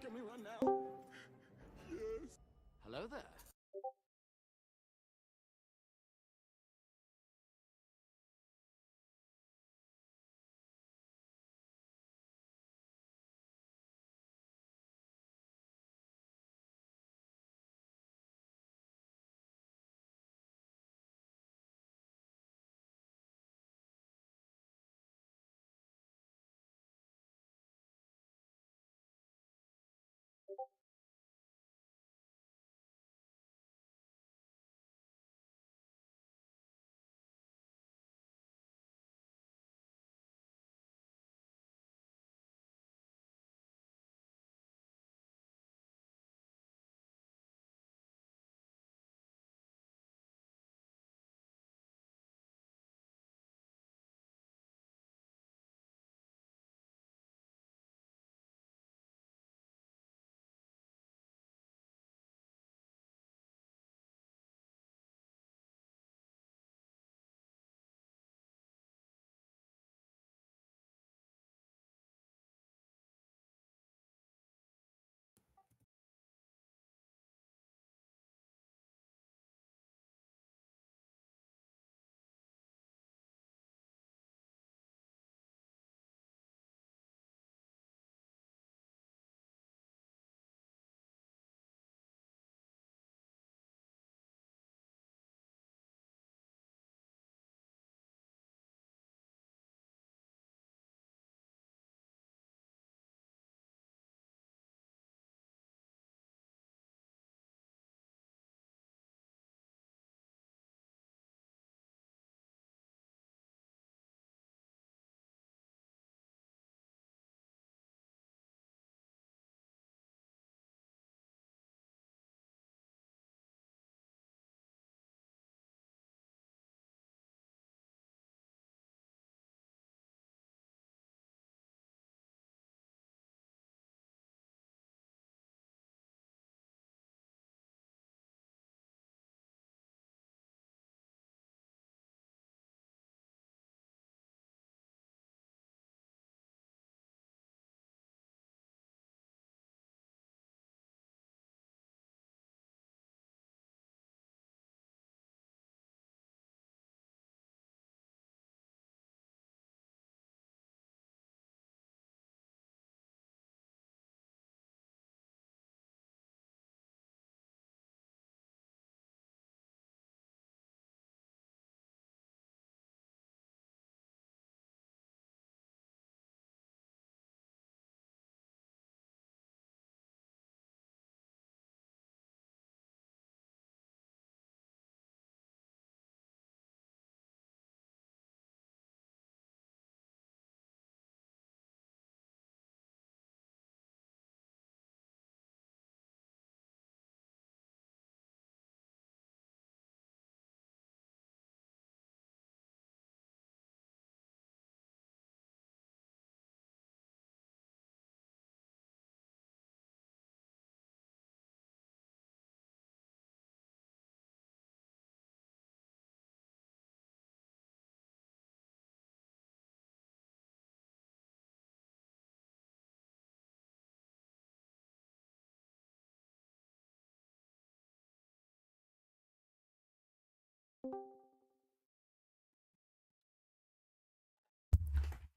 Can we run now? Yes. Hello there.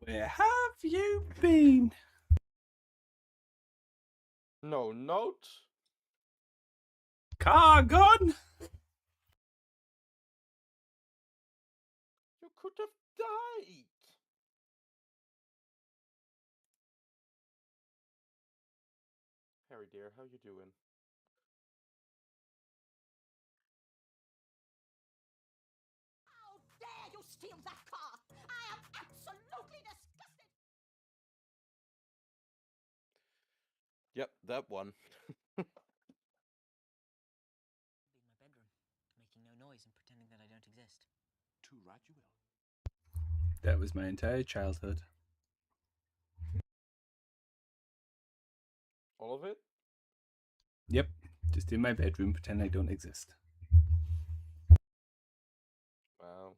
Where have you been? No note? Car gone? You could have died. Harry, dear, how you doing? How dare you steal that car? I am absolutely disgusted. Yep, that one. Be in my bedroom, making no noise and pretending that I don't exist. Too right you will. That was my entire childhood. All of it? Yep, just in my bedroom, pretend I don't exist. Wow.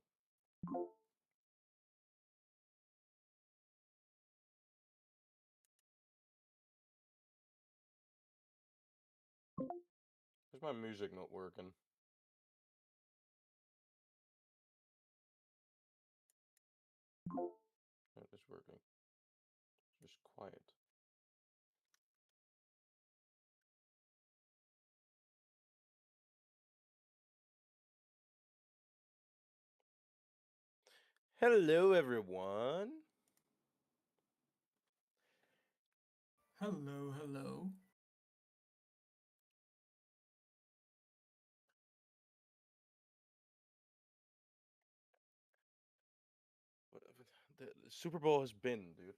Why's my music not working? Oh, it's working. It's just quiet. Hello, everyone. Hello, hello. The Super Bowl has been, dude.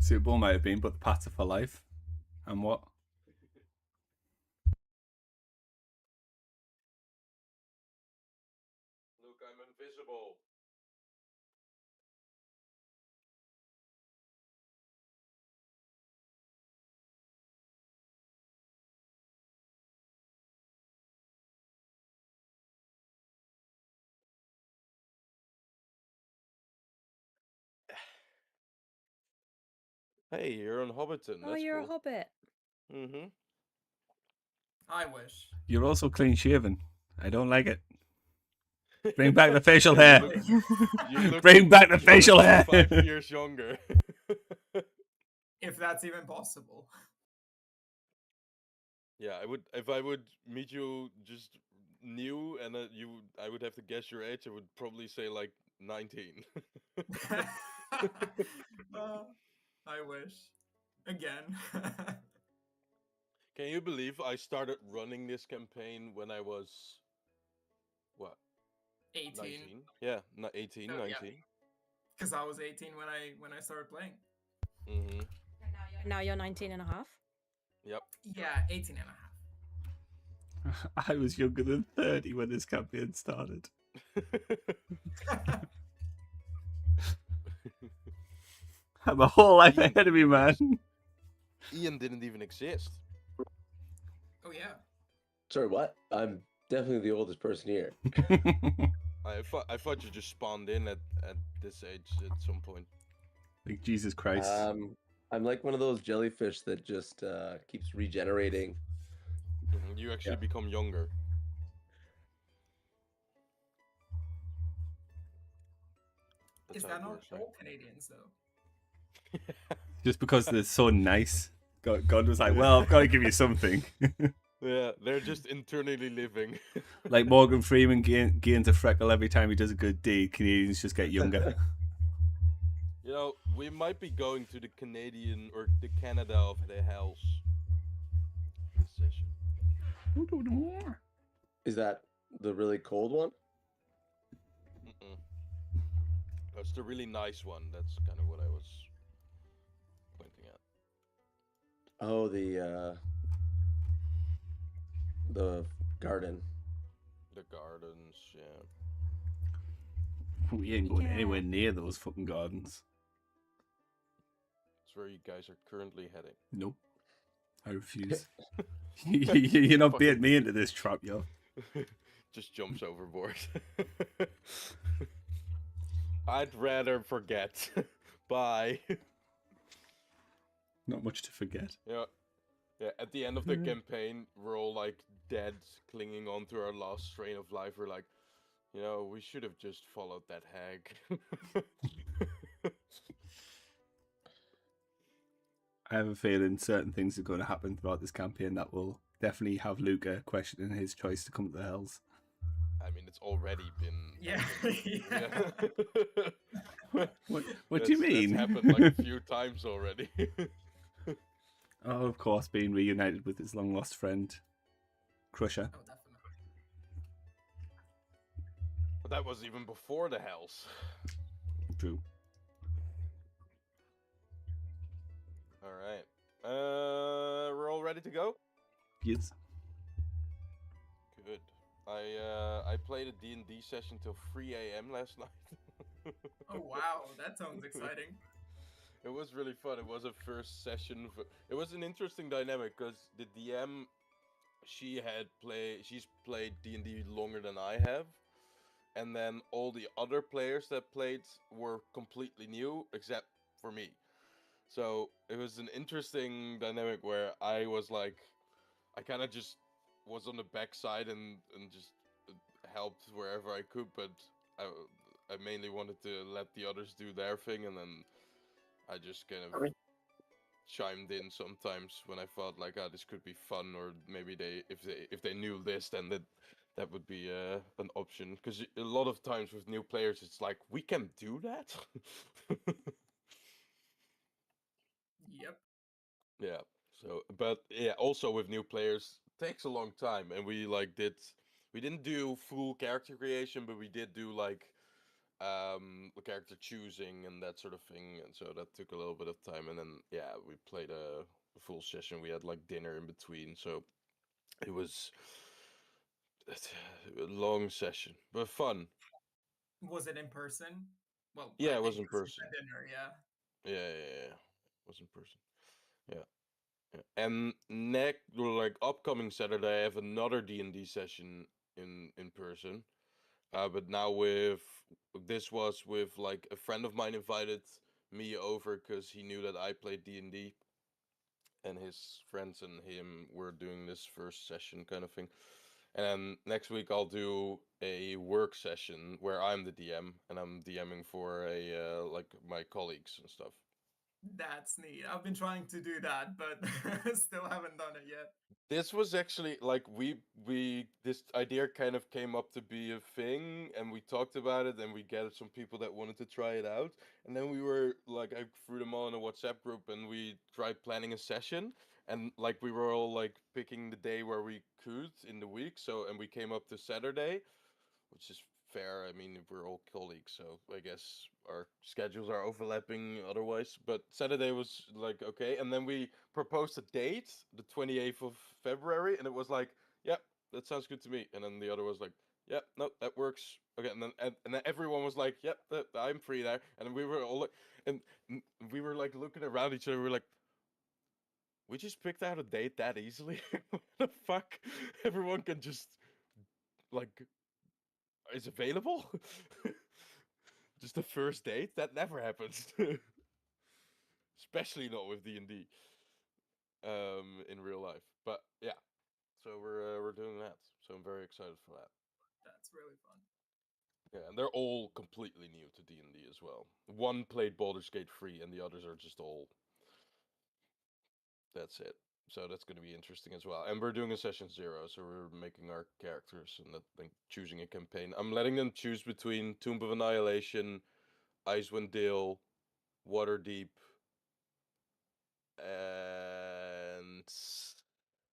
Super Bowl might have been, but the Pats are for life. And what? Look, I'm invisible. Hey, you're on Hobbiton. Oh, That's you're cool. a hobbit. Mm-hmm. I wish. You're also clean shaven. I don't like it. Bring back the facial hair. You look Bring back the facial hair. 5 years younger. If that's even possible. Yeah, if I would meet you just new and I would have to guess your age. I would probably say like 19. I wish. Again. Can you believe I started running this campaign when I was what? 18. 19? Yeah, not 18, Oh, 19. yeah. Because I was 18 when I started playing. Mm-hmm. Now you're 19 and a half. Yep. Yeah, 18 and a half. I was younger than 30 when this campaign started. I'm a whole life ahead of me, man. Ian didn't even exist. Oh, yeah. Sorry, what? I'm definitely the oldest person here. I thought you just spawned in at this age at some point. Like Jesus Christ. I'm like one of those jellyfish that just keeps regenerating. You actually become younger. Is that not all Canadians, though? Just because they're so nice. God was like, well, I've got to give you something. Yeah, they're just internally living. Like Morgan Freeman gains a freckle every time he does a good deed. Canadians just get younger. You know, we might be going to the Canadian or the Canada of the hells this session. Is that the really cold one? Mm-mm. That's the really nice one. That's kind of what I was pointing at. Oh, the garden. The gardens, yeah. We ain't going anywhere near those fucking gardens. It's where you guys are currently heading. Nope. I refuse. You're not baiting me into this trap, yo. Just jumps overboard. I'd rather forget. Bye. Not much to forget. Yeah. Yeah, at the end of the campaign, we're all like dead, clinging on to our last strain of life. We're like, you know, we should have just followed that hag. I have a feeling certain things are going to happen throughout this campaign that will definitely have Luca questioning his choice to come to the Hells. I mean, it's already been Yeah. happening. Yeah. What do you mean? That's happened like a few times already. Oh, of course, being reunited with his long lost friend, Crusher. Oh, definitely. But that was even before the Hells. True. All right. We're all ready to go? Yes. Good. I played a D&D session till 3 a.m. last night. Oh wow, that sounds exciting. It was really fun. It was a first session. It was an interesting dynamic because the DM, she's played D&D longer than I have, and then all the other players that played were completely new except for me. So it was an interesting dynamic where I was like, I kind of just was on the backside and just helped wherever I could, but I I mainly wanted to let the others do their thing, and then I just kind of chimed in sometimes when I felt like, ah, this could be fun, or maybe if they knew this, then that would be an option. Because a lot of times with new players, it's like, we can do that. Yep. Yeah. So, but yeah, also with new players, takes a long time, and we didn't do full character creation, but we did do like the character choosing and that sort of thing, and so that took a little bit of time, and then yeah, we played a full session. We had like dinner in between, so it was a long session, but fun. Was it in person? Well, Yeah, I it was think in 'cause you person. said dinner, yeah. Yeah. It was in person. Yeah. Yeah. And next, like upcoming Saturday, I have another D&D session in person. But now this was with like a friend of mine invited me over because he knew that I played D&D, and his friends and him were doing this first session kind of thing. And then next week I'll do a work session where I'm the DM and I'm DMing for a like my colleagues and stuff. That's neat. I've been trying to do that, but still haven't done it yet. This was actually like we this idea kind of came up to be a thing, and we talked about it, and we gathered some people that wanted to try it out, and then we were like, I threw them all in a WhatsApp group, and we tried planning a session, and like we were all like picking the day where we could in the week, so and we came up to Saturday, which is fair. I mean, we're all colleagues, so I guess our schedules are overlapping otherwise. But Saturday was like okay, and then we proposed a date, the 28th of February, and it was like, yep, that sounds good to me. And then the other was like, yep, no, that works. Okay, and then everyone was like, yep, I'm free there. And then we were all like, and we were like looking around each other. We were like, we just picked out a date that easily. What the fuck? Everyone can just like is available. Just the first date that never happens. Especially not with D&D in real life. But yeah, so we're doing that, so I'm very excited for that. That's really fun. Yeah, and they're all completely new to D&D as well. One played Baldur's Gate 3 and the others are just all, that's it. So that's going to be interesting as well. And we're doing a session 0, so we're making our characters and then choosing a campaign. I'm letting them choose between Tomb of Annihilation, Icewind Dale, Waterdeep, and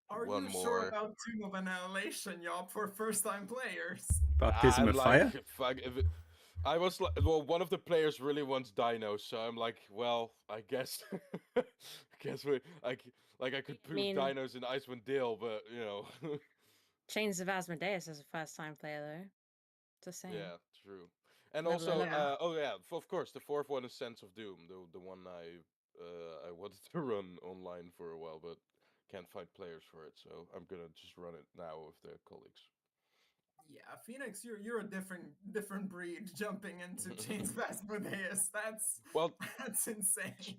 Are one you sure more. about Tomb of Annihilation, Job, for first-time players? Baptism I'm of like, Fire? fuck, I was like, well, one of the players really wants dinos, so I'm like, well, I guess, I guess I could prove mean- dinos in Icewind Dale, but you know, Chains of Asmodeus as a first time player though. Just saying. yeah, true. And Level also, 11. oh yeah, of course, the fourth one is Sense of Doom, the one I wanted to run online for a while, but can't find players for it, so I'm gonna just run it now with the colleagues. Yeah, Phoenix, you're a different breed jumping into Chains of Asmodeus. Well, That's insane.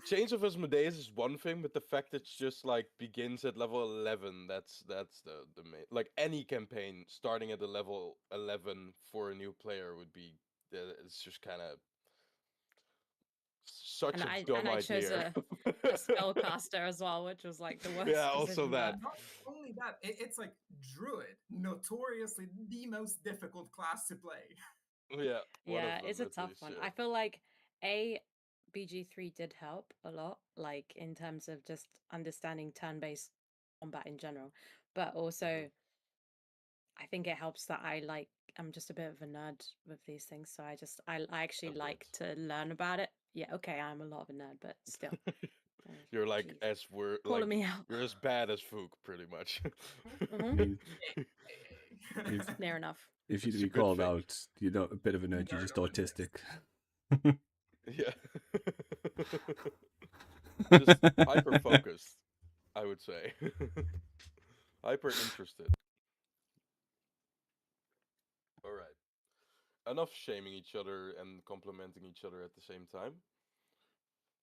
Chains of Asmodeus is one thing, but the fact it's just like begins at level 11, that's the main. Like any campaign starting at the level 11 for a new player would be, it's just kind of Such And a I dumb chose idea. a spellcaster as well, which was like the worst. Yeah, also decision, that. but- Not only that, it's like Druid, notoriously the most difficult class to play. Yeah, one Yeah, of them it's a at tough least, one. yeah. I feel like BG3 did help a lot, like in terms of just understanding turn-based combat in general. But also, I think it helps that I'm just a bit of a nerd with these things, so I actually A like bit. to learn about it. Yeah, okay, I'm a lot of a nerd, but still. You're like Jeez. as we're Calling like me out. you're as bad as Fook, pretty much. I Mhm. mean, if Near enough. if you'd It's a be good called thing. out, you're not a bit of a nerd. You're Nerd just over this. autistic. Yeah. Just hyper focused, I would say. Hyper interested. All right. Enough shaming each other and complimenting each other at the same time,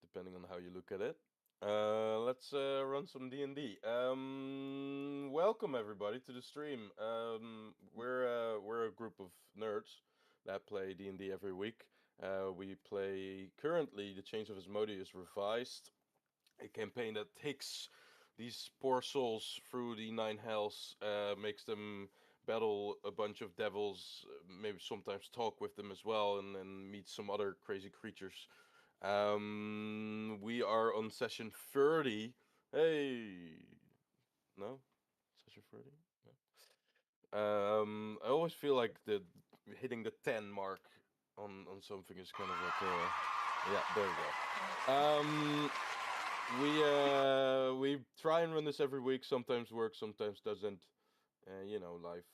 depending on how you look at it. Let's run some D&D. Welcome everybody to the stream. We're a group of nerds that play D&D every week. We play currently the Chains of Asmodeus revised, a campaign that takes these poor souls through the nine hells, makes them battle a bunch of devils, maybe sometimes talk with them as well, and then meet some other crazy creatures. We are on session 30. Hey, no, session 30. I always feel like the hitting the 10 mark on something is kind of like yeah, there we go. We try and run this every week. Sometimes works, sometimes doesn't. You know, life.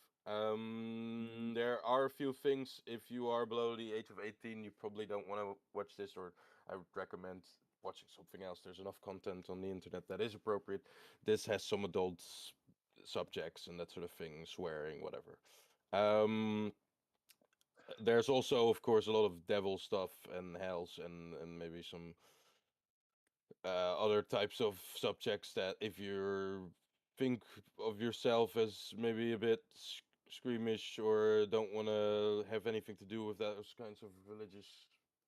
There are a few things. If you are below the age of 18, you probably don't want to watch this, or I would recommend watching something else. There's enough content on the internet that is appropriate. This has some adult subjects and that sort of thing, swearing, whatever. There's also, of course, a lot of devil stuff and hells and maybe some other types of subjects that if you think of yourself as maybe a bit squeamish or don't want to have anything to do with those kinds of religious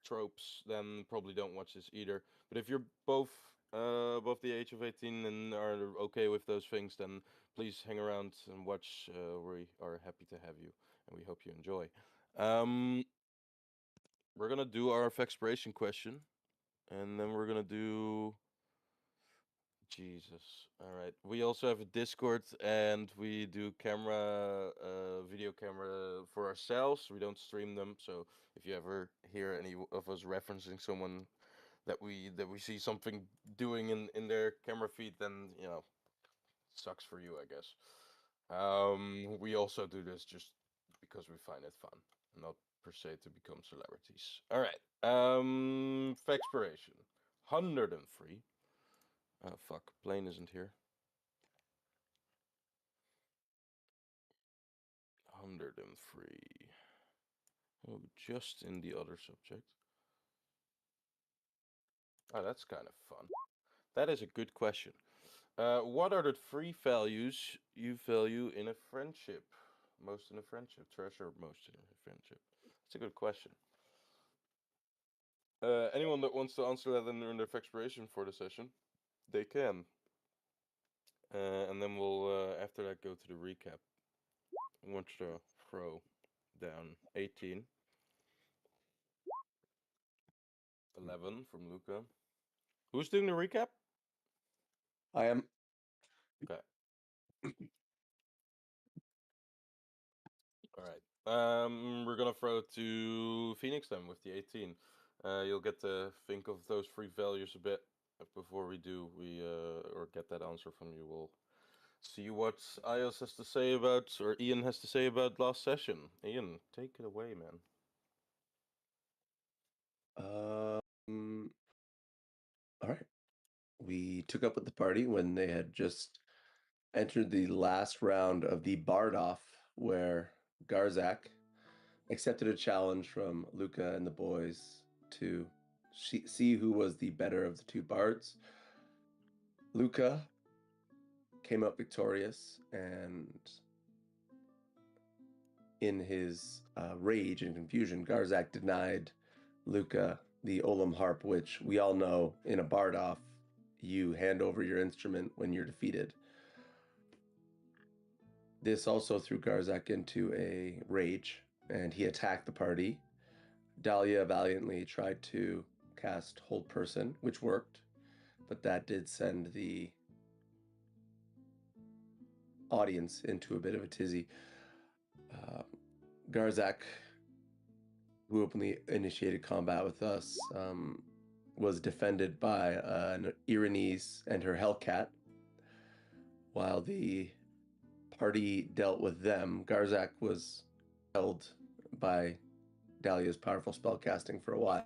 tropes, then probably don't watch this either. But if you're both above the age of 18 and are okay with those things, then please hang around and watch. We are happy to have you, and we hope you enjoy. Um, we're gonna do our expiration question, and then we're gonna do Jesus. All right. We also have a Discord and we do video camera for ourselves. We don't stream them. So if you ever hear any of us referencing someone that we see something doing in their camera feed, then sucks for you, I guess. We also do this just because we find it fun, not per se to become celebrities. All right. Expiration 103. Oh fuck, plane isn't here. 103. Oh, just in the other subject. Oh, that's kind of fun. That is a good question. What are the three values you value in a friendship? Most in a friendship. Treasure most in a friendship. That's a good question. Anyone that wants to answer that in their expiration for the session, they can. And then we'll, after that, go to the recap. I want to throw down 18. 11 from Luca. Who's doing the recap? I am. Okay. All right. We're gonna throw it to Phoenix then with the 18. You'll get to think of those three values a bit before we do. Or get that answer from you. We'll see what Ios has to say about, or Ian has to say about last session. Ian, take it away, man. All right. We took up with the party when they had just entered the last round of the Bard Off, where Garzak accepted a challenge from Luca and the boys to see who was the better of the two bards. Luca came up victorious, and in his rage and confusion, Garzak denied Luca the Olam harp, which we all know in a bard off, you hand over your instrument when you're defeated. This also threw Garzak into a rage, and he attacked the party. Dahlia valiantly tried to cast Hold Person, which worked, but that did send the audience into a bit of a tizzy. Garzak, who openly initiated combat with us, was defended by an Iranese and her Hellcat. While the party dealt with them, Garzak was held by Dahlia's powerful spellcasting for a while.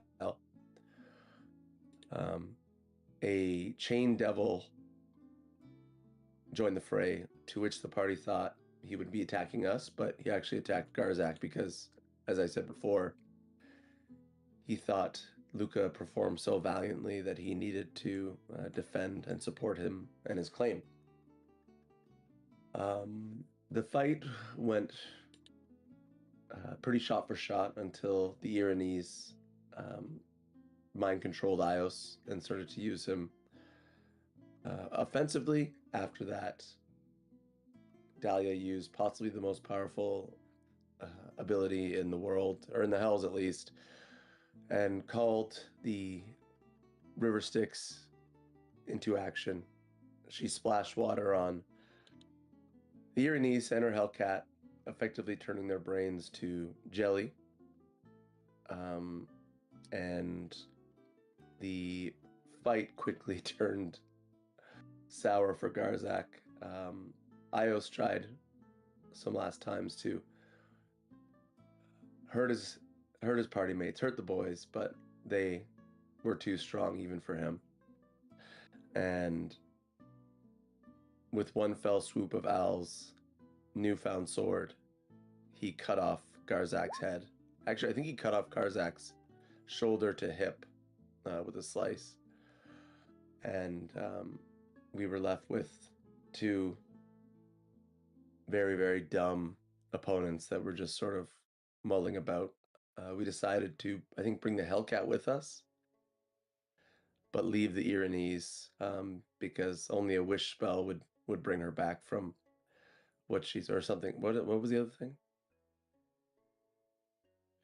A chain devil joined the fray, to which the party thought he would be attacking us, but he actually attacked Garzak because, as I said before, he thought Luca performed so valiantly that he needed to defend and support him and his claim. The fight went pretty shot for shot until the Iranese mind-controlled Ios and started to use him offensively. After that, Dahlia used possibly the most powerful ability in the world, or in the Hells at least, and called the River Styx into action. She splashed water on the Iranese and her Hellcat, effectively turning their brains to jelly. And the fight quickly turned sour for Garzak. Ios tried some last times to hurt his party mates, hurt the boys, but they were too strong even for him. And with one fell swoop of Al's newfound sword, he cut off Garzak's head. Actually, I think he cut off Garzak's shoulder to hip with a slice. And we were left with two very, very dumb opponents that were just sort of mulling about. We decided to, I think, bring the Hellcat with us, but leave the Iranese because only a wish spell would bring her back from what she's, or something. What was the other thing?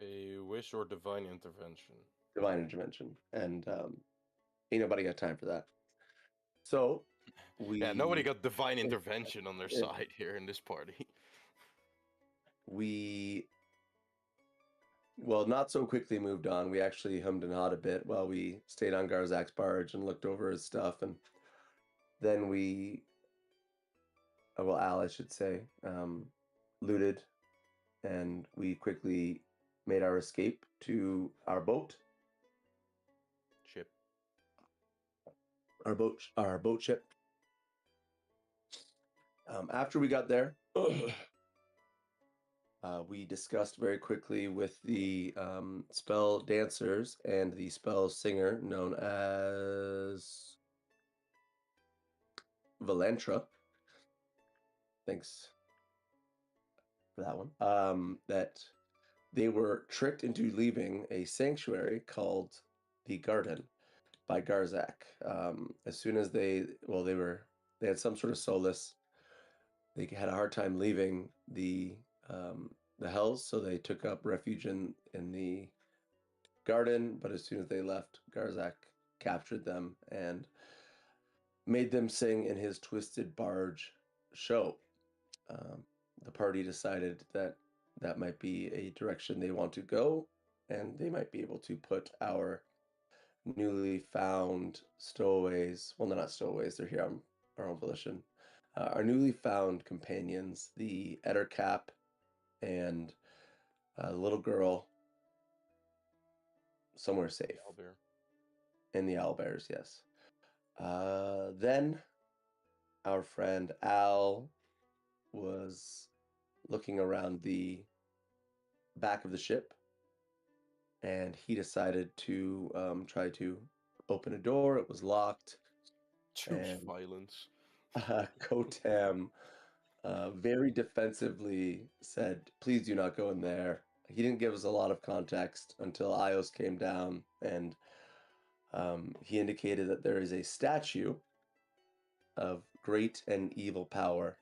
A wish or divine intervention. Divine intervention. And ain't nobody got time for that. So Yeah, nobody got divine intervention on their side here in this party. Well, not so quickly moved on. We actually hummed and hawed a bit while we stayed on Garzak's barge and looked over his stuff. And then Al, I should say, looted, and we quickly made our escape to our boat. Ship. Our boat ship. After we got there, we discussed very quickly with the spell dancers and the spell singer known as Valentra. Thanks for that one. That they were tricked into leaving a sanctuary called the Garden by Garzak. As soon as they had some sort of solace. They had a hard time leaving the Hells, so they took up refuge in the Garden. But as soon as they left, Garzak captured them and made them sing in his Twisted Barge show. The party decided that might be a direction they want to go, and they might be able to put our newly found stowaways, well, not stowaways, they're here on our own volition, our newly found companions, the Ettercap and the little girl, somewhere safe. Owlbear. And the owlbears, yes. Then our friend Al was looking around the back of the ship, and he decided to try to open a door. It was locked. Choose violence. Kotam very defensively said, "Please do not go in there." he didn't give us a lot of context until Ios came down, and he indicated that there is a statue of great and evil power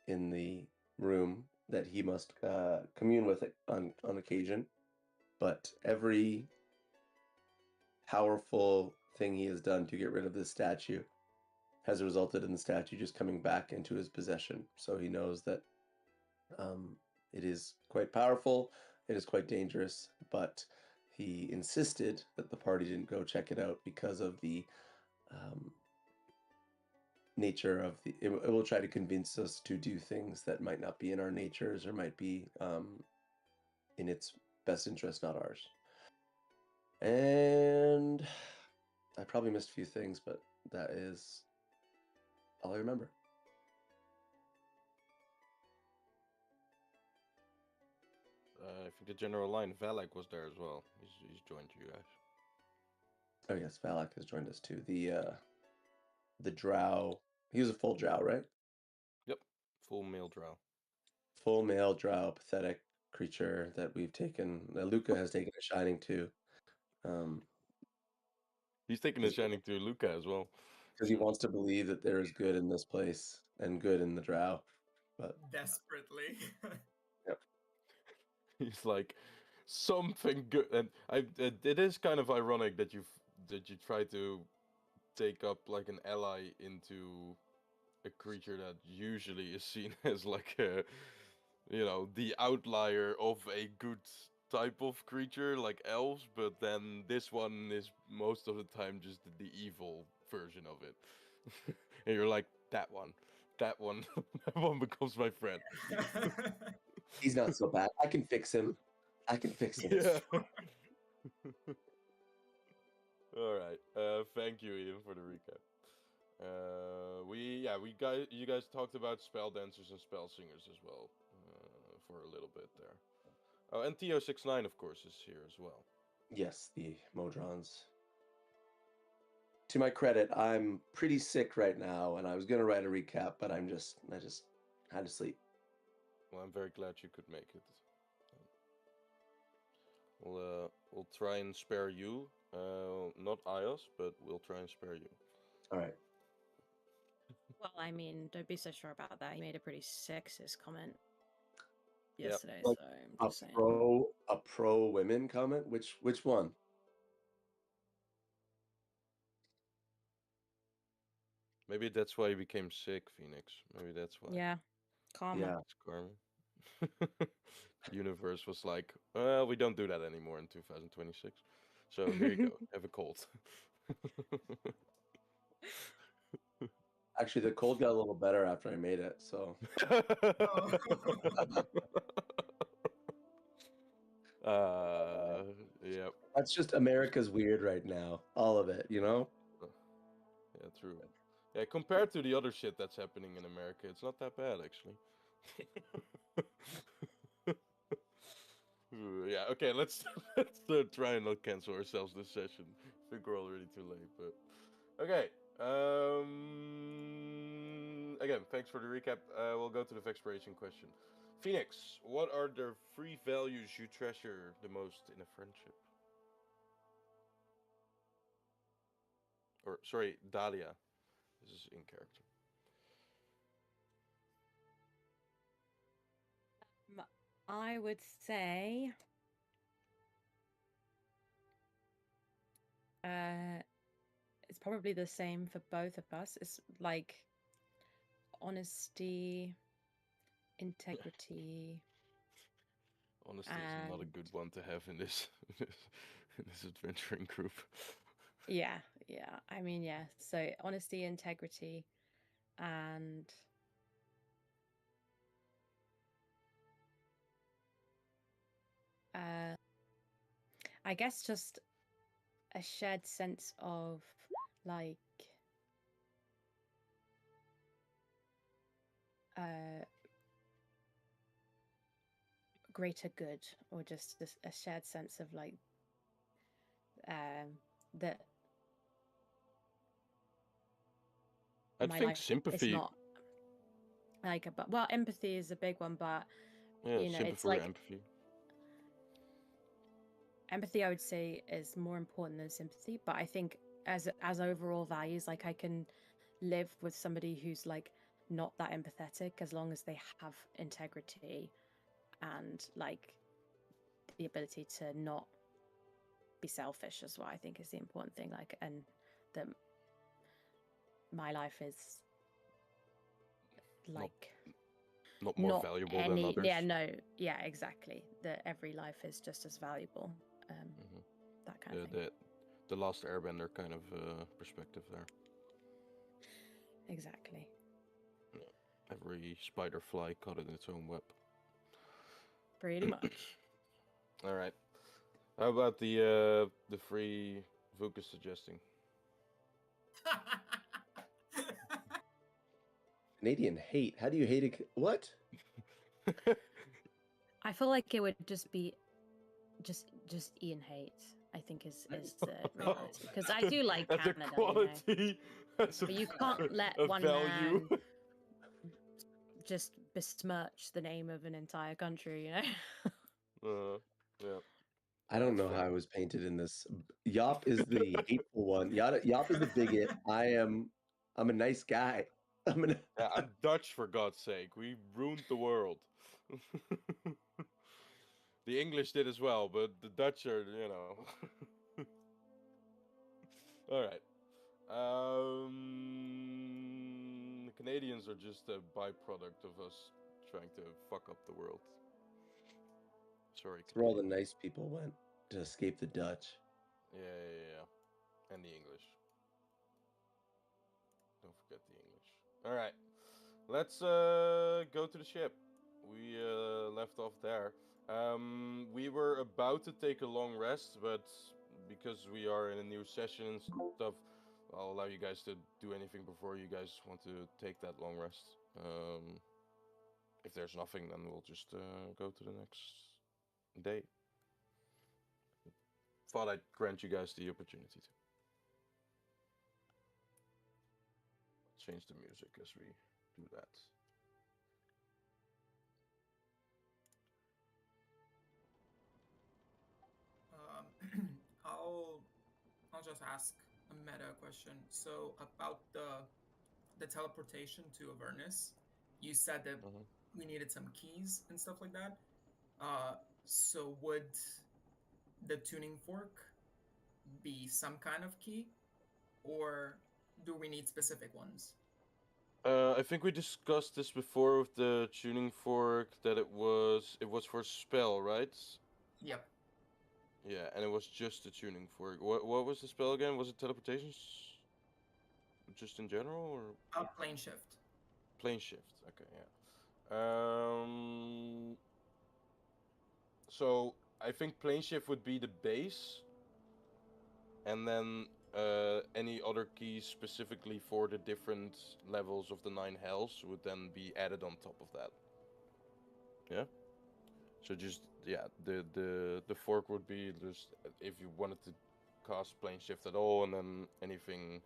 in the room that he must commune with it on occasion. But every powerful thing he has done to get rid of this statue has resulted in the statue just coming back into his possession. So he knows that it is quite powerful, it is quite dangerous, but he insisted that the party didn't go check it out because of the nature of the. It will try to convince us to do things that might not be in our natures or might be in its best interest, not ours. And I probably missed a few things, but that is all I remember. I think the general line, Valak, was there as well. He's joined you guys. Oh yes, Valak has joined us too. The drow. He was a full drow, right? Yep, full male drow. Full male drow, pathetic creature that we've taken. That Luca has taken a shining to. He's taking a shining to Luca as well. Because he wants to believe that there is good in this place and good in the drow. But Desperately. yep. He's like something good, and it is kind of ironic that you try to take up like an ally into a creature that usually is seen as like a, the outlier of a good type of creature like elves, but then this one is most of the time just the evil version of it. And you're like, that one that one becomes my friend. He's not so bad. I can fix him. Yeah. All right. Thank you, Ian, for the recap. You guys talked about spell dancers and spell singers as well for a little bit there. Oh, and TO69, of course, is here as well. Yes, the Modrons. To my credit, I'm pretty sick right now, and I was gonna write a recap, but I just had to sleep. Well, I'm very glad you could make it. We'll try and spare you. Not Ios, but we'll try and spare you. All right. Well, I mean, don't be so sure about that. He made a pretty sexist comment Yep. yesterday, Like, so I'm just saying. A pro women comment? Which one? Maybe that's why he became sick, Phoenix. Maybe that's why. Yeah, karma. Yeah. It's karma. Universe was like, well, we don't do that anymore in 2026. So here you go. Have a cold. Actually, the cold got a little better after I made it, so. Yeah. That's just America's weird right now. All of it, you know? Yeah, true. Yeah, compared to the other shit that's happening in America, it's not that bad, actually. Yeah, okay, let's try and not cancel ourselves this session. I think we're already too late, but okay. Again, thanks for the recap. We'll go to the expiration question. Phoenix, what are the 3 values you treasure the most in a friendship? Or sorry, Dahlia. This is in character. I would say it's probably the same for both of us. It's like honesty, integrity. Honesty is not a good one to have in this in this adventuring group. Yeah. I mean, yeah. So honesty, integrity, and I guess just a shared sense of like greater good, or just a shared sense of like that I my think life is sympathy. not like well, empathy is a big one, but Yeah, you know, it's sympathy or like empathy. empathy, I would say, is more important than sympathy. But I think as overall values, like I can live with somebody who's like not that empathetic as long as they have integrity and like the ability to not be selfish as well. I think is the important thing. Like, and that my life is like Not more valuable than others. Yeah, exactly. That every life is just as valuable. That kind of thing. The Last Airbender kind of perspective there. Exactly. Yeah. Every spider fly caught in its own web. Pretty much. All right. How about the free Vuka suggesting? Canadian hate. How do you hate it? What? I feel like it would just be just Ian hate. I think is the reality, because I do like That's Canada, a quality. That's but you can't let one value. man just besmirch the name of an entire country, you know. Yeah. I don't know how I was painted in this. Yop is the hateful one. Yop is the bigot. I'm a nice guy. Yeah, I'm Dutch, for God's sake. We ruined the world. The English did as well, but the Dutch are, you know. All right. The Canadians are just a byproduct of us trying to fuck up the world. Sorry. That's where all the nice people went to escape the Dutch. Yeah. And the English. Don't forget the English. All right. Let's go to the ship. We left off there. We were about to take a long rest, but because we are in a new session and stuff, I'll allow you guys to do anything before you guys want to take that long rest. If there's nothing, then we'll just go to the next day. Thought I'd grant you guys the opportunity to. Change the music as we do that. I'll just ask a meta question. So about the teleportation to Avernus, you said that we needed some keys and stuff like that. So would the tuning fork be some kind of key, or do we need specific ones? I think we discussed this before with the tuning fork, that it was for spell, right? Yep. Yeah, and it was just the tuning fork. What was the spell again? Was it teleportation? Just in general, or Plane shift. Plane shift. Okay, yeah. So I think plane shift would be the base, and then any other keys specifically for the different levels of the 9 hells would then be added on top of that. Yeah. So just the fork would be just if you wanted to cast plane shift at all, and then anything.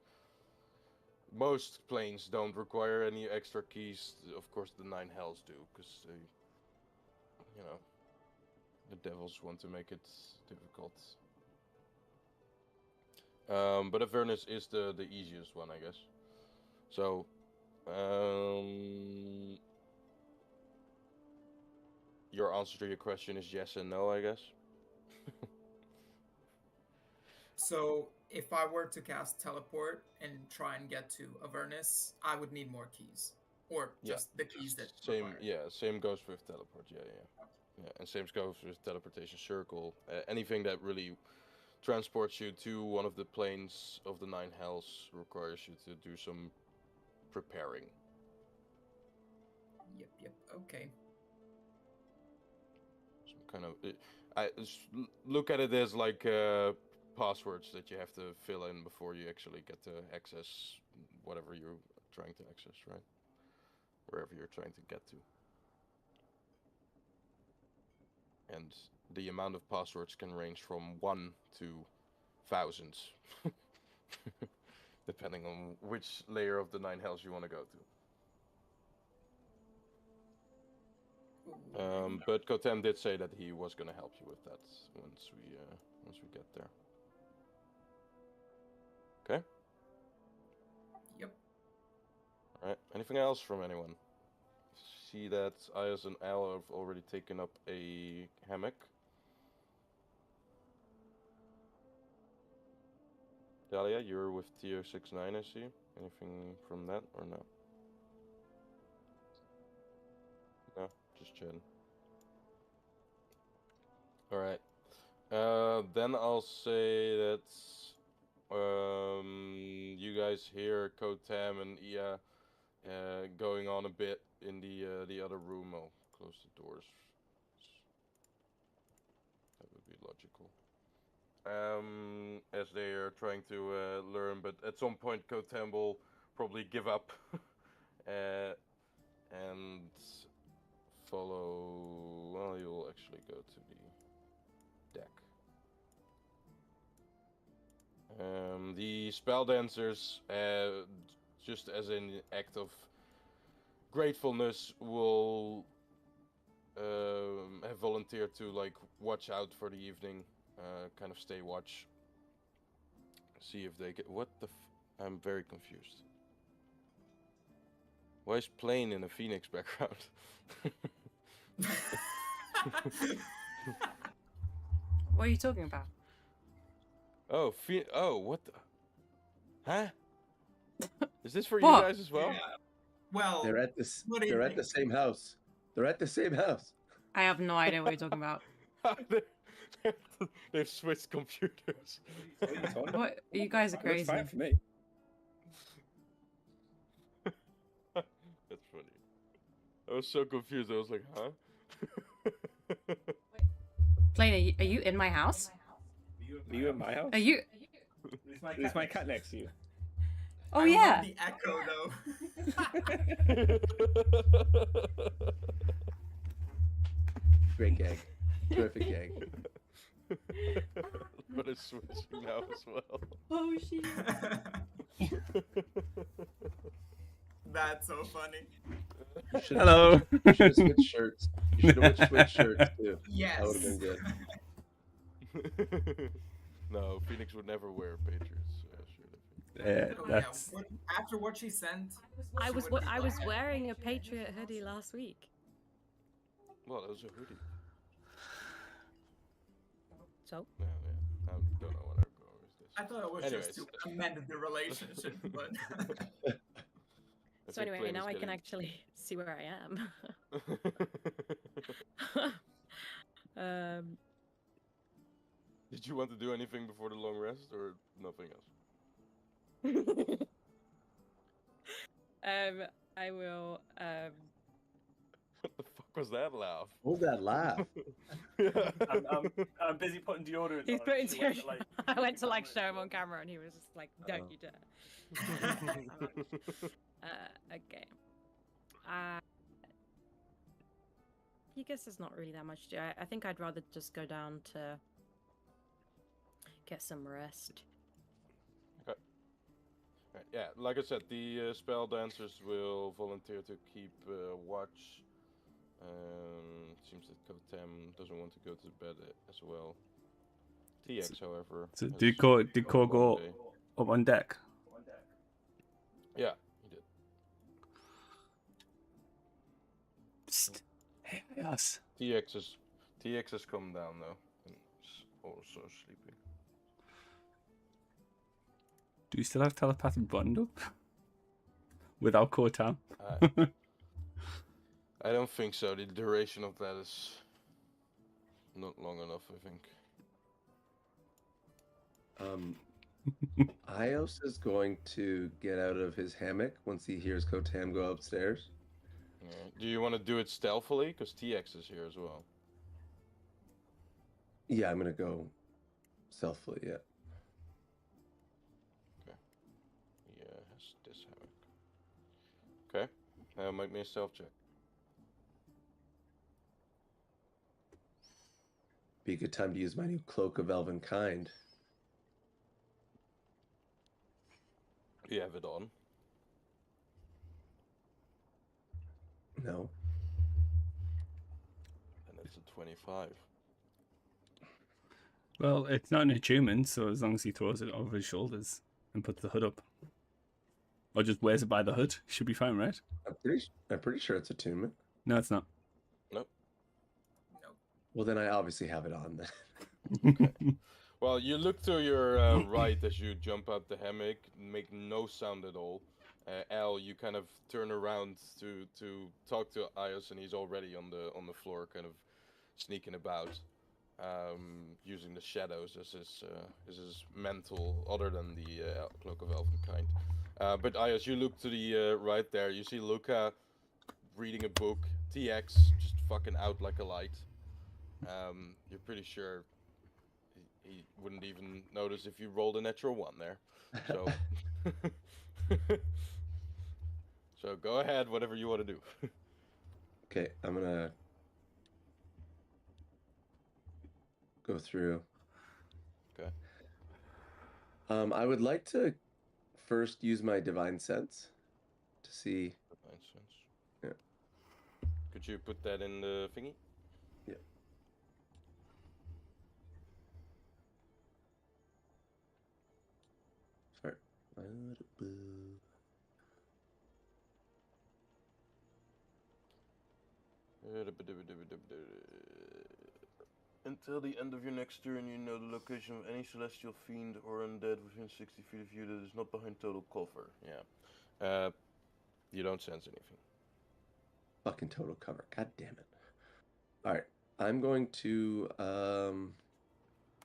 Most planes don't require any extra keys. Of course, the 9 hells do, because they, you know, the devils want to make it difficult. But Avernus is the easiest one, I guess. So, your answer to your question is yes and no, I guess. So if I were to cast teleport and try and get to Avernus, I would need more keys, or just the keys that same required. Yeah, same goes with teleport. Yeah, and same goes with teleportation circle. Anything that really transports you to one of the planes of the 9 hells requires you to do some preparing. Yep. Okay. Some kind of, I look at it as like passwords that you have to fill in before you actually get to access whatever you're trying to access, right? Wherever you're trying to get to. And the amount of passwords can range from 1 to thousands, depending on which layer of the 9 hells you want to go to. But Kotem did say that he was gonna help you with that once we get there. Okay. Yep. All right. Anything else from anyone? See that Ayas and Al have already taken up a hammock. Dahlia, you're with TO69, I see. Anything from that or no? No, just chatting. Alright. Then I'll say that you guys hear Kotam and Ia going on a bit in the other room. I'll close the doors. That would be logical. As they are trying to learn, but at some point Kotem will probably give up and follow. Well, you'll actually go to the deck. The spell dancers, just as an act of gratefulness, will have volunteered to like watch out for the evening, kind of stay watch, see if they get what the. I'm very confused. Why is plane in a phoenix background? What are you talking about? Oh, what the? Huh? Is this for What? you guys as well? Yeah. Well, They're at this. what do you They're at the think? same house. They're at the same house. I have no idea what you're talking about. They've switched computers. What? You guys are Looks crazy. fine for me. That's funny. I was so confused. I was like, huh? Plane, are you in my house? Are you in my house? Are you? Is my cat next to you? Oh I yeah. love the echo though. Great gag. Terrific gag. But it's switching now as well. Oh shit. That's so funny. You should Hello. You should have switched shirts. You should have switched shirts too. Yes. That would have been good. No, Phoenix would never wear Patriots shirt. Yeah, Oh, that's. yeah. After what she sent, I she was would be I was fine. wearing a Patriot hoodie last week. Well, that was a hoodie. So? Yeah. I don't know what I'm going with this. I thought it was Anyways. just to amend the relationship, but I So think anyway, Plane now is I can getting- actually see where I am. Did you want to do anything before the long rest or nothing else? I will. What the fuck was that laugh? What was that laugh? I'm busy putting deodorant He's on. putting She went to, deodorant. I went to like show him on camera, and he was just like, "Don't Oh. you dare." Okay. I guess there's not really that much to do. I think I'd rather just go down to get some rest. Okay. Right, yeah, like I said, the spell dancers will volunteer to keep watch. It seems that Kotem doesn't want to go to bed as well. TX, however. So has did Core one go day. up on deck? Yeah, he did. Psst. Hey, yes. TX has come down though, and is also sleeping. Do you still have telepathic bond up? Without Cortam? I don't think so. The duration of that is not long enough, I think. Ios is going to get out of his hammock once he hears Kotam go upstairs. Yeah. Do you want to do it stealthily? Because TX is here as well. Yeah, I'm gonna go stealthily. Yeah. He has this hammock. Okay. Make me a stealth check. Be a good time to use my new cloak of elven kind. You have it on. No. That's a 25. Well, it's not an attunement, so as long as he throws it over his shoulders and puts the hood up, or just wears it by the hood, should be fine, right? I'm pretty sure it's attunement. No, it's not. Nope. Nope. Well, then I obviously have it on then. Okay. Well, you look to your right as you jump out the hammock, make no sound at all. Al, you kind of turn around to talk to Ios, and he's already on the floor, kind of sneaking about, using the shadows as his mental, other than the cloak of elvenkind. But Ios, you look to the right there. You see Luca reading a book. TX just fucking out like a light. You're pretty sure he wouldn't even notice if you rolled a natural 1 there. So, so go ahead, whatever you want to do. Okay, I'm gonna go through. Okay. I would like to first use my divine sense to see. Divine sense. Yeah. Could you put that in the thingy? Yeah. Sorry. Until the end of your next turn, you know the location of any celestial fiend or undead within 60 feet of you that is not behind total cover. Yeah. You don't sense anything. Fucking total cover. God damn it. All right. I'm going to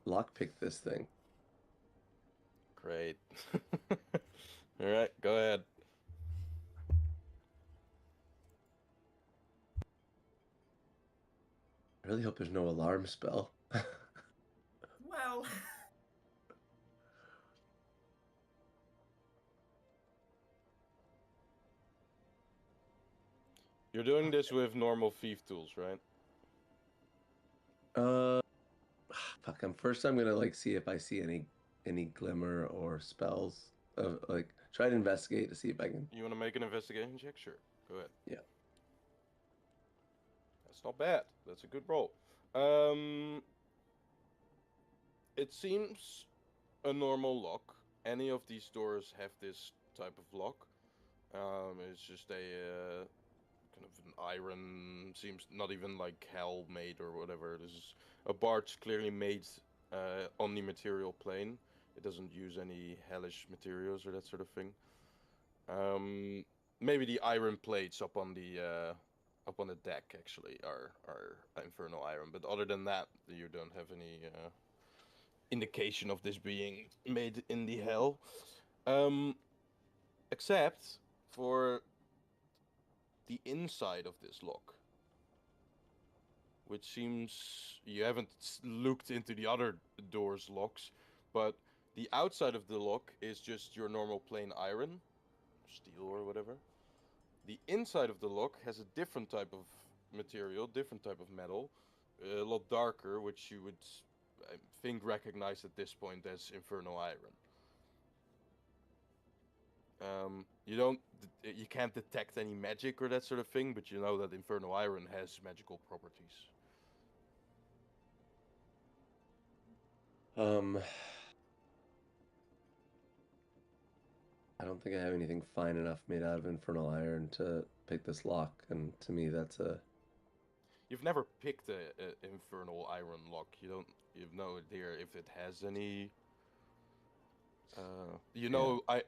lockpick this thing. Great. All right, go ahead. I really hope there's no alarm spell. Well, You're doing this with normal thief tools, right? Fuck. I'm gonna like see if I see any glimmer or spells. Like try to investigate to see if I can. You want to make an investigation check? Sure. Go ahead. Yeah. That's not bad. That's a good roll. It seems a normal lock. Any of these doors have this type of lock. It's just a kind of an iron, seems not even like hell made or whatever. This is a barge clearly made on the material plane. It doesn't use any hellish materials or that sort of thing. Maybe the iron plates up on the deck actually are infernal iron, but other than that, you don't have any indication of this being made in the hell. Except for the inside of this lock, which seems you haven't looked into the other doors locks, but the outside of the lock is just your normal plain iron, steel or whatever. The inside of the lock has a different type of material, different type of metal, a lot darker, which you would, I think, recognize at this point as infernal iron. You can't detect any magic or that sort of thing, but you know that infernal iron has magical properties. I don't think I have anything fine enough made out of infernal iron to pick this lock, and to me that's a. You've never picked a infernal iron lock. You've no idea if it has any.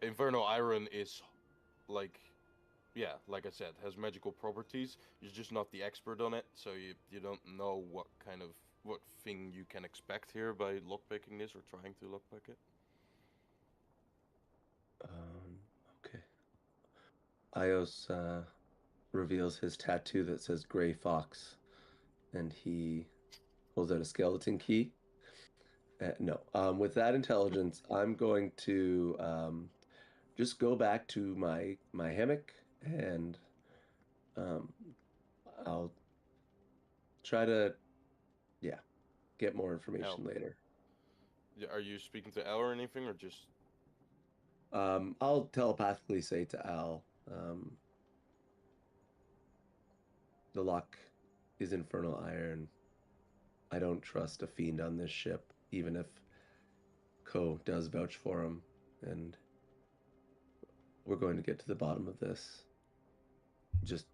Infernal iron is like, yeah, like I said, has magical properties. You're just not the expert on it, so you don't know what thing you can expect here by lockpicking this or trying to lockpick it. Okay. Ios reveals his tattoo that says Gray Fox, and he pulls out a skeleton key. No. With that intelligence, I'm going to just go back to my hammock, and I'll try to, yeah, get more information later. Are you speaking to Al or anything, or just? I'll telepathically say to Al, the lock is infernal iron. I don't trust a fiend on this ship, even if Ko does vouch for him, and we're going to get to the bottom of this. Just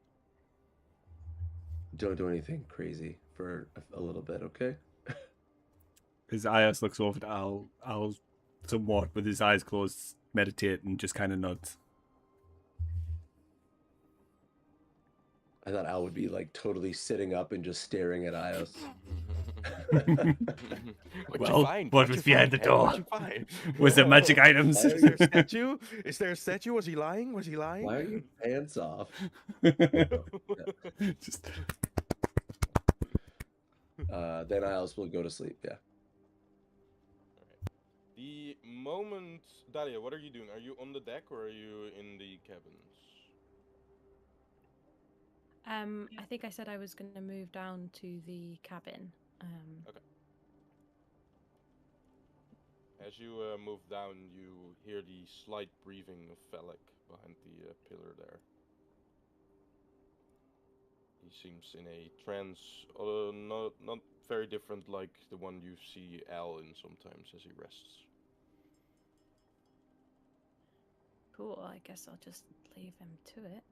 don't do anything crazy for a little bit, okay? As Ayos looks over to Al somewhat with his eyes closed, meditate, and just kind of nods. I thought Al would be like totally sitting up and just staring at Ios. Well, what was behind the door? What'd you find? Was there magic items? Is there a statue? Is there a statue? Was he lying? Was he lying? Why are your pants off? Just Then Ios will go to sleep. Yeah. The moment, Dahlia, what are you doing? Are you on the deck or are you in the cabins? I think I said I was going to move down to the cabin. Okay. As you move down, you hear the slight breathing of Velek behind the pillar there. He seems in a trance, not very different like the one you see Al in sometimes as he rests. Cool. I guess I'll just leave him to it.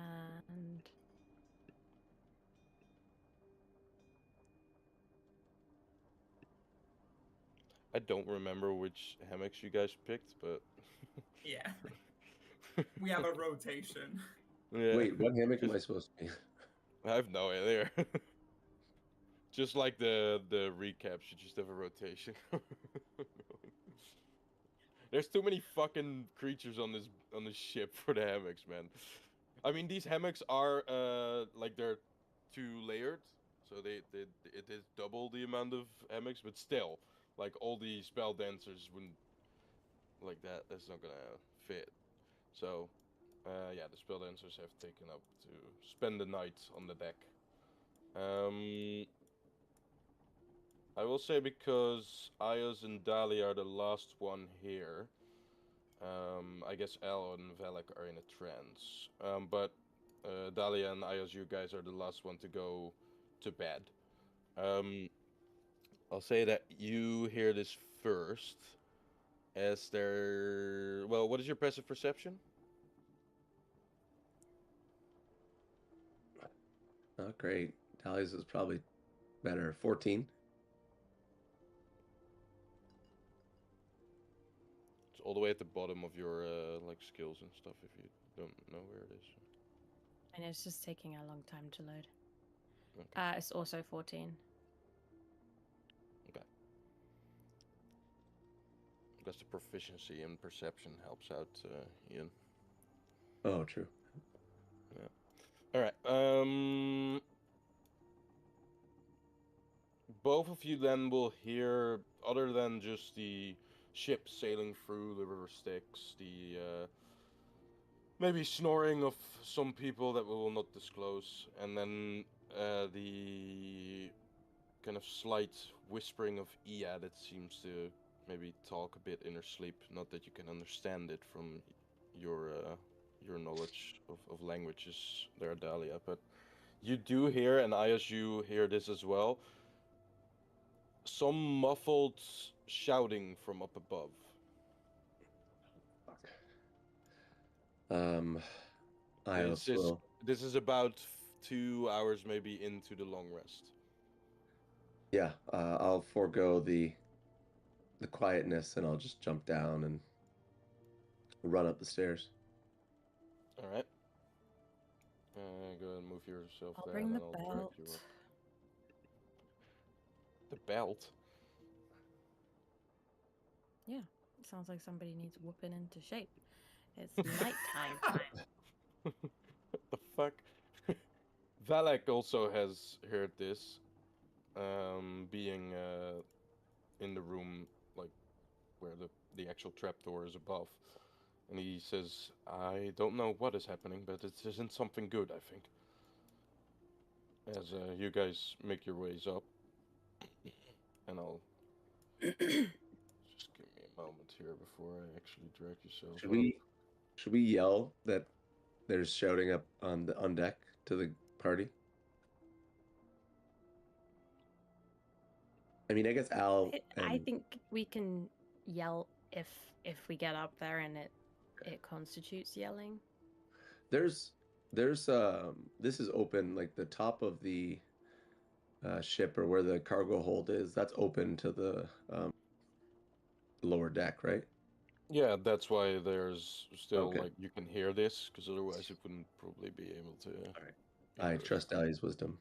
And I don't remember which hammocks you guys picked, but Yeah. We have a rotation. yeah. Wait, what hammock am I supposed to be? I have no idea. Just like the recaps, you just have a rotation. There's too many fucking creatures on this ship for the hammocks, man. I mean, these hammocks are like they're 2-layered, so it is double the amount of hammocks, but still, like all the spell dancers wouldn't like that. That's not gonna fit. So, yeah, the spell dancers have taken up to spend the night on the deck. I will say because Ayaz and Dali are the last one here. I guess El and Velek are in a trance. But Dahlia and Ayaz, you guys are the last one to go to bed. I'll say that you hear this first. As there... Well, what is your passive perception? Not great. Tally's is probably better. 14. It's all the way at the bottom of your like skills and stuff if you don't know where it is. and it's just taking a long time to load. Okay. It's also 14. Okay. I guess the proficiency in perception helps out, Ian. Oh, true. All right. Both of you then will hear, other than just the ship sailing through the river Styx, the maybe snoring of some people that we will not disclose, and then the kind of slight whispering of Ia that seems to maybe talk a bit in her sleep. Not that you can understand it from your knowledge of languages there, Dahlia, but you do hear, and I as you hear this as well, some muffled shouting from up above. This is about 2 hours maybe into the long rest. Yeah, I'll forego the quietness and I'll just jump down and run up the stairs. All right. Go ahead and move yourself I'll there, bring and the then I'll belt. drag you up. The belt? Yeah, it sounds like somebody needs whooping into shape. It's nighttime. What the fuck? Valak also has heard this, being in the room, like, where the actual trapdoor is above. And he says, I don't know what is happening, but it isn't something good, I think. As you guys make your ways up. And I'll... Just give me a moment here before I actually drag yourself up. Should we yell that there's shouting up on deck to the party? I mean, I guess Al I and think we can yell if we get up there and it constitutes yelling. there's this is open, like the top of the ship or where the cargo hold is. That's open to the lower deck, right? Yeah, that's why there's still Okay. like you can hear this, because otherwise it wouldn't probably be able to. All right. I hear us. trust Ali's wisdom.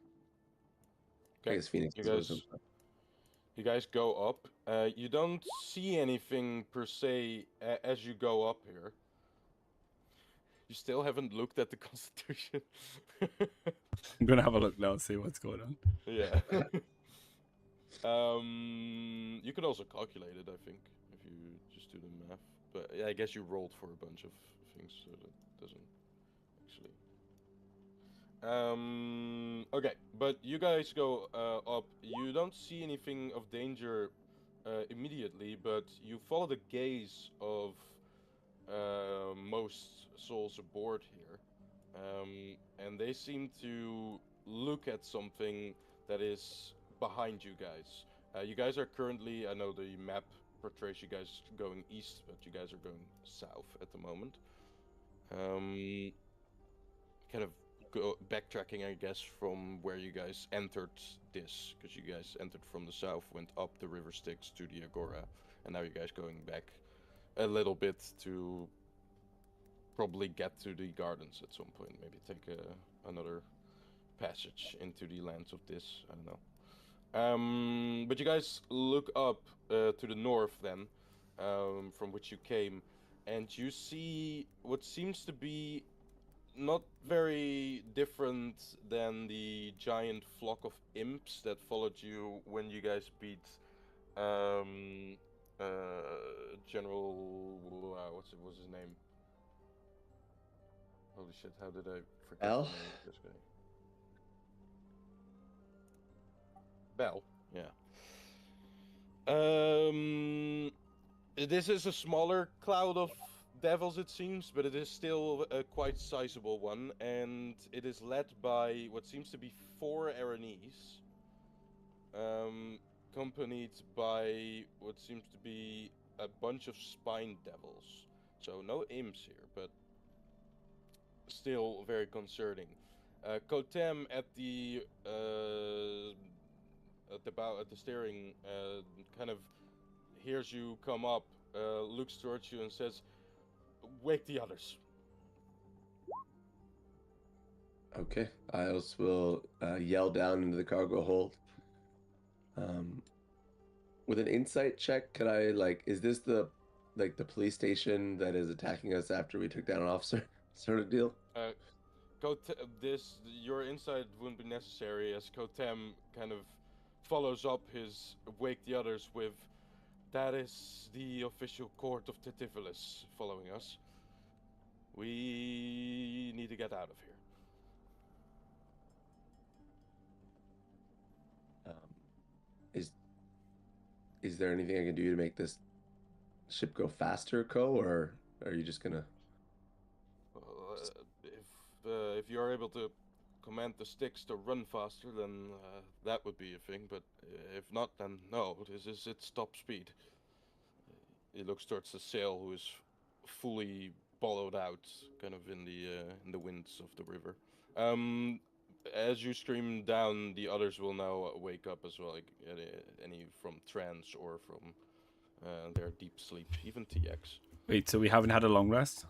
I Okay, guess Phoenix's you wisdom. guys go up. You don't see anything per se as you go up here. You still haven't looked at the Constitution. I'm gonna have a look now, see what's going on. Yeah. You can also calculate it, I think, if you just do the math. But yeah, I guess you rolled for a bunch of things, so that doesn't actually. Okay, but you guys go up. You don't see anything of danger immediately, but you follow the gaze of most souls aboard here, and they seem to look at something that is behind you guys. You guys are currently, I know the map portrays you guys going east, but you guys are going south at the moment. Kind of backtracking, I guess, from where you guys entered this, because you guys entered from the south, went up the river Styx to the Agora, and now you guys going back a little bit to probably get to the gardens at some point. Maybe take another passage into the lands of this. I don't know. But you guys look up to the north then, from which you came, and you see what seems to be not very different than the giant flock of imps that followed you when you guys beat General what's his name? Holy shit, how did I forget Al? the name of this guy? Bell, yeah. This is a smaller cloud of devils, it seems, but it is still a quite sizable one, and it is led by what seems to be 4 Aranese, accompanied by what seems to be a bunch of spine devils. So no imps here, but still very concerning. Kotem at the bow, at the steering, kind of hears you come up, looks towards you and says, "Wake the others." Okay. Ios will yell down into the cargo hold. With an insight check, could I is this the police station that is attacking us after we took down an officer sort of deal? Your insight wouldn't be necessary, as Kotem kind of follows up his "Wake the others" with, "That is the official court of Tetiphilus following us. We need to get out of here." Is there anything I can do to make this ship go faster, Ko, or are you just gonna? If you are able to command the sticks to run faster, then that would be a thing. But if not, then no. This is its top speed. He looks towards the sail, who is fully ballowed out, kind of in the winds of the river. As you scream down, the others will now wake up as well, like any from trance or from their deep sleep, even TX. Wait, so we haven't had a long rest?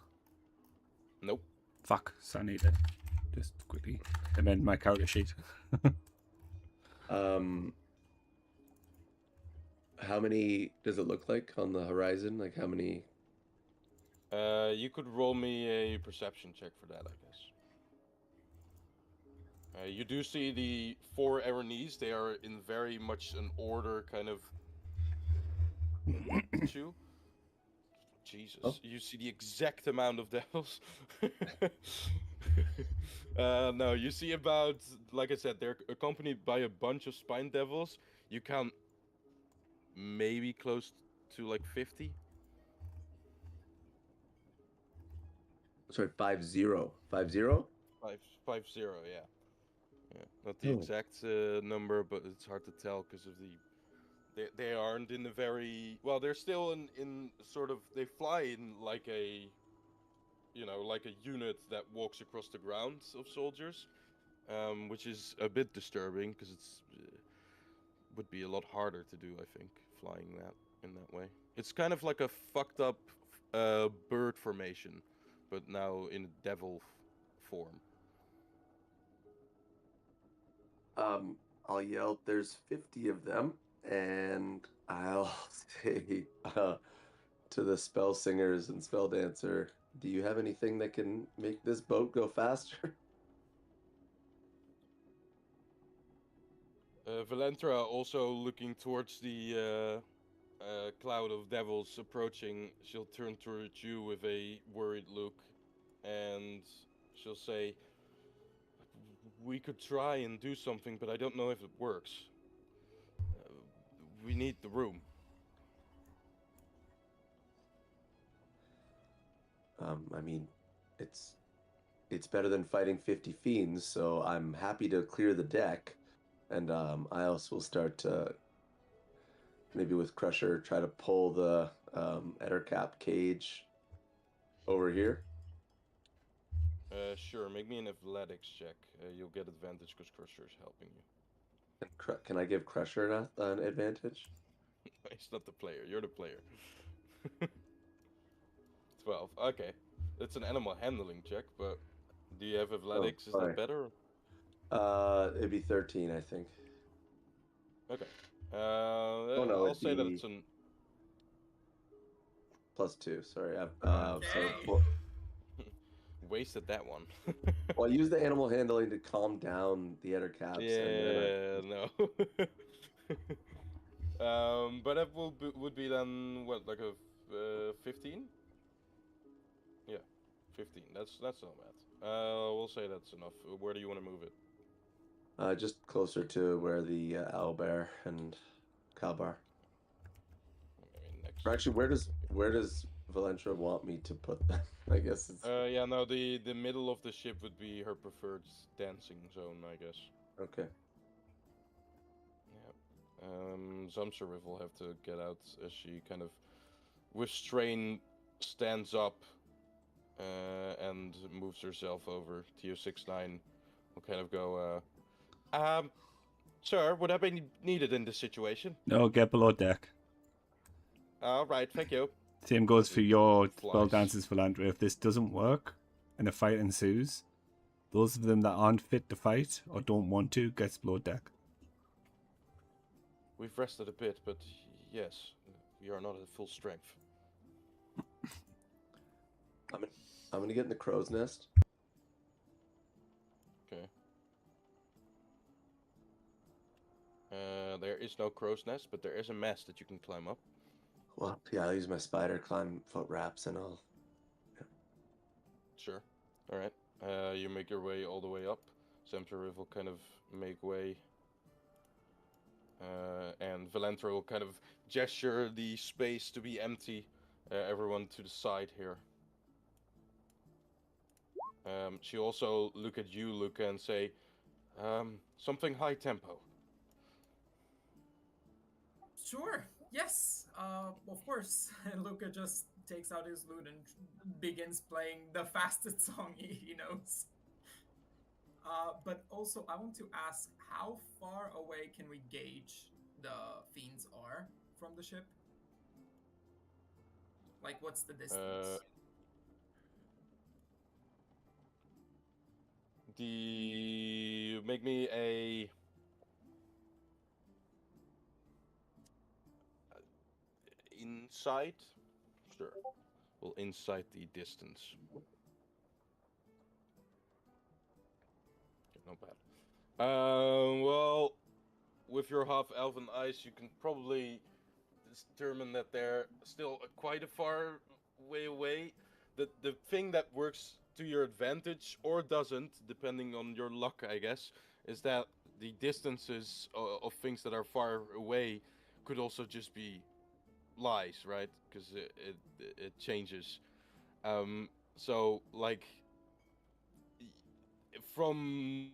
Nope. Fuck, so I need to just quickly amend my character sheet. How many does it look like on the horizon? Like how many? You could roll me a perception check for that, I guess. You do see the 4 Aranese. They are in very much an order, kind of. Two. Jesus, Oh. you see the exact amount of devils. No, you see about, like I said, they're accompanied by a bunch of spine devils. You count maybe close to like 50. Sorry, 50. 50? 50, yeah. Yeah, not the Oh. exact number, but it's hard to tell because of they aren't in a very well. They're still in sort of they fly in like a like a unit that walks across the ground of soldiers, which is a bit disturbing because it's would be a lot harder to do. I think flying that in that way. It's kind of like a fucked up bird formation, but now in a devil form. I'll yell, "There's 50 of them," and I'll say to the spell singers and spell dancer, "Do you have anything that can make this boat go faster?" Valentra also looking towards the cloud of devils approaching. She'll turn towards you with a worried look, and she'll say, "We could try and do something, but I don't know if it works. We need the room." I mean, it's better than fighting 50 fiends, so I'm happy to clear the deck. And I also will start to, maybe with Crusher, try to pull the Ettercap cage over here. Sure, make me an athletics check. You'll get advantage because Crusher is helping you. And can I give Crusher an advantage? He's not the player, you're the player. 12, okay. It's an animal handling check, but do you have athletics? Is that better? It'd be 13, I think. Okay. No, I'll say that it's an... +2, sorry. Okay. So, wasted that one. well, I use the animal handling to calm down the Ettercaps. Yeah, no. But that would be then, what, like a 15? Yeah, 15. That's not bad. We'll say that's enough. Where do you want to move it? Just closer to where the owlbear and Kalbar. Next. Or actually, where does Valentra want me to put them? I guess it's... Yeah, no, the middle of the ship would be her preferred dancing zone, I guess. Okay. Yeah. Zamsarif will have to get out as she kind of, with strain, stands up and moves herself over. TO69 will kind of go, sir, would that be needed in this situation? No, get below deck. All right, thank you. Same goes for your spell Flies. dances, Philandra. If this doesn't work and a fight ensues, those of them that aren't fit to fight or don't want to gets below deck. We've rested a bit, but yes, we are not at full strength. I'm gonna get in the crow's nest. Okay. There is no crow's nest, but there is a mast that you can climb up. Well, yeah, I'll use my spider climb foot wraps and I'll... Yeah. Sure. All right. You make your way all the way up. Zamsarif will kind of make way. And Valentra will kind of gesture the space to be empty. Everyone to the side here. She also look at you, Luca, and say, something high tempo. Sure. Yes. Of course. And Luca just takes out his lute and begins playing the fastest song he knows. But also, I want to ask, how far away can we gauge the fiends are from the ship? Like, what's the distance? Make me a insight. Sure. We'll insight the distance. Not bad. Well, with your half elven eyes, you can probably determine that they're still quite a far way away. The thing that works to your advantage or doesn't, depending on your luck, I guess, is that the distances of things that are far away could also just be lies, right? Because it changes. So like from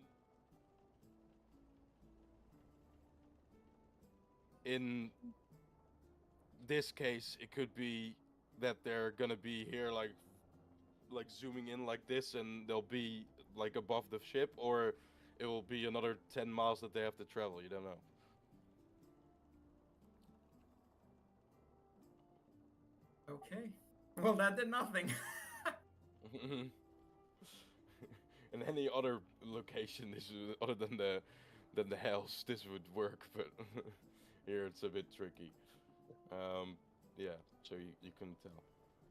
in this case, it could be that they're gonna be here, like zooming in like this, and they'll be like above the ship, or it will be another 10 miles that they have to travel. You don't know. Okay. Well, that did nothing. In any other location, this is, other than the hells, this would work, but here it's a bit tricky. Yeah, so you couldn't tell.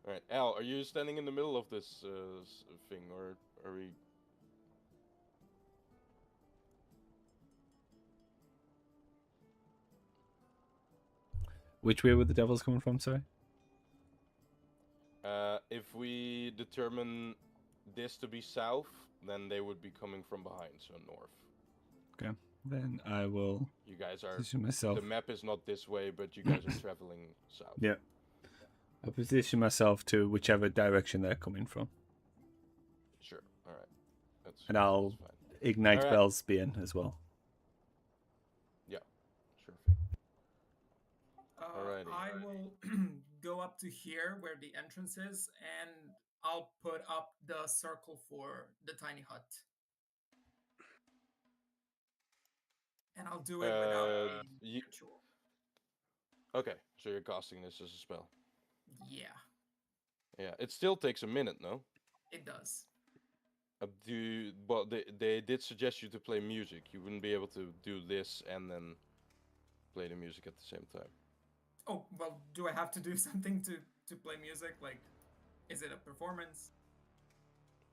All right, Al, are you standing in the middle of this thing, or are we? Which way were the devils coming from? Sorry. If we determine this to be south, then they would be coming from behind, so north. Okay, then I will. You guys are. Position myself. The map is not this way, but you guys are traveling south. Yeah. I'll position myself to whichever direction they're coming from. Sure. All right. And I'll ignite right. Bell's being as well. Yeah. Sure thing. I will go up to here where the entrance is, and I'll put up the circle for the tiny hut. And I'll do it without a ritual. Okay, so you're casting this as a spell. Yeah. Yeah, it still takes a minute, no? It does. But they did suggest you to play music. You wouldn't be able to do this and then play the music at the same time. Oh, well, do I have to do something to play music? Like, is it a performance?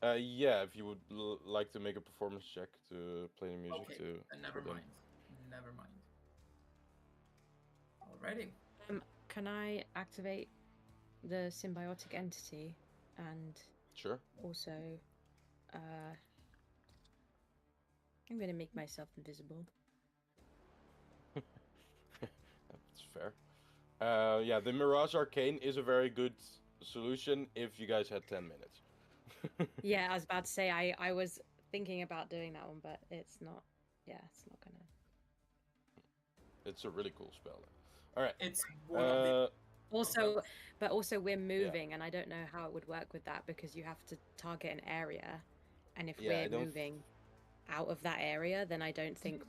Yeah, if you would like to make a performance check to play the music okay, to... never mind. Never mind. Alrighty. Can I activate the symbiotic entity and Sure. also I'm gonna make myself invisible. That's fair. Yeah, the Mirage Arcane is a very good solution if you guys had 10 minutes. Yeah, I was about to say I was thinking about doing that one, but it's not. Yeah, it's not gonna. It's a really cool spell. All right. It's one of the. Also, but also we're moving, and I don't know how it would work with that because you have to target an area, and if we're moving out of that area, then I don't think.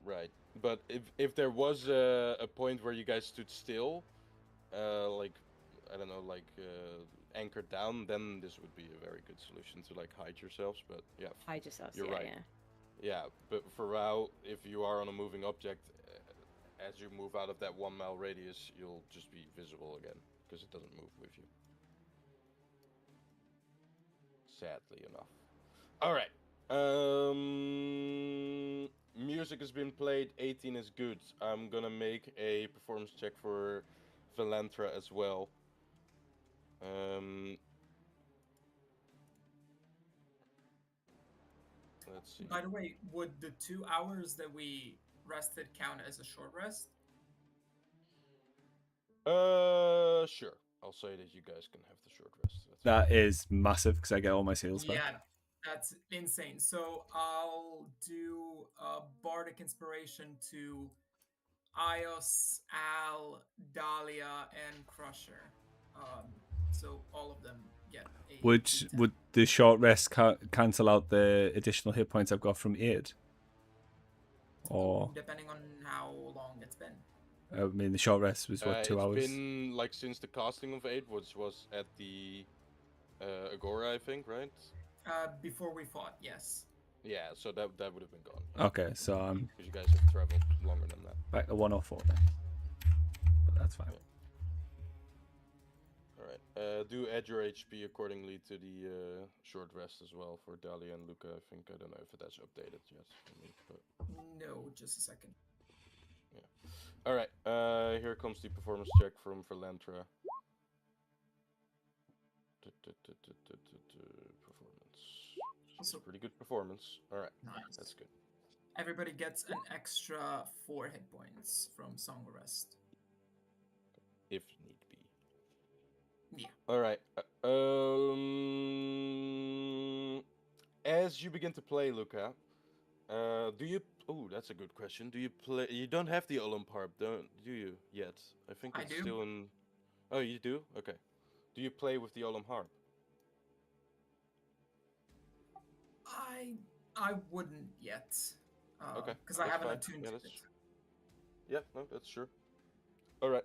Right, but if there was a point where you guys stood still, like I don't know, like anchored down, then this would be a very good solution to like hide yourselves. But yeah, hide yourselves. You're right. Yeah, but for now, if you are on a moving object, as you move out of that 1 mile radius, you'll just be visible again because it doesn't move with you. Sadly enough. All right. Music has been played. 18 is good. I'm gonna make a performance check for Valentra as well. Let's see. By the way, would the 2 hours that we rested count as a short rest? Sure. I'll say that you guys can have the short rest. That is massive because I get all my seals back. Yeah, that's insane. So I'll do a bardic inspiration to Ios, Al, Dahlia, and Crusher. So all of them get a. Would the short rest cancel out the additional hit points I've got from aid? Or depending on how long it's been. I mean, the short rest was what 2 hours. It's been like since the casting of aid, which was at the Agora, I think, right? Before we fought, yes. Yeah, so that would have been gone. Okay, so because you guys have traveled longer than that. Back to 104 then. But that's fine. Yeah. All right. Do add your HP accordingly to the short rest as well for Dahlia and Luca. I think I don't know if that's updated yet for me, but no, just a second. Yeah. All right. Here comes the performance check from Valentra. Performance. So pretty good performance. All right. Nice. That's good. Everybody gets an extra 4 hit points from Song of Rest. If need be. Yeah. All right. As you begin to play, Luca, Do you? Oh, that's a good question. Do you play? You don't have the Olymp harp, don't do you? Yet, I think I it's do. still in. Oh, you do? Okay. Do you play with the Olymp harp? I wouldn't yet, Okay, because I that's haven't fine. attuned Yeah, to that's it. yeah, no, that's sure. All right.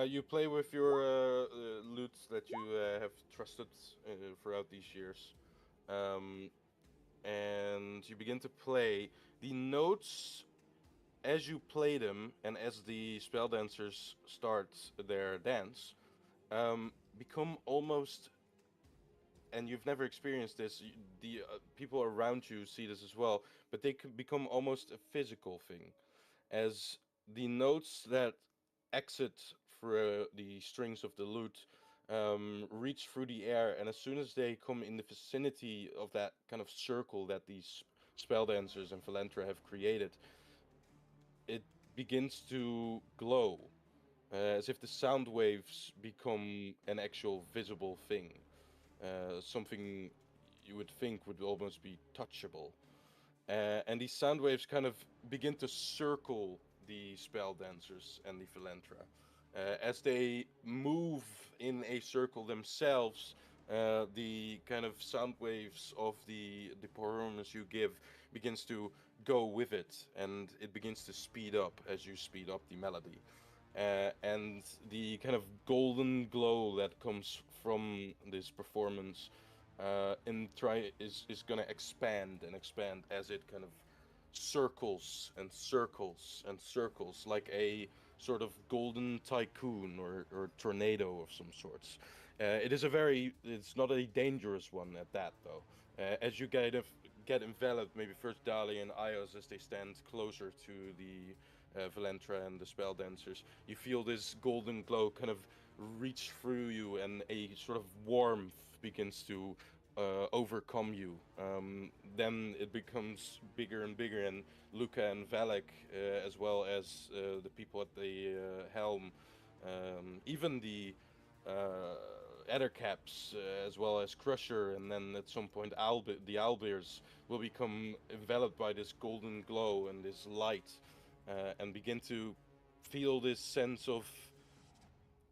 You play with your lutes that you have trusted throughout these years, um, and you begin to play the notes as you play them, and as the spell dancers start their dance, become almost. And you've never experienced this. The people around you see this as well, but they could become almost a physical thing, as the notes that exit through the strings of the lute reach through the air, and as soon as they come in the vicinity of that kind of circle that these spell dancers and Valentra have created, it begins to glow, as if the sound waves become an actual visible thing, something you would think would almost be touchable. And these sound waves kind of begin to circle the spell dancers and the Philantra. As they move in a circle themselves, the kind of sound waves of the performance you give begins to go with it, and it begins to speed up as you speed up the melody. And the kind of golden glow that comes from this performance is going to expand and expand as it kind of circles and circles and circles like a sort of golden tycoon or tornado of some sorts. It's not a dangerous one at that though. As you get enveloped, maybe first Dali and Ios as they stand closer to the Valentra and the spell dancers, you feel this golden glow kind of reach through you, and a sort of warmth begins to overcome you. Then it becomes bigger and bigger, and Luca and Valek, as well as the people at the helm, even the Ettercaps, as well as Crusher, and then at some point the Albears will become enveloped by this golden glow and this light, and begin to feel this sense of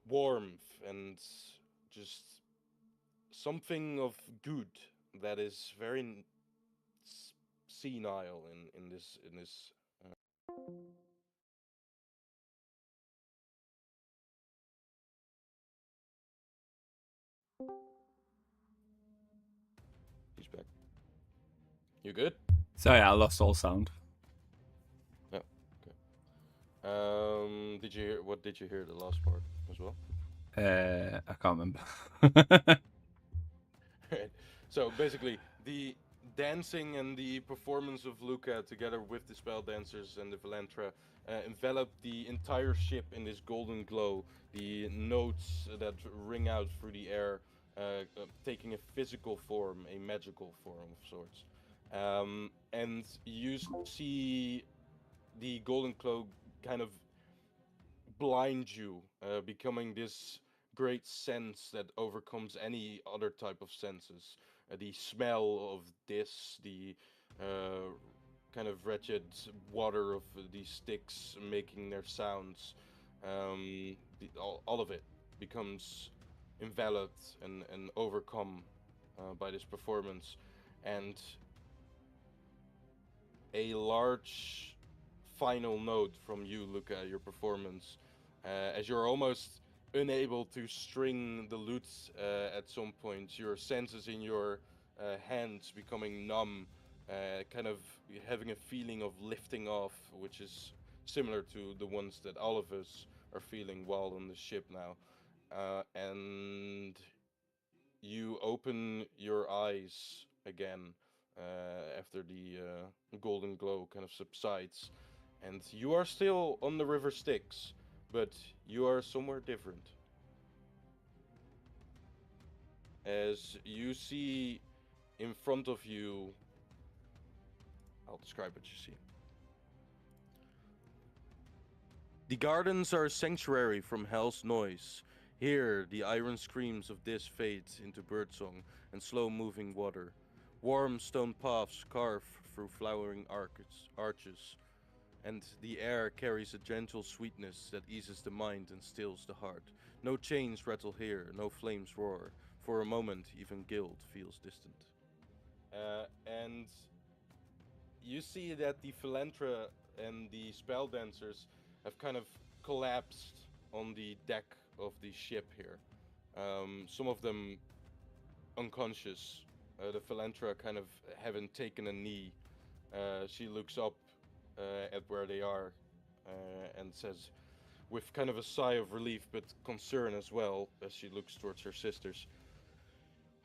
warmth and just something of good that is very senile in this. He's back. You good? Sorry, I lost all sound. Yeah. Okay. Did you hear? What did you hear? The last part as well. I can't remember. Right. So basically, the dancing and the performance of Luca, together with the spell dancers and the Valentra, envelop the entire ship in this golden glow. The notes that ring out through the air, taking a physical form, a magical form of sorts. And you see the golden glow kind of blind you, becoming this great sense that overcomes any other type of senses. The smell of this, the kind of wretched water of these sticks making their sounds, all of it becomes enveloped and overcome by this performance. And a large final note from you, Luca, your performance, as you're almost unable to string the lute at some point, your senses in your hands becoming numb, kind of having a feeling of lifting off, which is similar to the ones that all of us are feeling while on the ship now. And you open your eyes again after the golden glow kind of subsides, and you are still on the river Styx, but you are somewhere different. As you see in front of you, I'll describe what you see. The gardens are a sanctuary from hell's noise. Here, the iron screams of this fades into birdsong and slow-moving water. Warm stone paths carve through flowering arches, and the air carries a gentle sweetness that eases the mind and stills the heart. No chains rattle here, no flames roar. For a moment, even guilt feels distant. And you see that the Philantra and the spell dancers have kind of collapsed on the deck of the ship here. Some of them unconscious. The Philantra kind of having taken a knee. She looks up at where they are and says, with kind of a sigh of relief but concern as well, as she looks towards her sisters,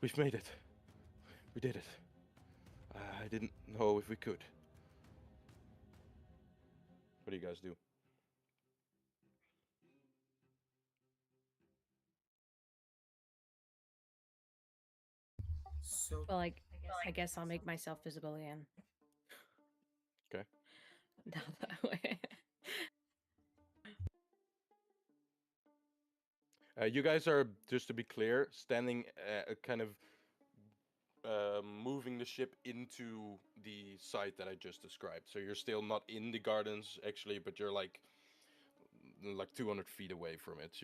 "We've made it. We did it. I didn't know if we could." What do you guys do? So Well, I guess I'll make myself visible again. Okay. Now that way. You guys are, just to be clear, standing kind of moving the ship into the site that I just described. So you're still not in the gardens actually, but you're like 200 feet away from it.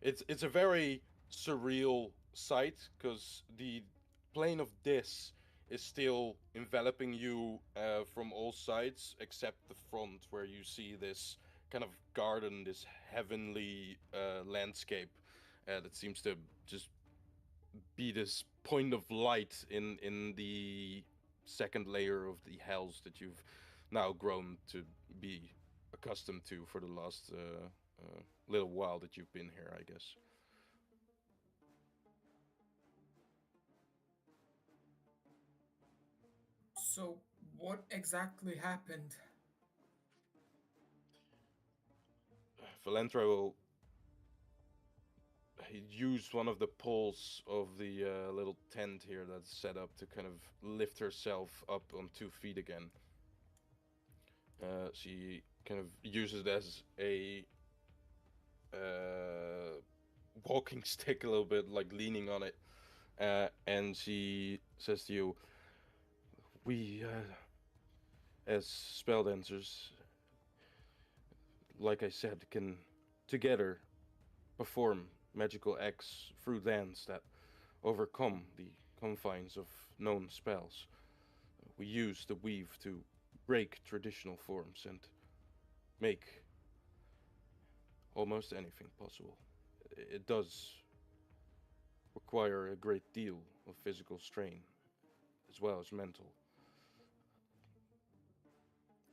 It's a very surreal sight because the plane of this is still enveloping you from all sides except the front, where you see this kind of garden, this heavenly landscape that seems to just be this point of light in the second layer of the hells that you've now grown to be accustomed to for the last little while that you've been here, I guess. so what exactly happened? Valentra will use one of the poles of the little tent here that's set up to kind of lift herself up on 2 feet again. She kind of uses it as a walking stick a little bit, like leaning on it. And she says to you, "We, as spell dancers, like I said, can together perform magical acts through dance that overcome the confines of known spells. We use the weave to break traditional forms and make almost anything possible. It does require a great deal of physical strain, as well as mental.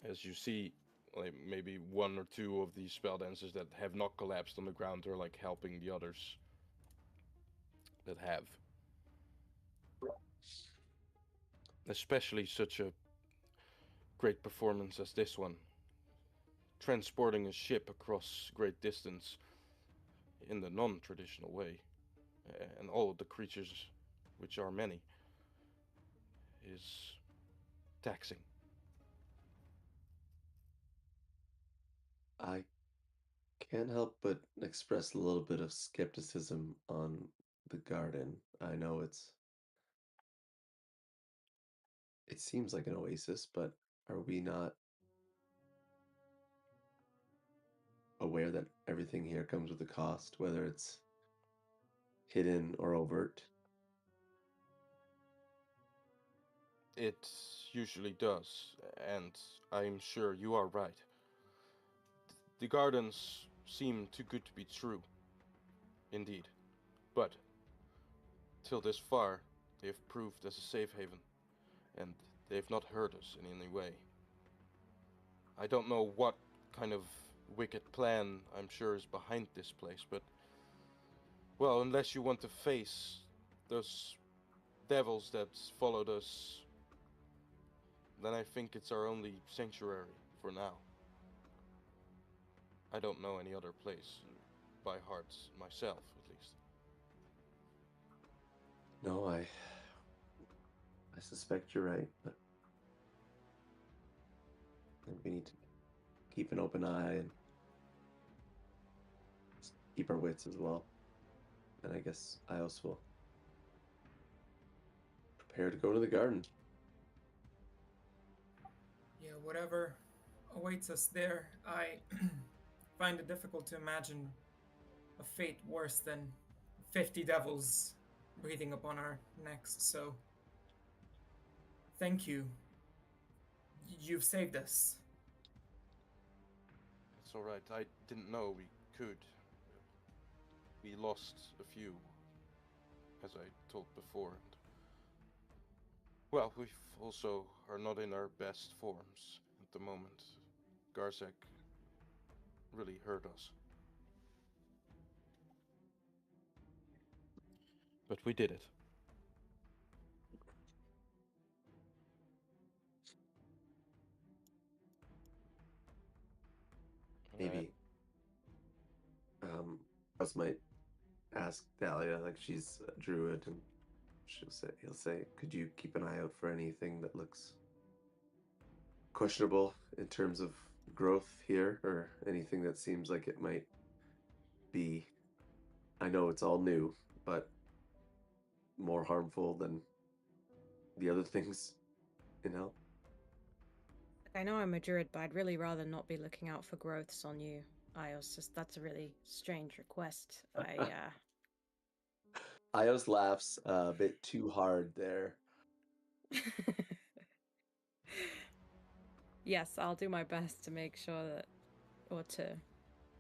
As you see, like maybe one or two of these spell dancers that have not collapsed on the ground are like helping the others that have. Especially such a great performance as this one, transporting a ship across great distance in the non-traditional way, and all the creatures, which are many, is taxing. I can't help but express a little bit of skepticism on the garden. I know it seems like an oasis, but are we not aware that everything here comes with a cost, whether it's hidden or overt? It usually does, and I'm sure you are right. The gardens seem too good to be true, indeed. But, till this far, they have proved as a safe haven, and they have not hurt us in any way. I don't know what kind of wicked plan I'm sure is behind this place, but, well, unless you want to face those devils that followed us, then I think it's our only sanctuary for now. I don't know any other place by heart myself, at least. No, I suspect you're right, but I think we need to keep an open eye and keep our wits as well. And I guess I also will prepare to go to the garden. Yeah, whatever awaits us there, I find it difficult to imagine a fate worse than 50 devils breathing upon our necks, so thank you. You've saved us. It's alright, I didn't know we could. We lost a few, as I told before. And, well, we also are not in our best forms at the moment. Garzek really hurt us. But we did it. Maybe Russ might ask Dahlia, like she's a druid, and he'll say, "Could you keep an eye out for anything that looks questionable in terms of growth here, or anything that seems like it might be? I know it's all new, but more harmful than the other things in hell." I know I'm a druid, but I'd really rather not be looking out for growths on you. That's a really strange request. Ios laughs a bit too hard there. Yes, I'll do my best to make sure that, or to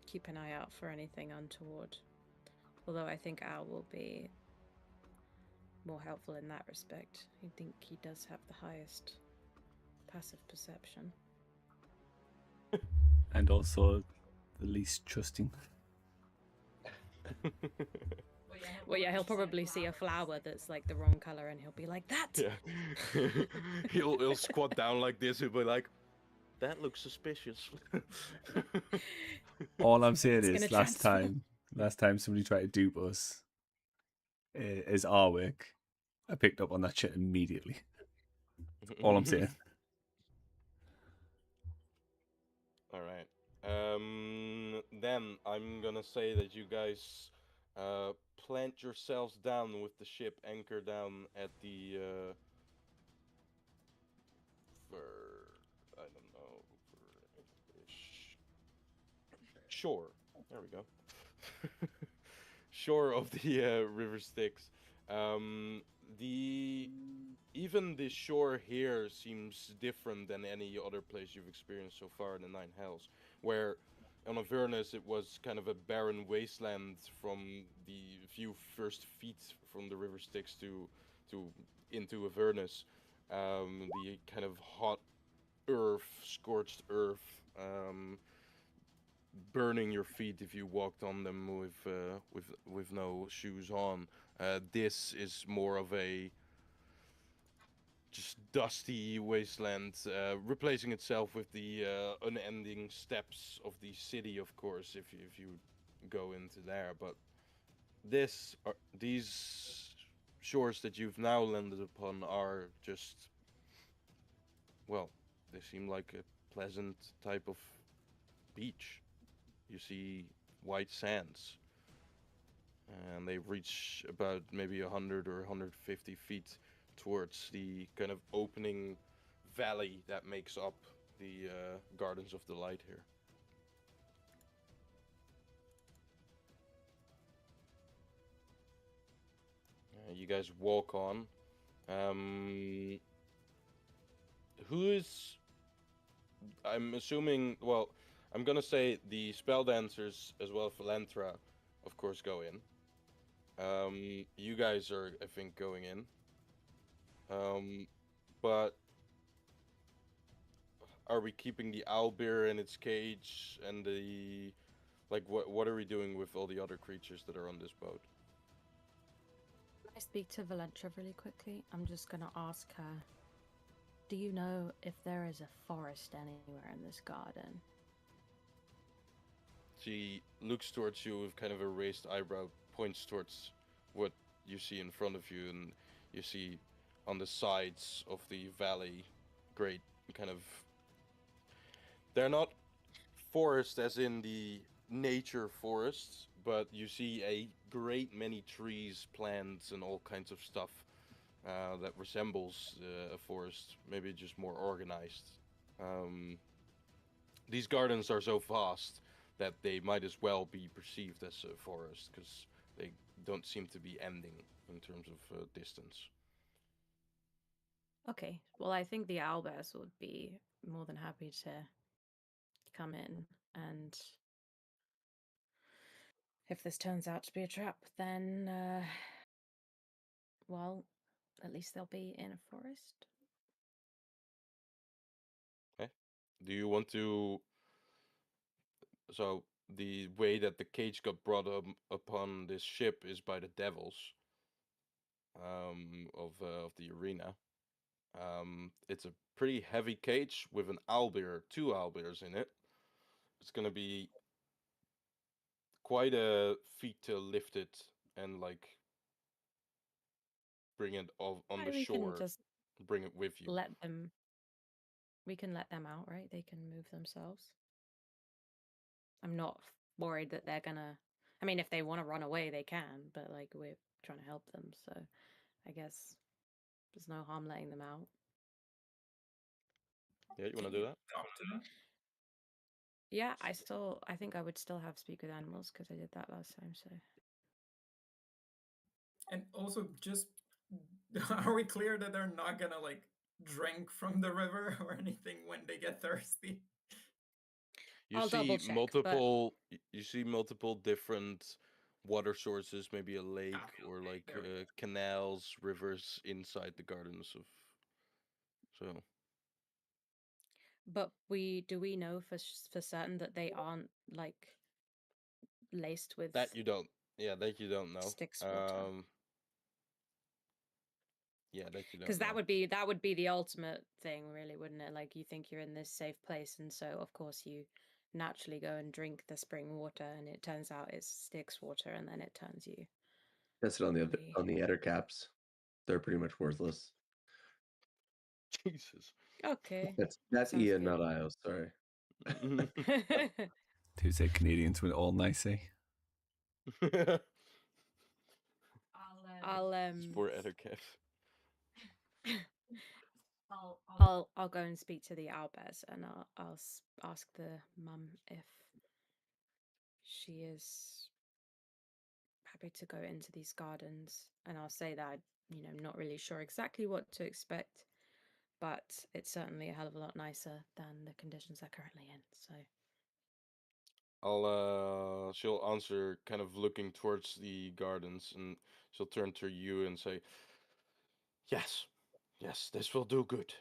keep an eye out for anything untoward. Although I think Al will be more helpful in that respect. I think he does have the highest passive perception. And also the least trusting. Well, yeah, he'll probably see a flower that's like the wrong color, and he'll be like, "That." Yeah. he'll squat down like this. He'll be like, "That looks suspicious." All I'm saying It's is, gonna last transform. time somebody tried to dupe us, is our work. I picked up on that shit immediately. All I'm saying. All right. Then I'm gonna say that you guys plant yourselves down with the ship anchored down at the for I don't know for shore. There we go. Shore of the River Styx. The even the shore here seems different than any other place you've experienced so far in the Nine Hells, where on Avernus it was kind of a barren wasteland from the few first feet from the River Styx to into Avernus. The kind of hot earth, scorched earth, burning your feet if you walked on them with no shoes on. This is more of a just dusty wasteland, replacing itself with the unending steppes of the city, of course, if you go into there. But these shores that you've now landed upon are just, well, they seem like a pleasant type of beach. You see white sands, and they reach about maybe 100 or 150 feet towards the kind of opening valley that makes up the Gardens of the Light here. You guys walk on. Who is... I'm assuming... Well, I'm gonna say the spell dancers as well as Philanthra, of course, go in. You guys are, I think, going in. But are we keeping the owlbear in its cage and the... Like, what are we doing with all the other creatures that are on this boat? Can I speak to Valentra really quickly? I'm just going to ask her, do you know if there is a forest anywhere in this garden? She looks towards you with kind of a raised eyebrow, points towards what you see in front of you, and you see on the sides of the valley, great kind of... They're not forest as in the nature forests, but you see a great many trees, plants, and all kinds of stuff that resembles a forest, maybe just more organized. these gardens are so vast that they might as well be perceived as a forest because they don't seem to be ending in terms of distance. Okay. Well, I think the owlbears would be more than happy to come in, and if this turns out to be a trap, then well, at least they'll be in a forest. Okay. Do you want to? So the way that the cage got brought up upon this ship is by the devils of the arena. It's a pretty heavy cage with an owlbear, two owlbears in it. It's gonna be quite a feat to lift it and like bring it on the We can shore, just bring it with you. let them. We can let them out, right? They can move themselves. I'm not worried that they're gonna. I mean, if they want to run away, they can, but like we're trying to help them, so I guess there's no harm letting them out. Yeah, you want Can to do you that? talk to them? Yeah, I think I would still have speak with animals because I did that last time. So And also, just are we clear that they're not gonna like drink from the river or anything when they get thirsty? I'll double check, but you see multiple different water sources, maybe a lake or Okay, like there we go. canals, rivers inside the gardens of. So do we know for certain that they aren't like laced with that you don't, yeah, that you don't know. Styx water? Yeah, that you Because don't know. that would be the ultimate thing, really, wouldn't it? Like you think you're in this safe place, and so of course you naturally go and drink the spring water, and it turns out it's Styx water, and then it turns you. That's it on the pretty- on the eder caps. They're pretty much worthless. Jesus. Okay, That's sounds Ian, good. not Io. Sorry. Tuesday Canadians with all nice, eh? I'll Sport etiquette. I'll go and speak to the owlbears, and I'll ask the mum if she is happy to go into these gardens, and I'll say that I'm not really sure exactly what to expect, but it's certainly a hell of a lot nicer than the conditions they're currently in. So She'll answer kind of looking towards the gardens, and she'll turn to you and say, "Yes, yes, this will do good.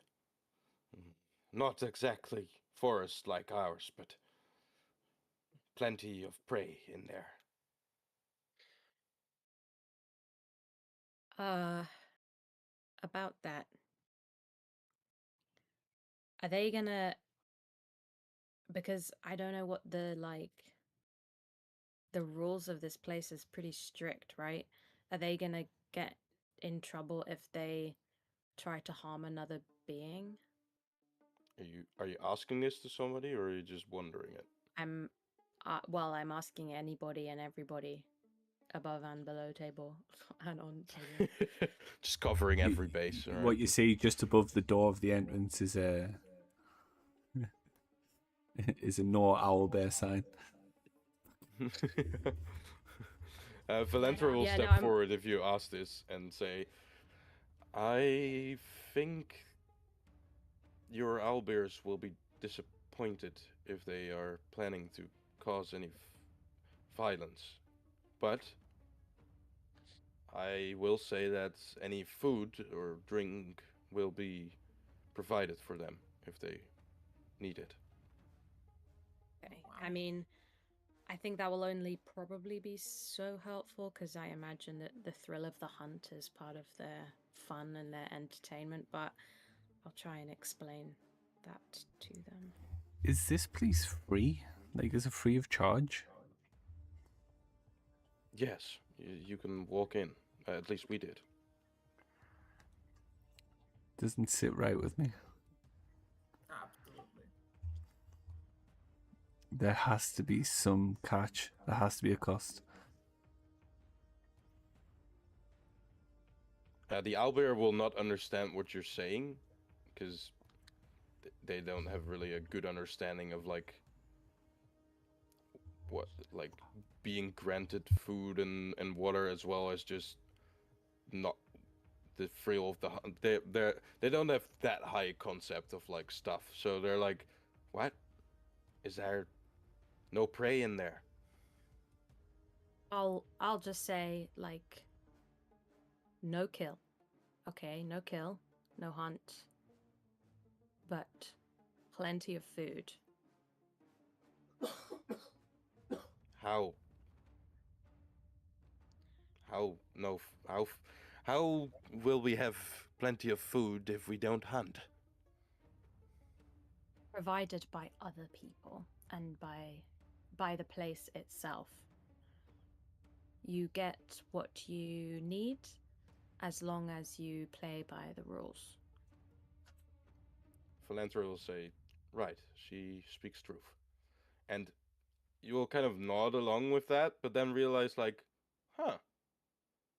Not exactly forest like ours, but plenty of prey in there." about that, are they gonna? Because I don't know what the rules of this place is pretty strict, right? Are they gonna get in trouble if they try to harm another being? Are you asking this to somebody, or are you just wondering it? I'm asking anybody and everybody above and below table and on table. Just covering every base. All What right. you see just above the door of the entrance is a no owlbear sign. Valentra will Yeah, no, step forward if you ask this and say, "I think your owlbears will be disappointed if they are planning to cause any violence. But I will say that any food or drink will be provided for them if they need it." Okay. I mean, I think that will only probably be so helpful because I imagine that the thrill of the hunt is part of their fun and their entertainment, but I'll try and explain that to them. Is this place free? Like, is it free of charge? Yes, you can walk in. At least we did. Doesn't sit right with me. Absolutely. There has to be some catch. There has to be a cost. The owlbear will not understand what you're saying because they don't have really a good understanding of like what like being granted food and water, as well as just not the thrill of the hunt. They don't have that high concept of like stuff, so they're like, what, is there no prey in there? I'll just say like no kill. Okay, no kill, no hunt. But plenty of food. How? How? No. How will we have plenty of food if we don't hunt? Provided by other people and by the place itself. You get what you need as long as you play by the rules. Philanthropy will say, right, she speaks truth. And you will kind of nod along with that, but then realize, like, huh,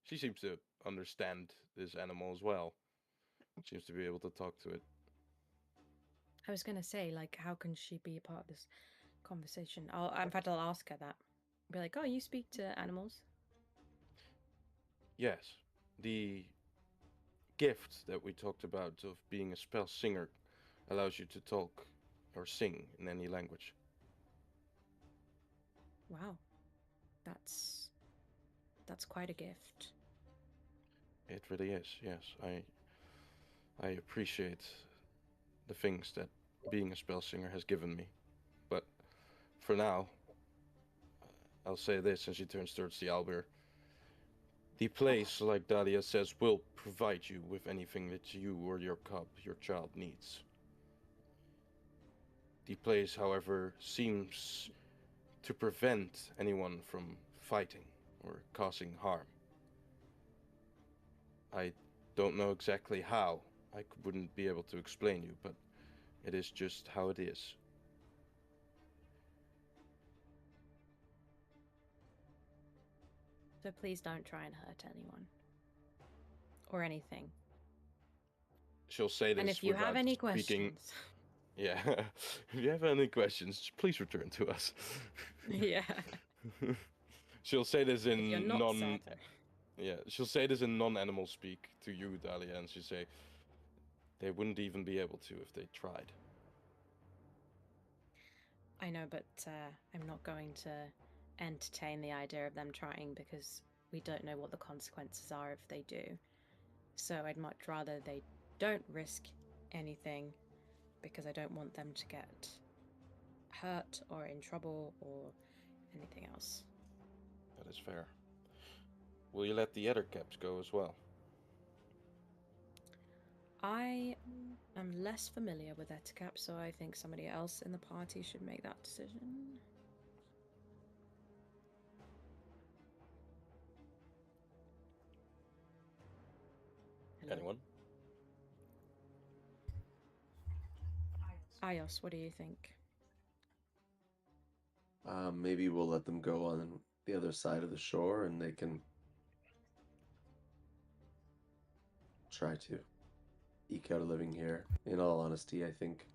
she seems to understand this animal as well. Seems to be able to talk to it. I was gonna say, like, how can she be a part of this conversation? In fact, I'll ask her that. Be like, oh, you speak to animals? Yes, the gift that we talked about of being a spell singer allows you to talk or sing in any language. Wow, that's quite a gift. It really is, yes. I appreciate the things that being a spell singer has given me. But for now, I'll say this, and she turns towards the owlbear. The place, like Dahlia says, will provide you with anything that you or your cub, your child, needs. The place, however, seems to prevent anyone from fighting or causing harm. I don't know exactly how. I wouldn't be able to explain you, but it is just how it is. So please don't try and hurt anyone. Or anything. She'll say this And if you have without any speaking. questions. Yeah, if you have any questions, please return to us. Yeah. She'll say this If you're in not non. certain. Yeah, she'll say this in non-animal speak to you, Dahlia, and she'll say they wouldn't even be able to if they tried. I know, but I'm not going to entertain the idea of them trying because we don't know what the consequences are if they do. So I'd much rather they don't risk anything because I don't want them to get hurt or in trouble or anything else. That is fair. Will you let the other caps go as well? I am less familiar with Ettercap, so I think somebody else in the party should make that decision. Hello? Anyone? Ayos, what do you think? Maybe we'll let them go on the other side of the shore and they can try to eke out a living here. In all honesty, I think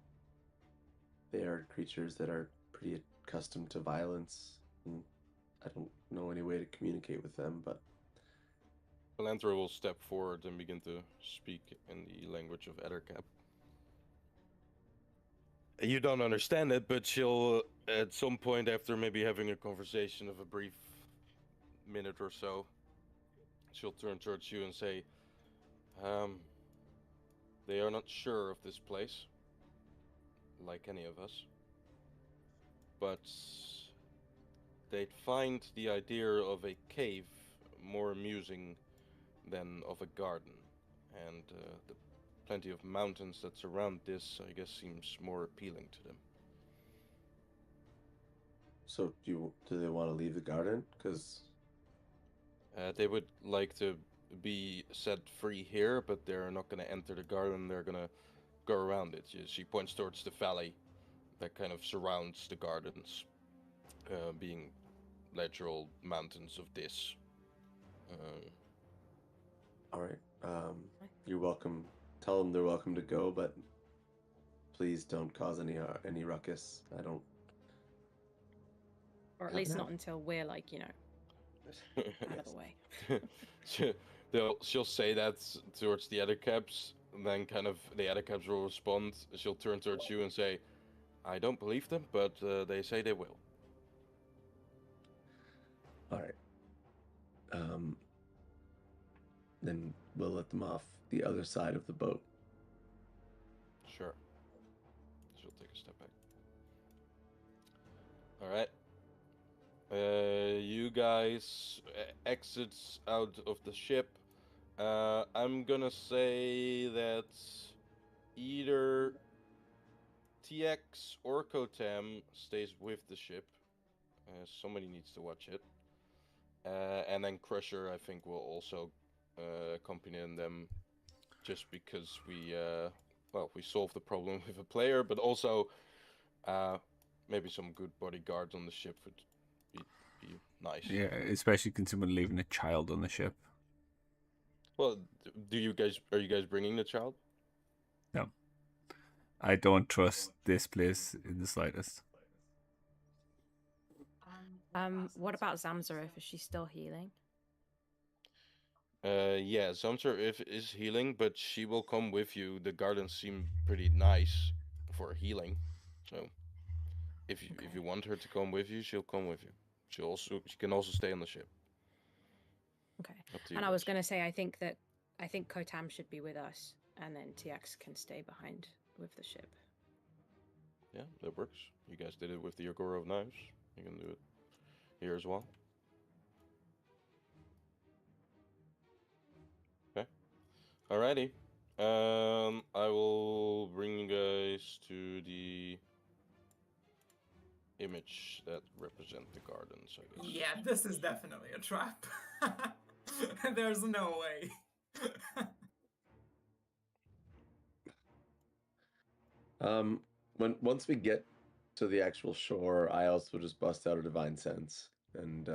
they are creatures that are pretty accustomed to violence, and I don't know any way to communicate with them, but Philanthro will step forward and begin to speak in the language of Ettercap. You don't understand it, but she'll, at some point after maybe having a conversation of a brief minute or so, she'll turn towards you and say, they are not sure of this place, like any of us, but they'd find the idea of a cave more amusing than of a garden, and the plenty of mountains that surround this, I guess, seems more appealing to them. so do they want to leave the garden? Because They would like to be set free here, but they're not going to enter the garden. They're going to go around it. She points towards the valley that kind of surrounds the gardens, being literal mountains of this. all right, you're welcome. Tell them they're welcome to go, but please don't cause any ruckus. I don't. Or at Have least an not out. until we're like, you know, out of the way. She'll say that towards the other caps, and then kind of the other caps will respond. She'll turn towards you and say, "I don't believe them, but they say they will." All right. Then we'll let them off the other side of the boat. Sure. She'll take a step back. All right. You guys exits out of the ship. I'm gonna say that either TX or Kotam stays with the ship. Somebody needs to watch it. And then Crusher, I think, will also accompany them, just because we solved the problem with a player, but also maybe some good bodyguards on the ship would be nice. Yeah, especially considering leaving a child on the ship. Well, are you guys bringing the child? No. I don't trust this place in the slightest. What about Zamzarif? Is she still healing? Yeah, Zamzarif is healing, but she will come with you. The gardens seem pretty nice for healing, so if you want her to come with you, she'll come with you. She can also stay on the ship. Okay. Up to you And I was guys. going to say, I think Kotam should be with us, and then TX can stay behind with the ship. Yeah, that works. You guys did it with the Agora of Knives. You can do it here as well. Okay. Alrighty. I will bring you guys to the image that represent the gardens, I guess. Yeah, this is definitely a trap. There's no way. Once we get to the actual shore, I also just bust out a divine sense and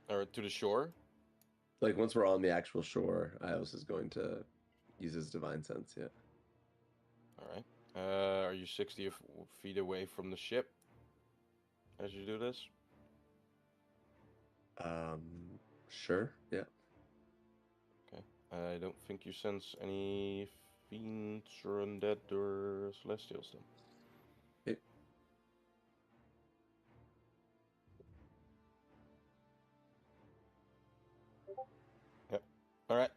Or to the shore. like once we're on the actual shore, Ios is going to use his divine sense. Yeah. All right. Are you 60 feet away from the ship as you do this? Sure. Yeah. Okay. I don't think you sense any fiends or undead or celestials then. Okay. Yep. All right.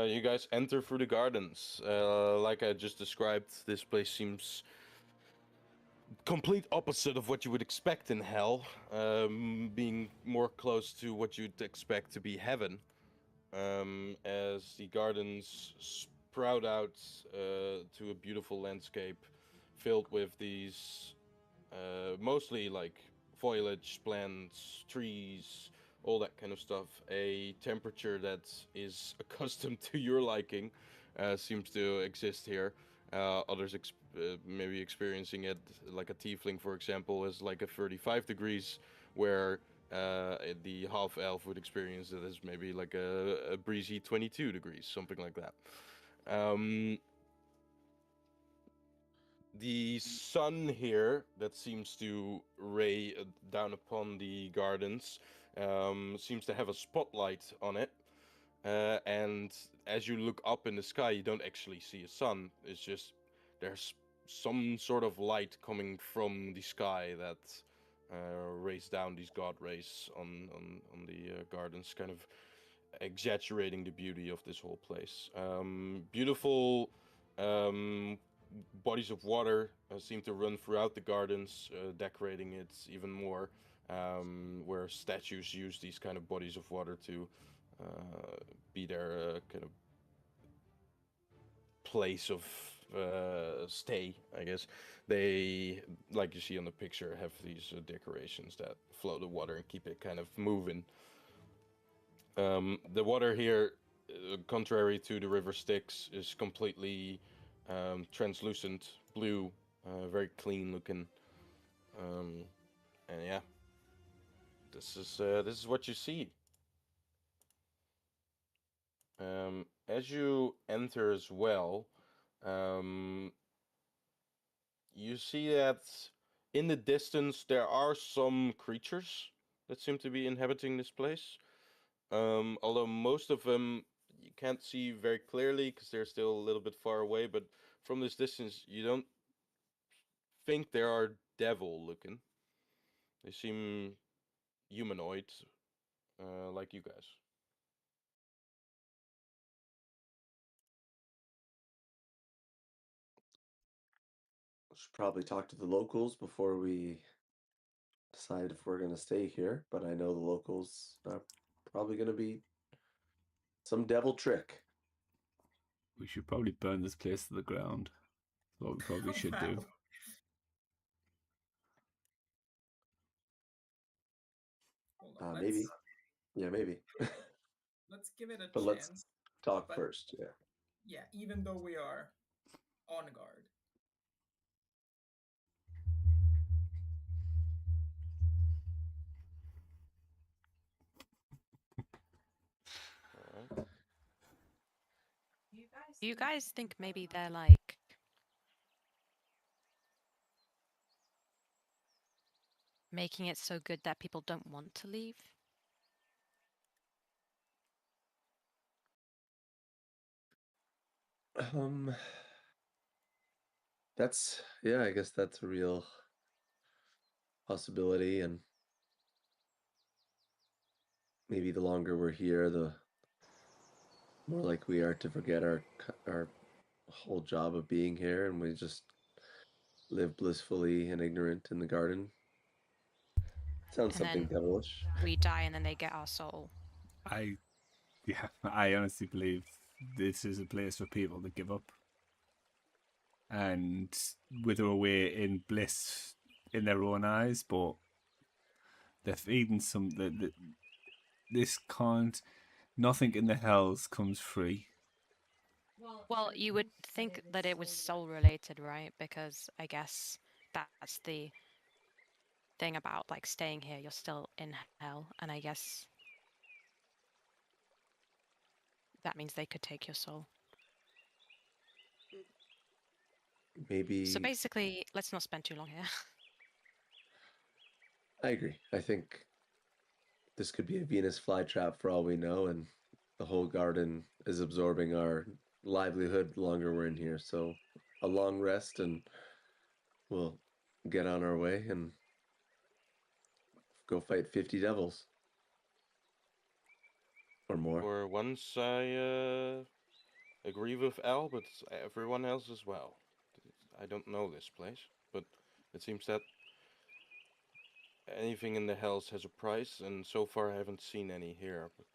You guys enter through the gardens. Like I just described, this place seems complete opposite of what you would expect in hell, being more close to what you'd expect to be heaven, as the gardens sprout out to a beautiful landscape filled with these mostly like foliage, plants, trees, all that kind of stuff. A temperature that is accustomed to your liking seems to exist here. Others maybe experiencing it, like a tiefling, for example, is like a 35 degrees, where the half elf would experience it as maybe like a breezy 22 degrees, something like that. The sun here that seems to ray down upon the gardens seems to have a spotlight on it. And as you look up in the sky, you don't actually see a sun. It's just there's some sort of light coming from the sky that rays down these god rays on the gardens, kind of exaggerating the beauty of this whole place. Beautiful bodies of water seem to run throughout the gardens, decorating it even more, where statues use these kind of bodies of water to be their kind of place of stay, I guess. They, like you see on the picture, have these decorations that flow the water and keep it kind of moving. The water here, contrary to the river Styx, is completely translucent blue, very clean looking, and yeah, this is what you see. As you enter as well, you see that in the distance there are some creatures that seem to be inhabiting this place. Although most of them you can't see very clearly because they're still a little bit far away, but from this distance you don't think they are devil looking. They seem humanoid, like you guys. Should probably talk to the locals before we decide if we're going to stay here, but I know the locals are probably going to be some devil trick. We should probably burn this place to the ground. That's what we probably should do. Wow. Hold on, Maybe. Yeah, maybe. let's give it a But let's chance. talk But first. Yeah. yeah, even though we are on guard. All right. Do you guys think maybe they're like making it so good that people don't want to leave? That's, yeah, I guess that's a real possibility, and maybe the longer we're here, the more likely we are to forget our whole job of being here, and we just live blissfully and ignorant in the garden. Sounds And something then devilish. we die and then they get our soul. I honestly believe this is a place for people to give up and wither away in bliss in their own eyes, but they're feeding some. This can't. Nothing in the hells comes free. Well, you would think that it was soul related, right? Because I guess that's the thing about like staying here. You're still in hell, and I guess that means they could take your soul. Maybe. So basically, let's not spend too long here. I agree. I think this could be a Venus flytrap for all we know, and the whole garden is absorbing our livelihood the longer we're in here. So a long rest, and we'll get on our way and go fight 50 devils or more. For once, I agree with Al, but everyone else as well. I don't know this place, but it seems that anything in the hells has a price, and so far I haven't seen any here. But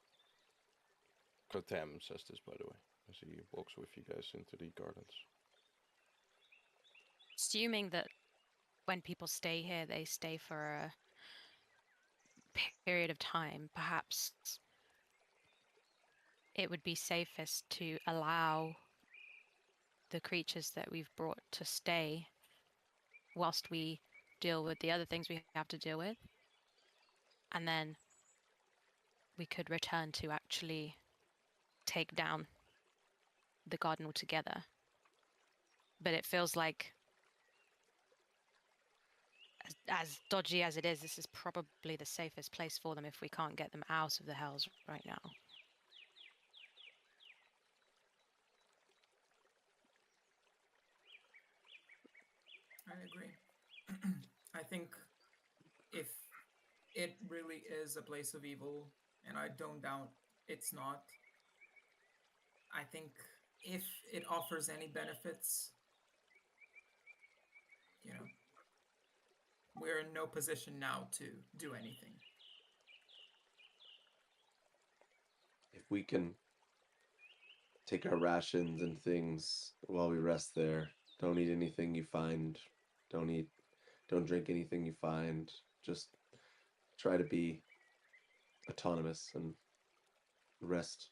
Kotam says this, by the way, as he walks with you guys into the gardens. Assuming that when people stay here, they stay for a period of time, perhaps it would be safest to allow the creatures that we've brought to stay whilst we deal with the other things we have to deal with. And then we could return to actually take down the garden altogether. But it feels like, as dodgy as it is, this is probably the safest place for them if we can't get them out of the hells right now. I agree. I think if it really is a place of evil, and I don't doubt it's not, I think if it offers any benefits, you know, we're in no position now to do anything. If we can take our rations and things while we rest there, don't eat anything you find, don't drink anything you find, just try to be autonomous and rest,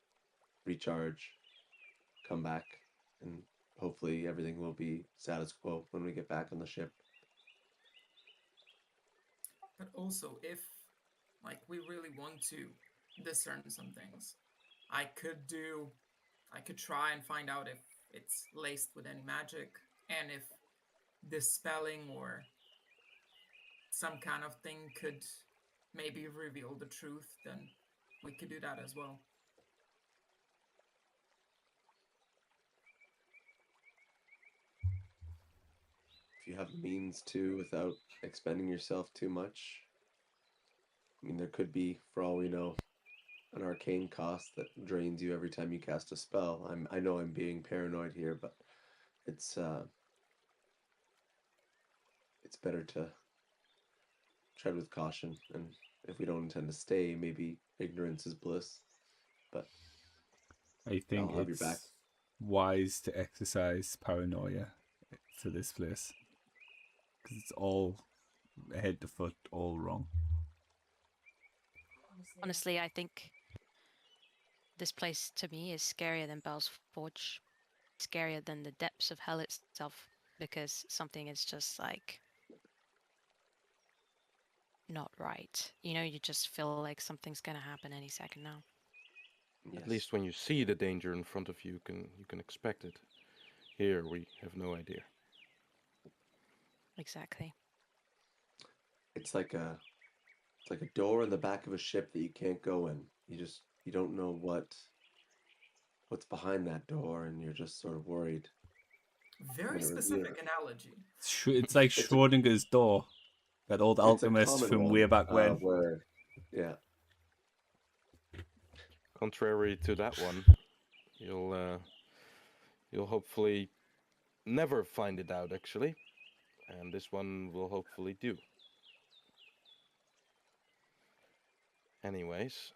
recharge, come back, and hopefully everything will be status quo when we get back on the ship. But also, if like we really want to discern some things, I could do I could try and find out if it's laced with any magic and if dispelling or some kind of thing could maybe reveal the truth, then we could do that as well. If you have the means to without expending yourself too much. I mean, there could be, for all we know, an arcane cost that drains you every time you cast a spell. I know I'm being paranoid here, but it's better to tread with caution, and if we don't intend to stay, maybe ignorance is bliss. But I think I'll have your back. it's wise to exercise paranoia for this place because it's all head to foot, all wrong. Honestly, I think this place to me is scarier than Bell's Forge, scarier than the depths of hell itself, because something is just like not right. You know, you just feel like something's gonna happen any second now. At least when you see the danger in front of you, you can expect it. Here we have no idea. Exactly. It's like a door in the back of a ship that you can't go in. You don't know what's behind that door, and you're just sort of worried. Very specific analogy. It's like Schrodinger's door, that old alchemist from way back when. Yeah. Contrary to that one, you'll hopefully never find it out, actually, and this one will hopefully do. Anyways,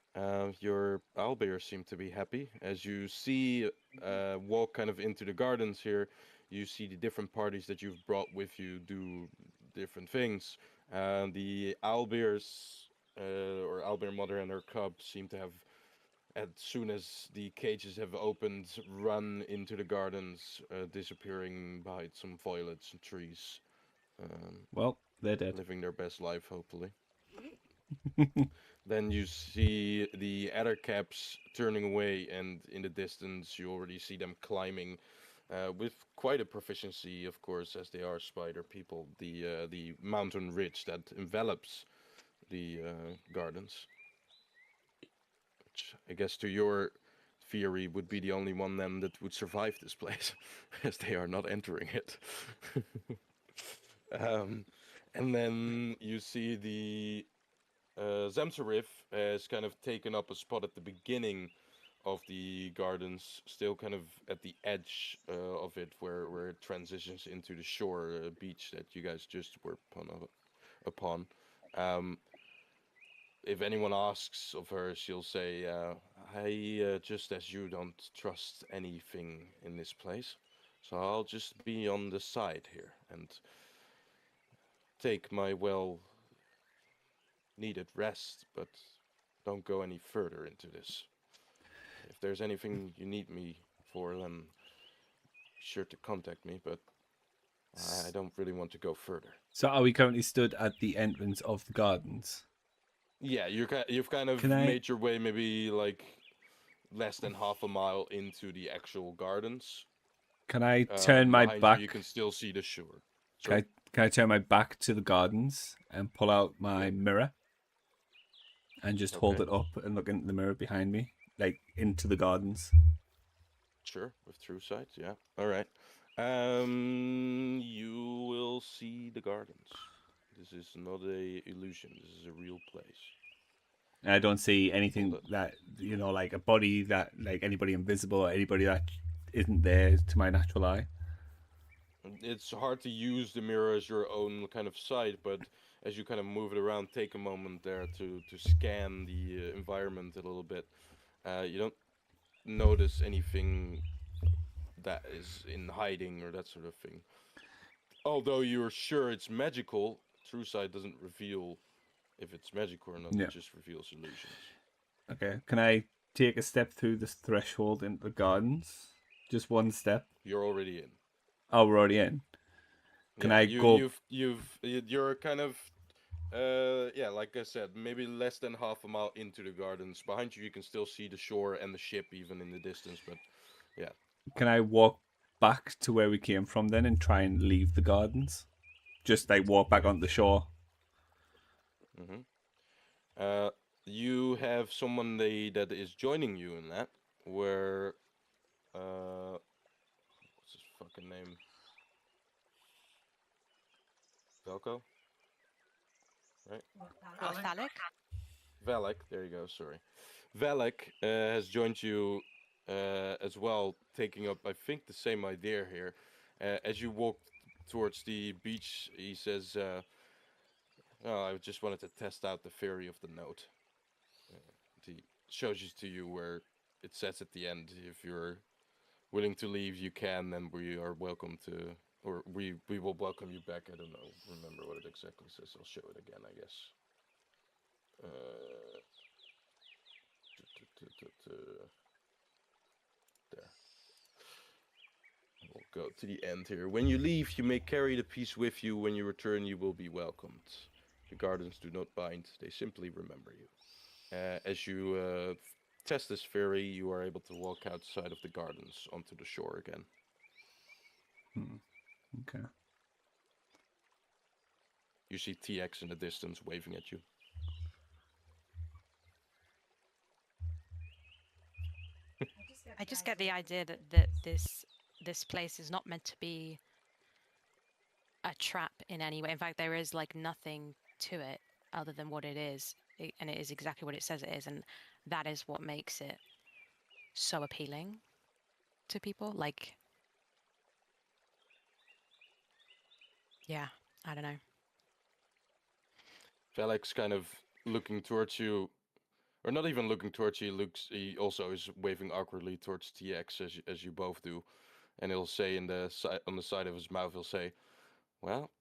your owlbears seem to be happy. As you see, walk kind of into the gardens here, you see the different parties that you've brought with you do different things. The owlbears, or owlbear mother and her cub, seem to have, as soon as the cages have opened, run into the gardens, disappearing behind some foliage and trees. Well, they're dead. Living their best life, hopefully. Then you see the other caps turning away, and in the distance you already see them climbing, with quite a proficiency, of course, as they are spider people, the mountain ridge that envelops the gardens. Which I guess to your theory would be the only one then that would survive this place, as they are not entering it. And then you see the Zemserif has kind of taken up a spot at the beginning of the gardens, still kind of at the edge of it, where it transitions into the shore beach that you guys just were upon. If anyone asks of her, she'll say, I, just as you, don't trust anything in this place, so I'll just be on the side here and take my needed rest, but don't go any further into this. If there's anything you need me for, then be sure to contact me, but I don't really want to go further. So are we currently stood at the entrance of the gardens? Yeah, you've kind of made your way maybe like less than half a mile into the actual gardens. Can I turn my back? You can still see the shore. Can I turn my back to the gardens and pull out my mirror and just hold it up and look into the mirror behind me, like into the gardens? Sure, with true sight, yeah. All right. You will see the gardens. This is not a illusion. This is a real place. And I don't see anything that, you know, like a body that, like anybody invisible or anybody that isn't there to my natural eye. It's hard to use the mirror as your own kind of sight, but as you kind of move it around, take a moment there to scan the environment a little bit. You don't notice anything that is in hiding or that sort of thing. Although you're sure it's magical, true sight doesn't reveal if it's magical or not. Yeah. It just reveals illusions. Okay, can I take a step through this threshold into the gardens? Just one step? You're already in. Oh, we're already in. Can I go? You're kind of, like I said, maybe less than half a mile into the gardens. Behind you, you can still see the shore and the ship even in the distance, but Yeah. Can I walk back to where we came from then and try and leave the gardens? Just like walk back onto the shore. You have someone that is joining you in that. Where, what's his fucking name? Velko, right? What, Alec? phallic? Valak, there you go. Sorry, Valak has joined you as well, taking up I think the same idea here. As you walk towards the beach, he says, "Oh, I just wanted to test out the theory of the note." He shows you to you where it says at the end, if you're willing to leave, you can, and we are welcome to, or we will welcome you back. I don't know, remember what it exactly says. I'll show it again, I guess. There. We'll go to the end here. When you leave, you may carry the piece with you. When you return, you will be welcomed. The gardens do not bind; they simply remember you. As you test this theory, you are able to walk outside of the gardens onto the shore again. Okay. You see TX in the distance waving at you. I just get the idea that, this place is not meant to be a trap in any way. In fact, there is like nothing to it other than what it is, and it is exactly what it says it is, and that is what makes it so appealing to people. Like, yeah, I don't know. Felix kind of looking towards you, or not even looking towards you. He also is waving awkwardly towards TX as you both do, and he'll say on the side of his mouth, he'll say, "Well,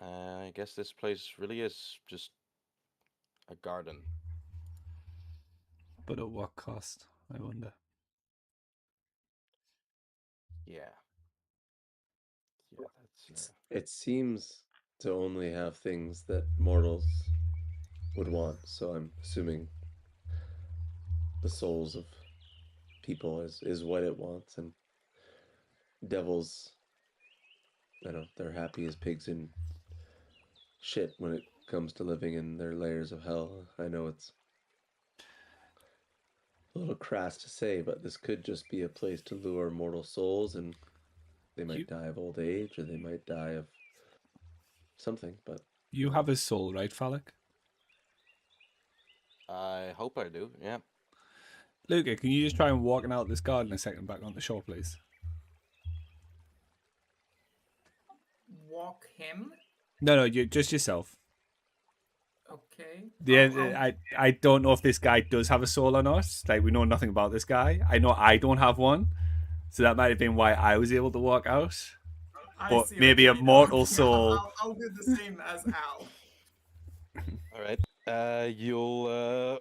I guess this place really is just a garden." But at what cost, I wonder? Yeah. Yeah, that's. It seems to only have things that mortals would want, so I'm assuming the souls of people is what it wants, and devils, I know, they're happy as pigs in shit when it comes to living in their layers of hell. I know it's a little crass to say, but this could just be a place to lure mortal souls, and they might die of old age, or they might die of something, but You have a soul, right, Phallic? I hope I do. Yeah. Luca, can you just try and walk out this garden a second back on the shore, please? Walk him? No, you just yourself. Okay. I don't know if this guy does have a soul or not. Like, we know nothing about this guy. I know I don't have one, so that might have been why I was able to walk out. I But see maybe what a you mean. mortal Okay, soul. I'll do the same as Al. All right. You'll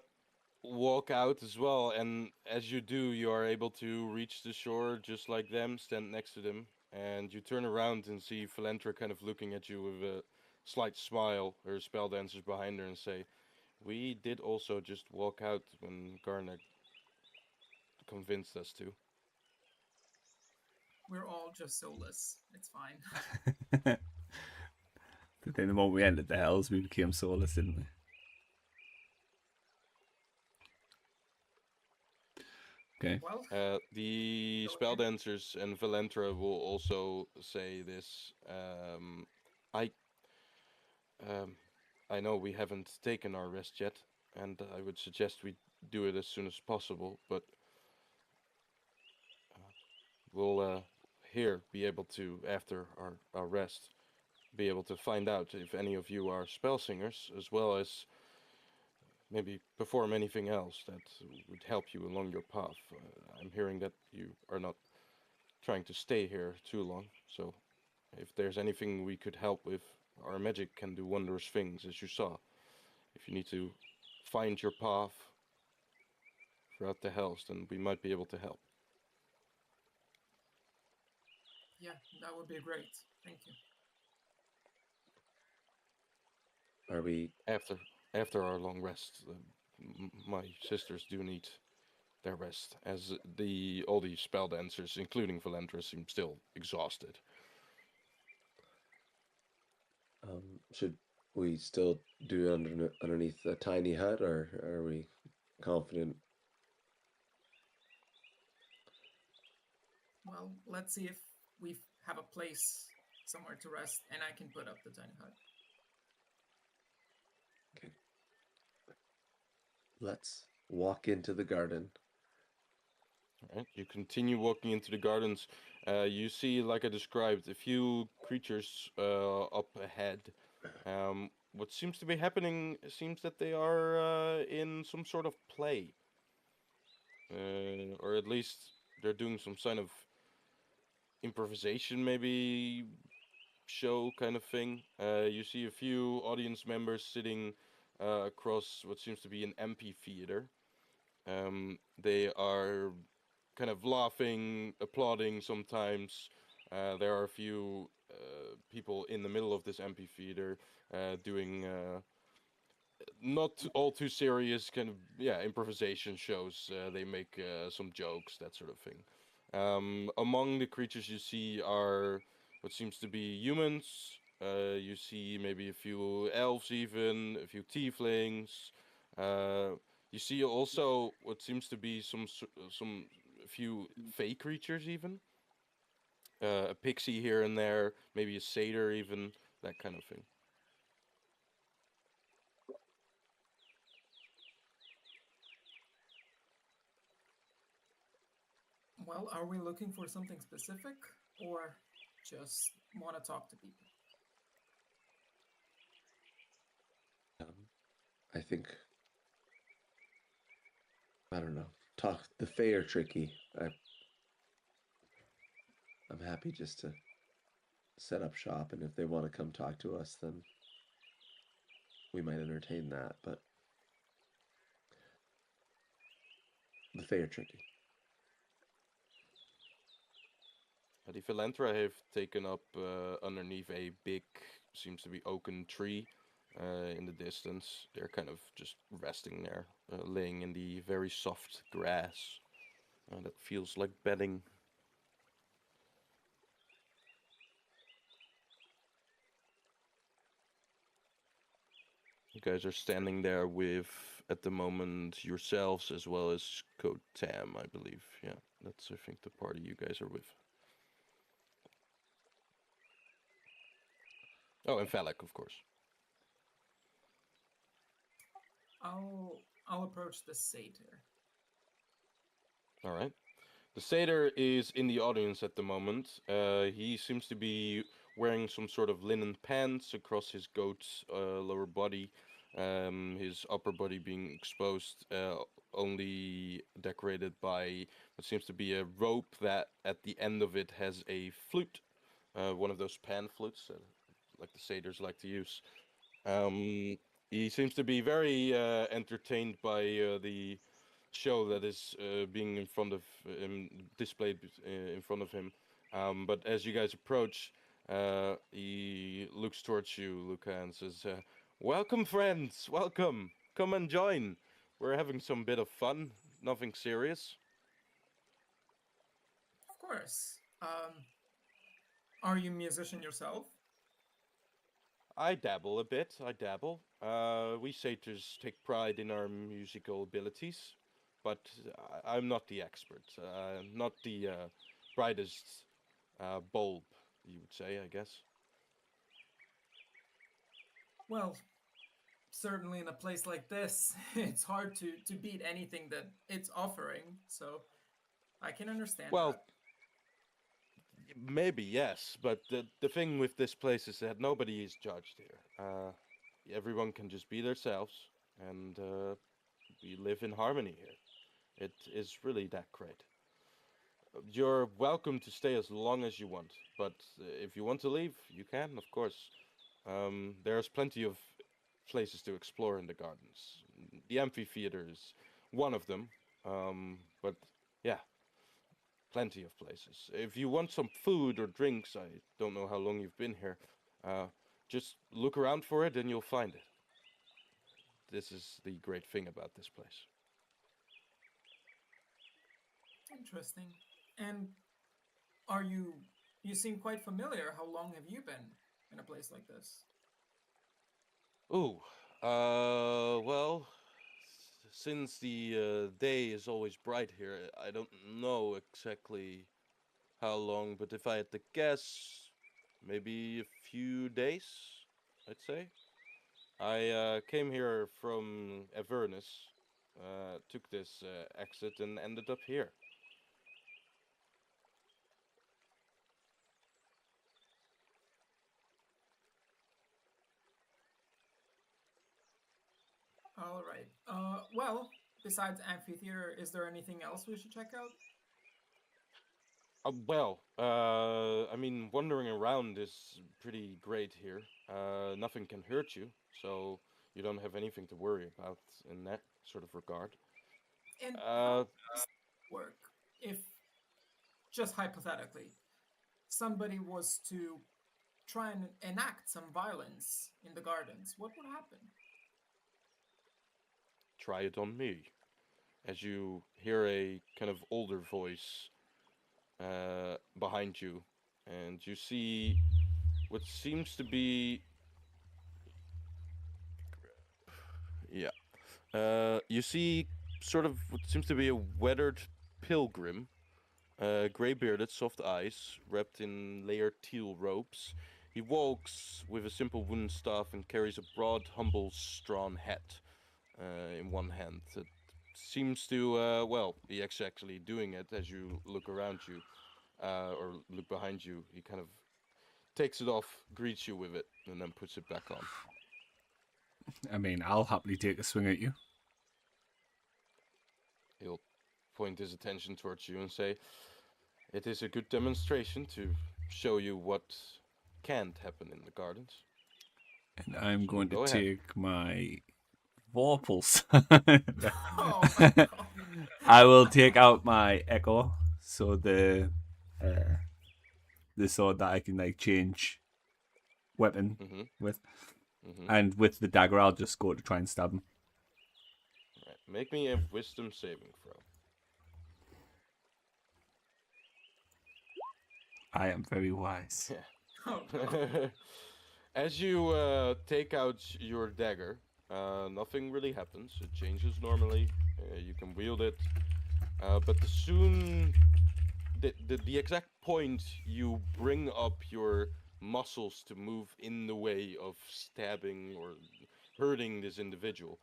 walk out as well, and as you do, you are able to reach the shore just like them, stand next to them, and you turn around and see Valentra kind of looking at you with a slight smile, her spell dancers behind her, and say, "We did also just walk out when Garnet convinced us to." We're all just soulless. It's fine. Then the moment we entered the hells, we became soulless, didn't we? Okay. Well, The spell dancers and Valentra will also say this. I I know we haven't taken our rest yet, and I would suggest we do it as soon as possible. But we'll here be able to, after our rest, be able to find out if any of you are spell singers, as well as maybe perform anything else that would help you along your path. I'm hearing that you are not trying to stay here too long, so if there's anything we could help with, our magic can do wondrous things, as you saw. If you need to find your path throughout the hells, then we might be able to help. yeah, that would be great. Thank you. are we After our long rest, my sisters do need their rest, as all the spell dancers, including Valentra, seem still exhausted. Should we still do it underneath a tiny hut, or are we confident? Well, let's see if we have a place somewhere to rest, and I can put up the tiny hut. Okay. Let's walk into the garden. All right, you continue walking into the gardens. You see, like I described, a few creatures up ahead. What seems to be happening seems that they are in some sort of play, or at least they're doing some kind of improvisation, maybe show kind of thing. You see a few audience members sitting across what seems to be an amphitheater. They are kind of laughing, applauding sometimes. There are a few people in the middle of this amphitheater doing not all too serious kind of improvisation shows. They make some jokes, that sort of thing. Among the creatures you see are what seems to be humans. You see maybe a few elves, even a few tieflings. You see also what seems to be some a few fey creatures, even a pixie here and there, maybe a satyr, even that kind of thing. Well, are we looking for something specific, or just want to talk to people? I think, I don't know. Talk. The Fae are tricky. I'm happy just to set up shop, and if they want to come talk to us, then we might entertain that. But the Fae are tricky. The Philanthra have taken up underneath a big, seems to be oaken tree in the distance. They're kind of just resting there, laying in the very soft grass that feels like bedding. You guys are standing there with, at the moment, yourselves as well as Kotam, I believe. Yeah, that's, I think, the party you guys are with. Oh, and Falak, of course. I'll approach the satyr. All right. The satyr is in the audience at the moment. He seems to be wearing some sort of linen pants across his goat's lower body, his upper body being exposed, only decorated by what seems to be a rope that at the end of it has a flute, one of those pan flutes, like the satyrs like to use. He seems to be very entertained by the show that is being in front of him, displayed in front of him. But as you guys approach, he looks towards you, Luca, and says, "Welcome, friends. Welcome. Come and join. We're having some bit of fun. Nothing serious." Of course. Are you a musician yourself? I dabble a bit. I dabble. We satyrs take pride in our musical abilities, but I'm not the expert. Not the brightest bulb, you would say, I guess. Well, certainly in a place like this, it's hard to beat anything that it's offering. So I can understand Well, that. maybe yes, but the thing with this place is that nobody is judged here. Everyone can just be themselves, and we live in harmony here. It is really that great. You're welcome to stay as long as you want, but if you want to leave, you can, of course. There's plenty of places to explore in the gardens. The amphitheater is one of them, but yeah, plenty of places. If you want some food or drinks, I don't know how long you've been here, uh, just look around for it and you'll find it. This is the great thing about this place. Interesting. And are you? You seem quite familiar. How long have you been in a place like this? Ooh, well, since the day is always bright here, I don't know exactly how long, but if I had to guess, maybe a few days, I'd say. I came here from Avernus, took this exit, and ended up here. All right. Well, besides amphitheater, is there anything else we should check out? I mean, wandering around is pretty great here. Nothing can hurt you, so you don't have anything to worry about in that sort of regard. And how Uh, does it work? If just hypothetically, somebody was to try and enact some violence in the gardens, what would happen? Try it on me. As you hear a kind of older voice behind you, and you see what seems to be, yeah, you see sort of what seems to be a weathered pilgrim, gray bearded, soft eyes, wrapped in layered teal robes. He walks with a simple wooden staff and carries a broad, humble straw hat in one hand. It seems to, well, he actually doing it as you look around you, or look behind you. He kind of takes it off, greets you with it, and then puts it back on. I mean, I'll happily take a swing at you. He'll point his attention towards you and say, "It is a good demonstration to show you what can't happen in the gardens. And I'm So going to go ahead." take my Vorpals. Oh my god. I will take out my Echo, so the sword that I can like change weapon Mm-hmm. with, Mm-hmm. and with the dagger, I'll just go to try and stab him. Right. Make me a wisdom saving throw. I am very wise. Oh god. As you take out your dagger, nothing really happens. It changes normally. You can wield it. But the exact point you bring up your muscles to move in the way of stabbing or hurting this individual,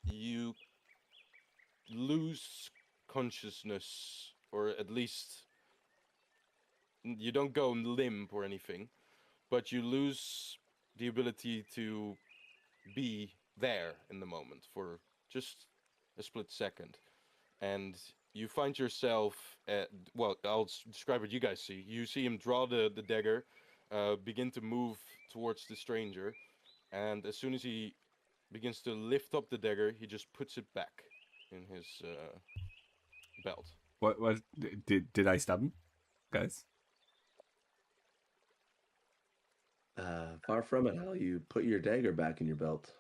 you lose consciousness, or at least you don't go limp or anything, but you lose the ability to be there in the moment for just a split second. And you find yourself at, well, I'll describe what you guys see. You see him draw the dagger, begin to move towards the stranger, and as soon as he begins to lift up the dagger, he just puts it back in his belt. What did I stab him, guys? Far from it, Hal. You put your dagger back in your belt.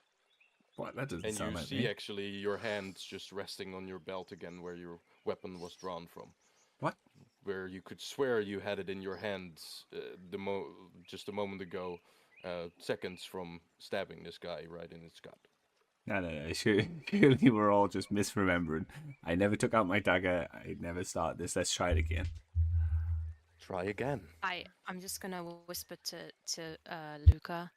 What, that doesn't And sound you like see me. actually your hands just resting on your belt again where your weapon was drawn from. What? Where you could swear you had it in your hands just a moment ago, seconds from stabbing this guy right in his gut. No. Surely we're all just misremembering. I never took out my dagger. I never started this. Let's try it again. Try again. I'm just gonna whisper to Luca,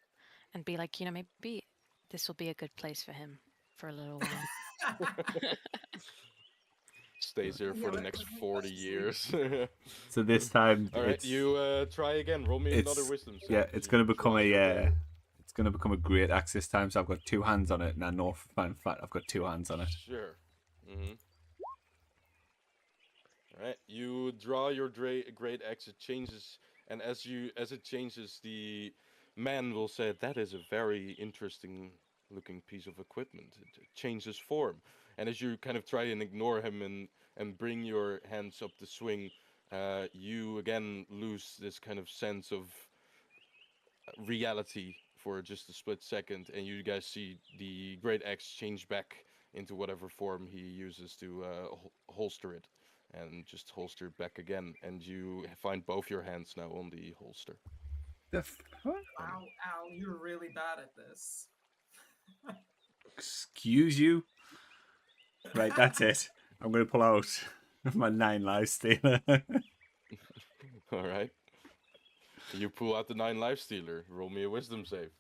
and be like, maybe this will be a good place for him for a little while. Stays here Yeah, for the let- next let me 40 sleep. years. So this time, All right, you try again. Roll me another it's wisdom save. yeah, it's You gonna become draw a your dagger. it's gonna become a great axe this time. So I've got two hands on it, and I know for a fact I've got two hands on it. Sure. Mm-hmm. All right, you draw your great axe. It changes, and as it changes, the man will say, "That is a very interesting looking piece of equipment." It changes form, and as you kind of try and ignore him and bring your hands up to swing, you again lose this kind of sense of reality for just a split second, and you guys see the great axe change back into whatever form he uses to holster it. and just holster it back again. And you find both your hands now on the holster. The fuck? Wow, Al, you're really bad at this. Excuse you? Right, that's it. I'm going to pull out my 9 life stealer. All right. You pull out the 9 life stealer. Roll me a wisdom save.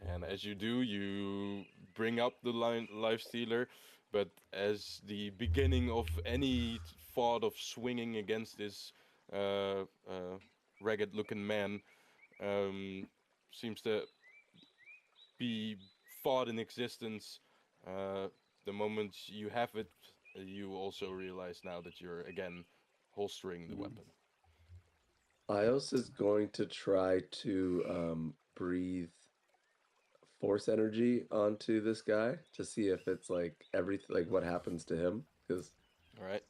And as you do, you bring up the life stealer, but as the beginning of any thought of swinging against this ragged-looking man seems to be thought in existence, the moment you have it, you also realize now that you're again holstering the weapon. Ios is going to try to breathe force energy onto this guy to see if it's like everything, like what happens to him. Because All right.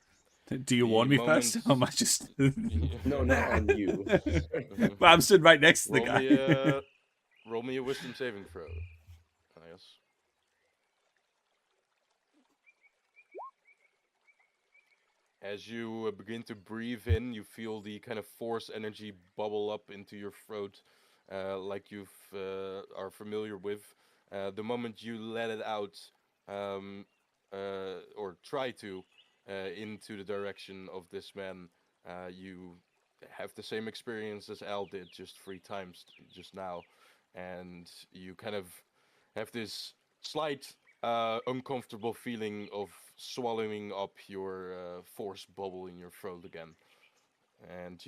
Do you warn me first? Or am I just... no, not on you. But I'm stood right next to the roll guy. Roll me a wisdom saving throw. Yes. As you begin to breathe in, you feel the kind of force energy bubble up into your throat, like you are familiar with. The moment you let it out, um, or try to, into the direction of this man, you have the same experience as Al did just 3 times just now, and you kind of have this slight uncomfortable feeling of swallowing up your force bubble in your throat again, and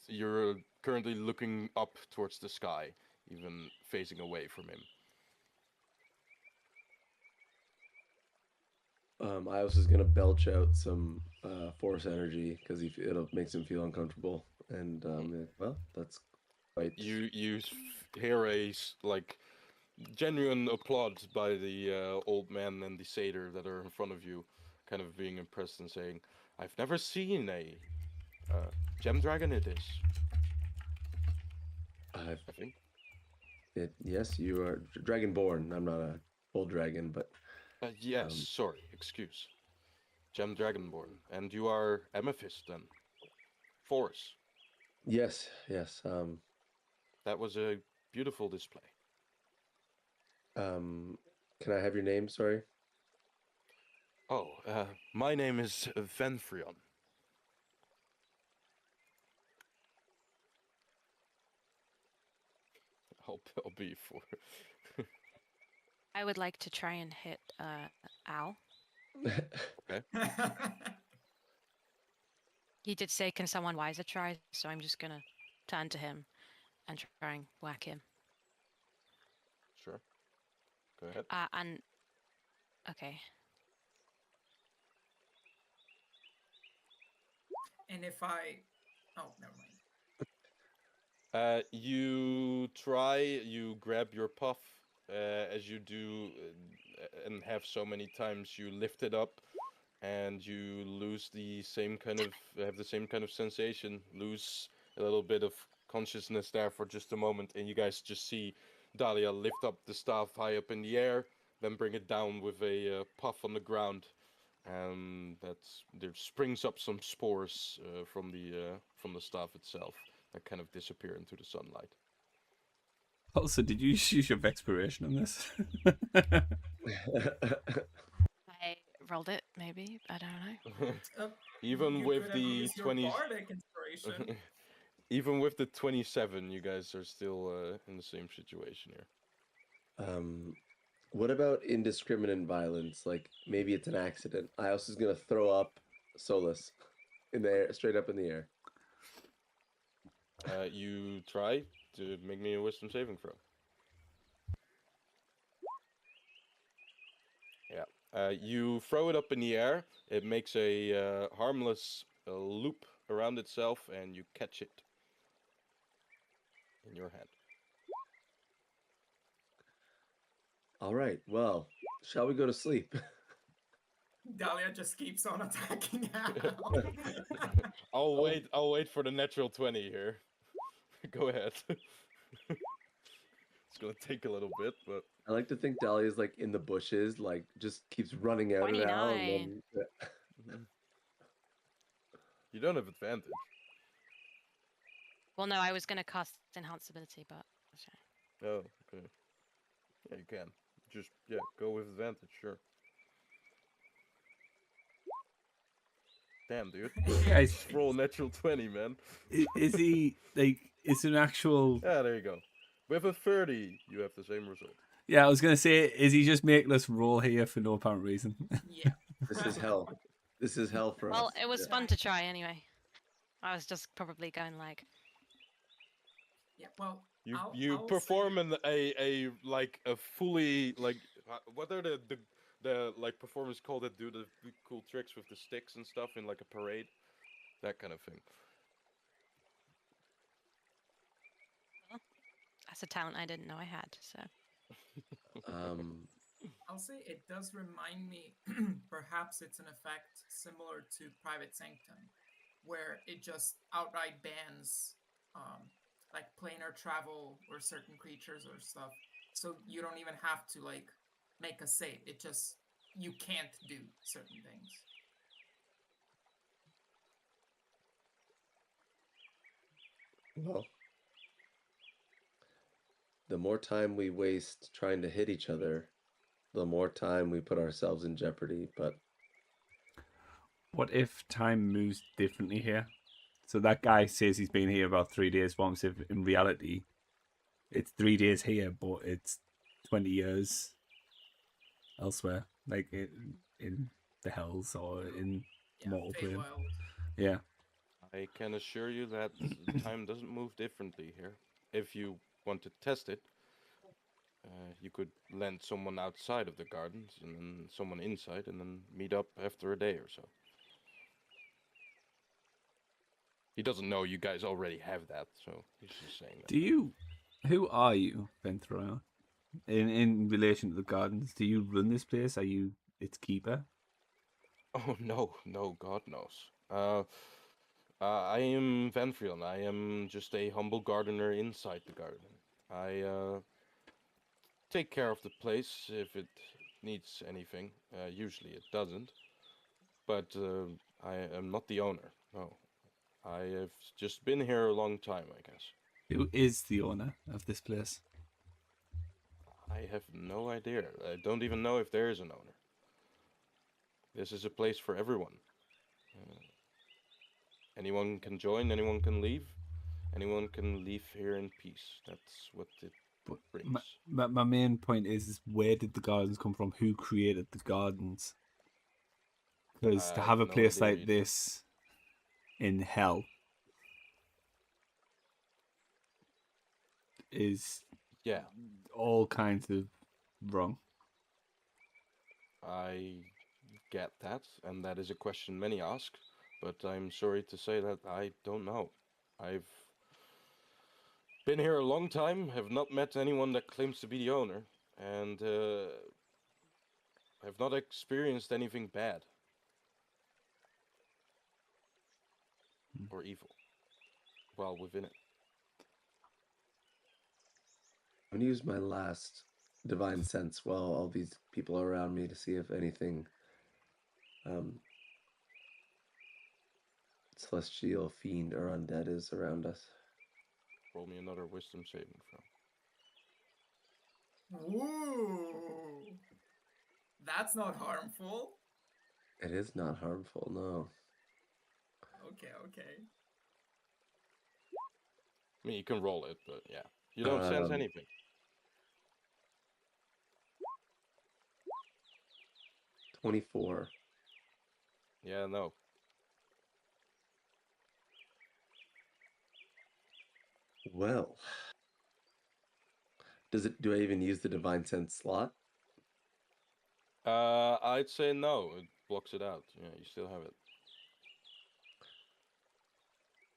you're currently looking up towards the sky, even facing away from him. Ios is gonna belch out some force energy because it makes him feel uncomfortable, and well, that's quite. You hear a like genuine applause by the old man and the satyr that are in front of you, kind of being impressed and saying, "I've never seen a gem dragon. It is, I think." Yes, you are dragonborn. I'm not a full dragon, but Yes, sorry, excuse. Gem Dragonborn. And you are Amethyst then? Force. yes. That was a beautiful display. Can I have your name? Sorry. Oh, my name is Venfrion. I'll be for. I would like to try and hit Al. Okay. He did say, "Can someone wiser try?" So I'm just gonna turn to him and try and whack him. Sure. Go ahead. And okay. And if I, oh, never mind. You grab your puff, as you do, and have so many times you lift it up, and you lose have the same kind of sensation, lose a little bit of consciousness there for just a moment, and you guys just see Dahlia lift up the staff high up in the air, then bring it down with a puff on the ground, and there springs up some spores from the staff itself that kind of disappear into the sunlight. Also, did you use your expiration on this? I rolled it, maybe. I don't know. Even You with could have the used your 20, bardic inspiration. even with the 27, you guys are still in the same situation here. What about indiscriminate violence? Like maybe it's an accident. Ios is gonna throw up Solus in the air, straight up in the air. You try to make me a wisdom saving throw. Yeah. You throw it up in the air. It makes a harmless loop around itself, and you catch it in your hand. All right. Well, shall we go to sleep? Dahlia just keeps on attacking Al. I'll wait for the natural 20 here. Go ahead. It's gonna take a little bit, but I like to think Dahlia's like in the bushes, like just keeps running out now, and 29. then Mhm. You don't have advantage. Well, no, I was going to cast Enhance Ability, but. Oh, okay. Yeah, you can. Just, yeah, go with advantage, sure. Damn, dude. Guys, Just roll a natural 20, man. is he like? It's an actual. Yeah, there you go. With a 30, you have the same result. Yeah, I was gonna say, is he just making us roll here for no apparent reason? Yeah. this is hell. This is hell for Well, us. it was fun to try anyway. I was just probably going like. Yeah. Well, You I'll perform say, a like a fully like what are the like performers called that do the cool tricks with the sticks and stuff in like a parade, that kind of thing. That's a talent I didn't know I had. So. I'll say it does remind me. Perhaps it's an effect similar to Private Sanctum, where it just outright bans like planar travel or certain creatures or stuff. So you don't even have to like make a save. It just you can't do certain things. Well, the more time we waste trying to hit each other, the more time we put ourselves in jeopardy. But What if time moves differently here? So that guy says he's been here about 3 days. What if in reality, it's 3 days here, but it's 20 years elsewhere, like in the hells or in mortal plane? Feywild. Yeah. I can assure you that time doesn't move differently here. If you want to test it, you could land someone outside of the gardens and then someone inside, and then meet up after a day or so. He doesn't know you guys already have that, so he's just saying that. Do you? Who are you, Venthroy? In relation to the gardens, do you run this place? Are you its keeper? Oh no, no, God knows. I am Vanfriel. I am just a humble gardener inside the garden. I take care of the place if it needs anything. Usually it doesn't, but I am not the owner. No, I have just been here a long time, I guess. Who is the owner of this place? I have no idea. I don't even know if there is an owner. This is a place for everyone. Anyone can join, anyone can leave, anyone can leave here in peace. That's what it brings. My main point is where did the gardens come from? Who created the gardens? Because to have a no place idea like either. this in hell is Yeah, all kinds of wrong. I get that, and that is a question many ask, but I'm sorry to say that I don't know. I've been here a long time, have not met anyone that claims to be the owner, and have not experienced anything bad or evil while within it. I'm gonna use my last divine sense while all these people are around me to see if anything celestial, fiend, or undead is around us. Roll me another wisdom saving throw. Ooh, that's not harmful. It is not harmful, no. Okay, okay. I mean, you can roll it, but yeah. You don't sense anything. 24. Yeah, no. Well, do I even use the divine sense slot? I'd say no. It blocks it out. Yeah, you still have it.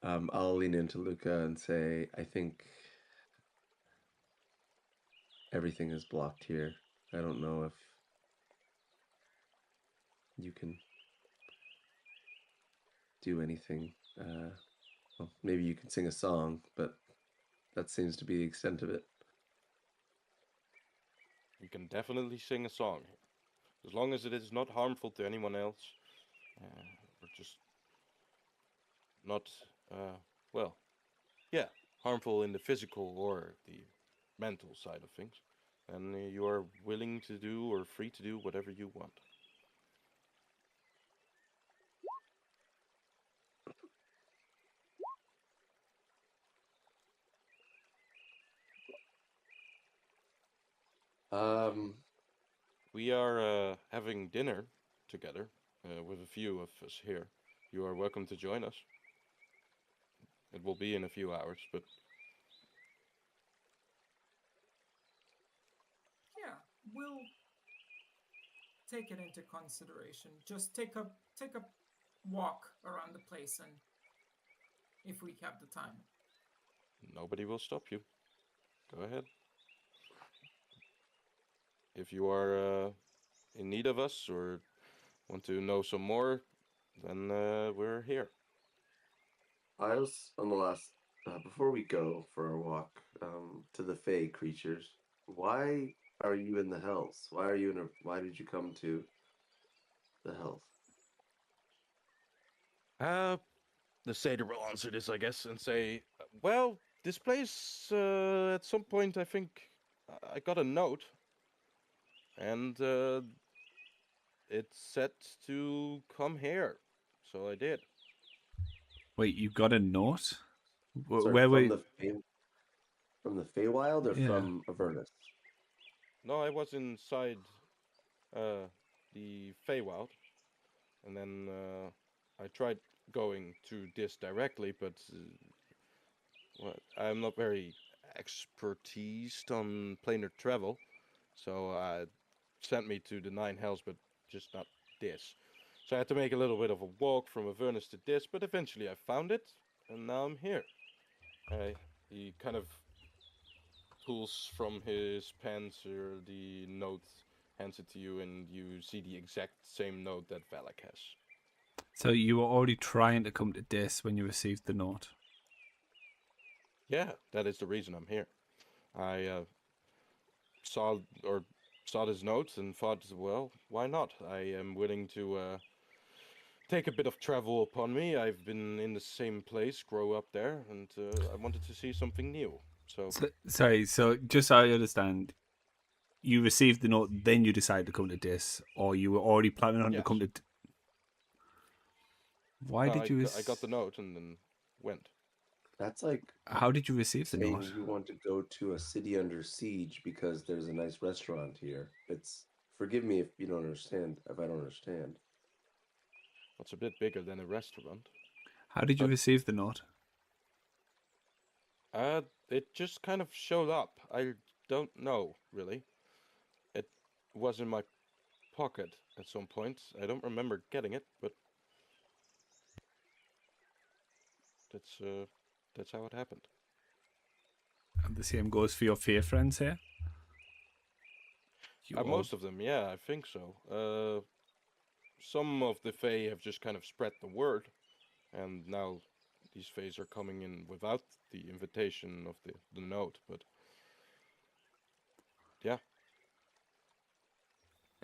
I'll lean into Luca and say, I think everything is blocked here. I don't know if you can do anything. Well, maybe you can sing a song, but that seems to be the extent of it. we can definitely sing a song. As long as it is not harmful to anyone else. Or just not, well, yeah, harmful in the physical or the mental side of things. And you are willing to do or free to do whatever you want. We are having dinner together with a few of us here. You are welcome to join us. It will be in a few hours, but Yeah, we'll take it into consideration. Just take a walk around the place, and if we have the time. nobody will stop you. Go ahead. If you are in need of us or want to know some more, then we're here. I was on the last. Before we go for our walk to the Fey creatures, why are you in the Hells? Why are you in a? Why did you come to the Hells? The satyr will answer this, I guess, and say, well, this place, at some point, I think I got a note, and it's set to come here, so I did. Wait, you got a note? Sorry, Where were? From the Feywild or Yeah. from Avernus? No, I was inside the Feywild, and then I tried going to this directly, but well, I'm not very expertised on planar travel, so sent me to the Nine Hells, but just not this. So I had to make a little bit of a walk from Avernus to this, but eventually I found it, and now I'm here. He kind of pulls from his pants the note, hands it to you, and you see the exact same note that Valak has. So you were already trying to come to this when you received the note? Yeah, that is the reason I'm here. I saw this note and thought, well, why not? I am willing to take a bit of travel upon me. I've been in the same place, grow up there, and I wanted to see something new. So sorry, so just so I understand, you received the note, then you decided to come to this, or you were already planning on to come to... Why did you... I got the note and then went. That's like... How did you receive the saying note? you want to go to a city under siege because there's a nice restaurant here. It's... Forgive me if you don't understand, if I don't understand. It's a bit bigger than a restaurant. How did you receive the note? It just kind of showed up. I don't know, really. It was in my pocket at some point. I don't remember getting it, but that's how it happened. And the same goes for your fair friends here? Most of them, yeah, I think so. Some of the Fae have just kind of spread the word, and now these Faes are coming in without the invitation of the note, but yeah.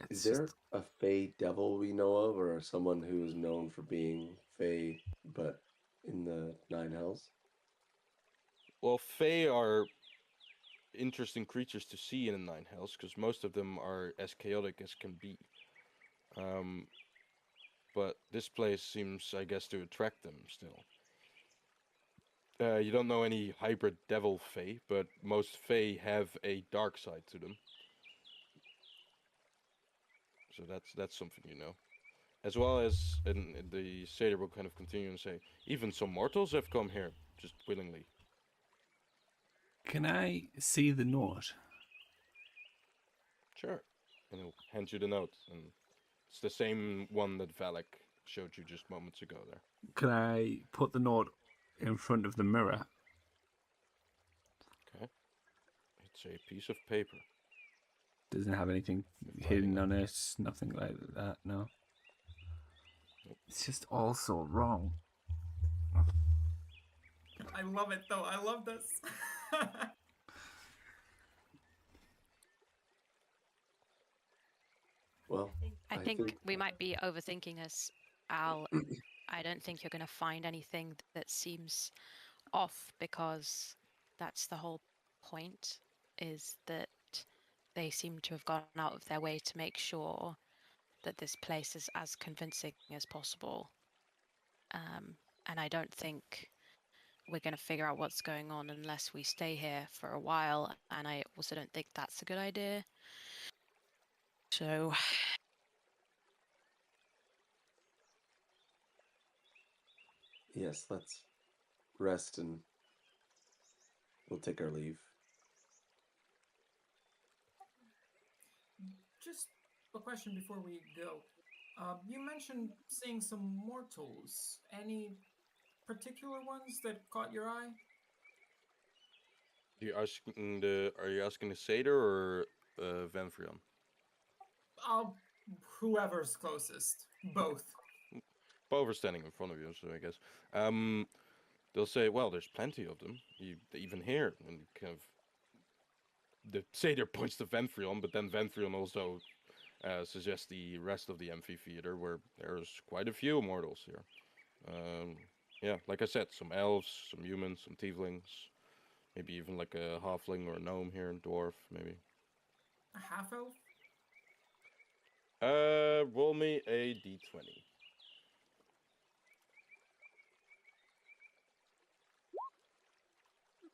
Is there a Fey devil we know of, or someone who is known for being Fey, but in the Nine Hells? Well, Fae are interesting creatures to see in the Nine Hells, because most of them are as chaotic as can be. But this place seems, I guess, to attract them still. You don't know any hybrid devil Fae, but most Fae have a dark side to them. So that's something you know. As well as, and the satyr will kind of continue and say, even some mortals have come here, just willingly. Can I see the note? Sure. And he'll hand you the note, and it's the same one that Valak showed you just moments ago there. Can I put the note in front of the mirror? Okay. It's a piece of paper. Doesn't have anything hidden on it, nothing like that, no. It's just all so wrong. I love it, though. I love this. think we might be overthinking this, Al. I don't think you're going to find anything that seems off, because that's the whole point, is that they seem to have gone out of their way to make sure that this place is as convincing as possible. And I don't think we're going to figure out what's going on unless we stay here for a while, and I also don't think that's a good idea. So Yes, let's rest and we'll take our leave. Just a question before we go. You mentioned seeing some mortals. Any particular ones that caught your eye? Are you asking the Satyr or Venfrion? Whoever's closest. Both. Both are standing in front of you, so I guess. They'll say, well, there's plenty of them. Even here, and kind of the Satyr points to Venfrion, but then Venfrion also suggests the rest of the amphitheater, where there's quite a few mortals here. Yeah, like I said, some elves, some humans, some tieflings, maybe even like a halfling or a gnome here, and dwarf, maybe. A half elf? Roll me a d20.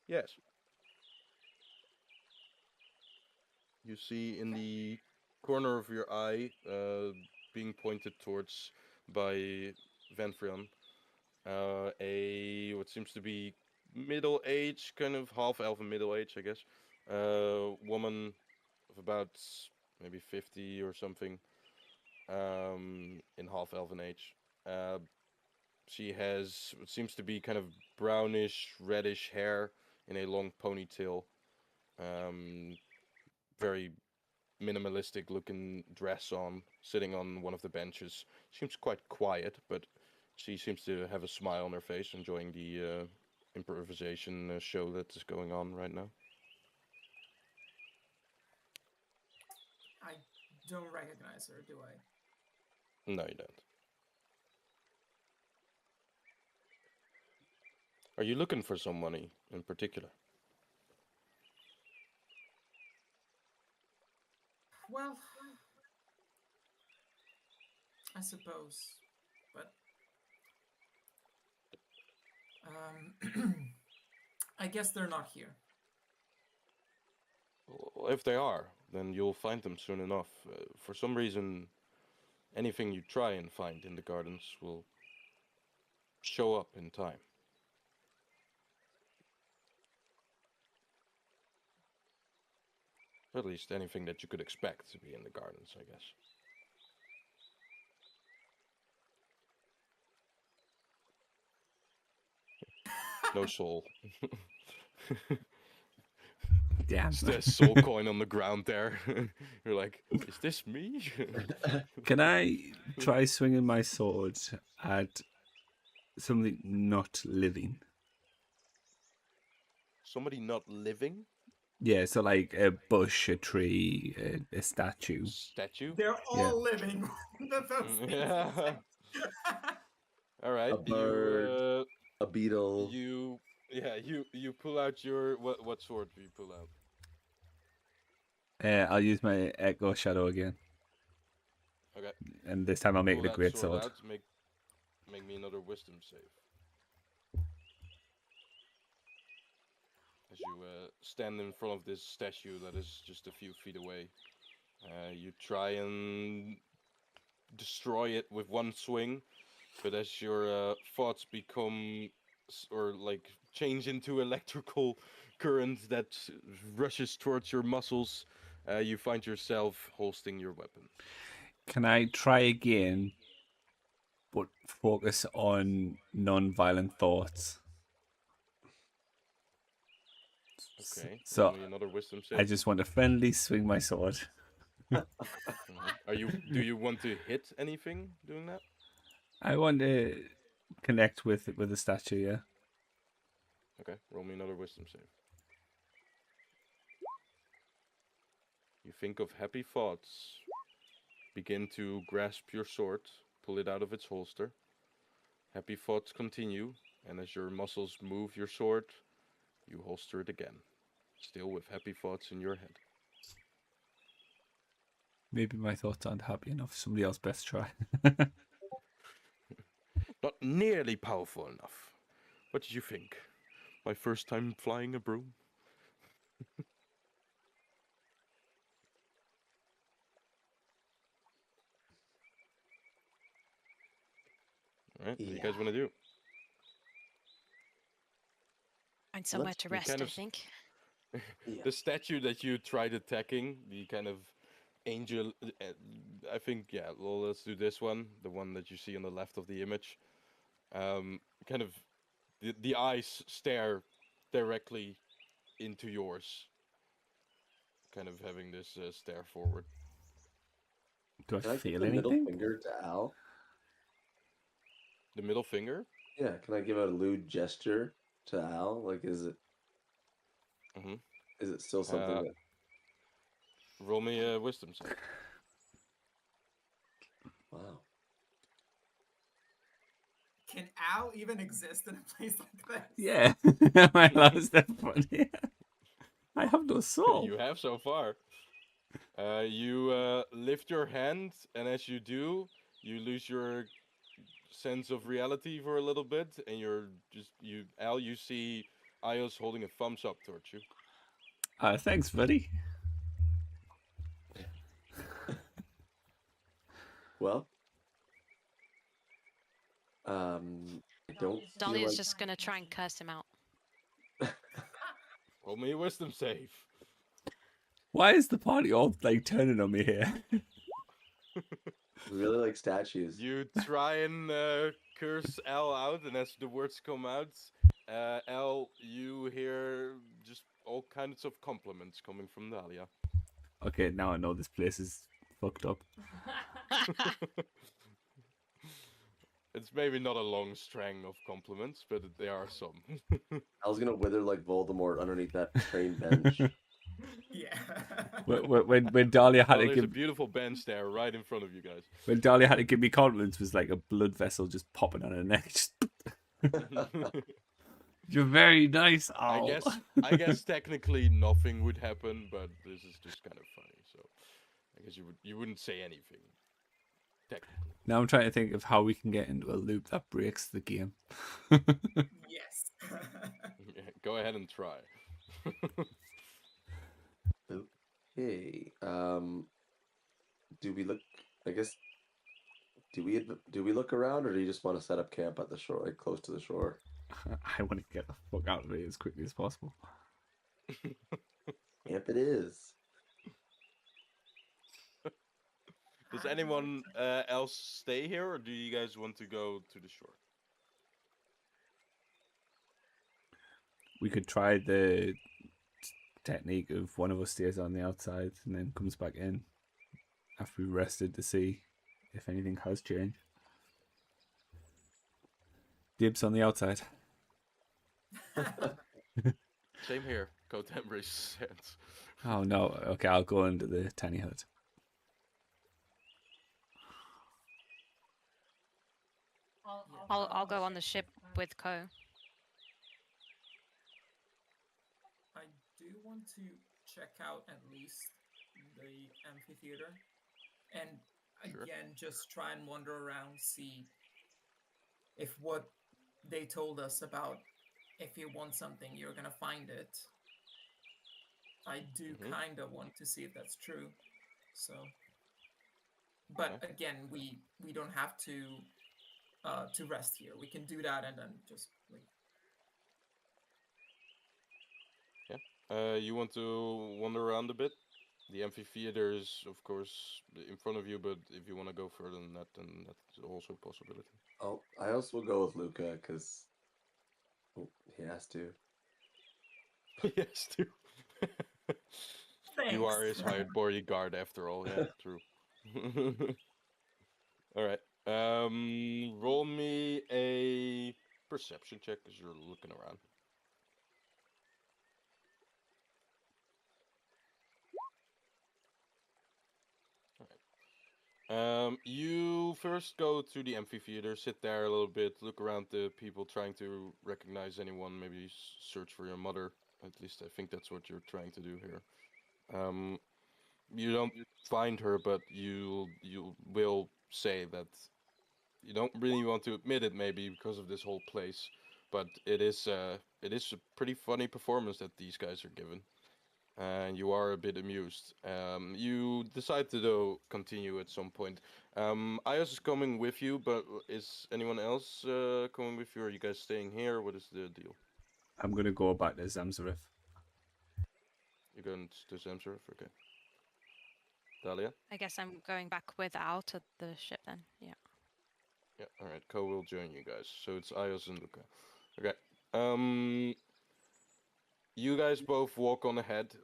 Yes. You see in the corner of your eye, being pointed towards by Venfrion, what seems to be middle age, kind of half elven middle age, I guess. Woman of about maybe 50 or something, in half elven age. She has what seems to be kind of brownish, reddish hair in a long ponytail. Very minimalistic looking dress on, sitting on one of the benches. Seems quite quiet, but she seems to have a smile on her face, enjoying the improvisation show that is going on right now. I don't recognize her, do I? No, you don't. Are you looking for some money in particular? Well, I suppose, but I guess they're not here. Well, if they are, then you'll find them soon enough. For some reason, anything you try and find in the gardens will show up in time. At least anything that you could expect to be in the gardens, I guess. No soul. Damn. It's the soul coin on the ground there. You're like, is this me? Can I try swinging my sword at something not living? Somebody not living? Yeah, so like a bush, a tree, a statue. Statue? They're all living. Yeah. All right. A bird, a beetle. You pull out your what sword do you pull out? I'll use my Echo Shadow again. Okay. And this time I'll make Pull it a that great sword sword. out. Make me another wisdom save. As you stand in front of this statue that is just a few feet away, you try and destroy it with one swing, but as your thoughts become or like change into electrical current that rushes towards your muscles, you find yourself holstering your weapon. Can I try again, but focus on non-violent thoughts? Okay. So roll me another wisdom save. I just want to friendly swing my sword. Do you want to hit anything doing that? I want to connect with the statue, yeah. Okay, roll me another wisdom save. You think of happy thoughts, begin to grasp your sword, pull it out of its holster. Happy thoughts continue, and as your muscles move your sword, you holster it again, still with happy thoughts in your head. Maybe my thoughts aren't happy enough. Somebody else best try. Not nearly powerful enough. What did you think? My first time flying a broom? Alright, what do you guys want to do? Find somewhere to rest, kind I of think. The statue that you tried attacking, the kind of angel, I think, yeah, well, let's do this one, the one that you see on the left of the image. Kind of, the eyes stare directly into yours, kind of having this stare forward. Do I Can I give feel the middle anything? finger to Al? The middle finger? Yeah, can I give a lewd gesture to Al? Like, is it still something that... Roll me a wisdom save. Wow. Can Al even exist in a place like this? Yeah. My last funny. I have no soul. You have so far. You lift your hand, and as you do, you lose your sense of reality for a little bit, and Al, you see Ios holding a thumbs up towards you. Thanks, buddy. Well, I don't feel Dahlia's like... just gonna try and curse him out. Roll me a wisdom save. Why is the party all like turning on me here? We really like statues. You try and curse Al out, and as the words come out, Al, you hear just all kinds of compliments coming from Dahlia. Okay, now I know this place is fucked up. It's maybe not a long string of compliments, but there are some. I was gonna wither like Voldemort underneath that train bench. Yeah. When Dahlia had to There's give a beautiful bench there right in front of you guys. when Dahlia had to give me compliments was like a blood vessel just popping on her neck. You're very nice, Al. I guess technically nothing would happen, but this is just kind of funny. So I guess you wouldn't say anything. Technically. Now I'm trying to think of how we can get into a loop that breaks the game. Yes. Yeah, go ahead and try. Okay. Do we look? I guess. Do we look around, or do you just want to set up camp at the shore, like close to the shore? I want to get the fuck out of here as quickly as possible. Camp it is. Does anyone else stay here, or do you guys want to go to the shore? We could try the technique of one of us stays on the outside and then comes back in after we rested to see if anything has changed. Dibs on the outside. Same here. Kotem raises his hands. Oh no. Okay, I'll go into the tiny hut. I'll go on the ship with Ko. I do want to check out at least the amphitheater, and again, just try and wander around, see if what they told us about if you want something, you're gonna find it. I do kind of want to see if that's true. So, but again, we don't have to rest here. We can do that and then just leave. Yeah. You want to wander around a bit? The amphitheater is, of course, in front of you, but if you want to go further than that, then that's also a possibility. Oh, I also will go with Luca because he has to. He has to. Thanks. You are his hired bodyguard after all. Yeah, true. All right. Roll me a perception check as you're looking around. You first go to the amphitheater, sit there a little bit, look around the people, trying to recognize anyone. Maybe search for your mother. At least I think that's what you're trying to do here. You don't find her, but you will say that you don't really want to admit it, maybe because of this whole place. But it is a pretty funny performance that these guys are given, and you are a bit amused. You decide to though continue at some point. Ayos is coming with you, but is anyone else coming with you? Are you guys staying here? What is the deal? I'm gonna go back to Zamzareth. You're going to Zamzareth? Okay. Dahlia? I guess I'm going back with Al to the ship then. Yeah. Yeah, alright. Ko will join you guys. So it's Ayos and Luca. Okay. You guys both walk on ahead.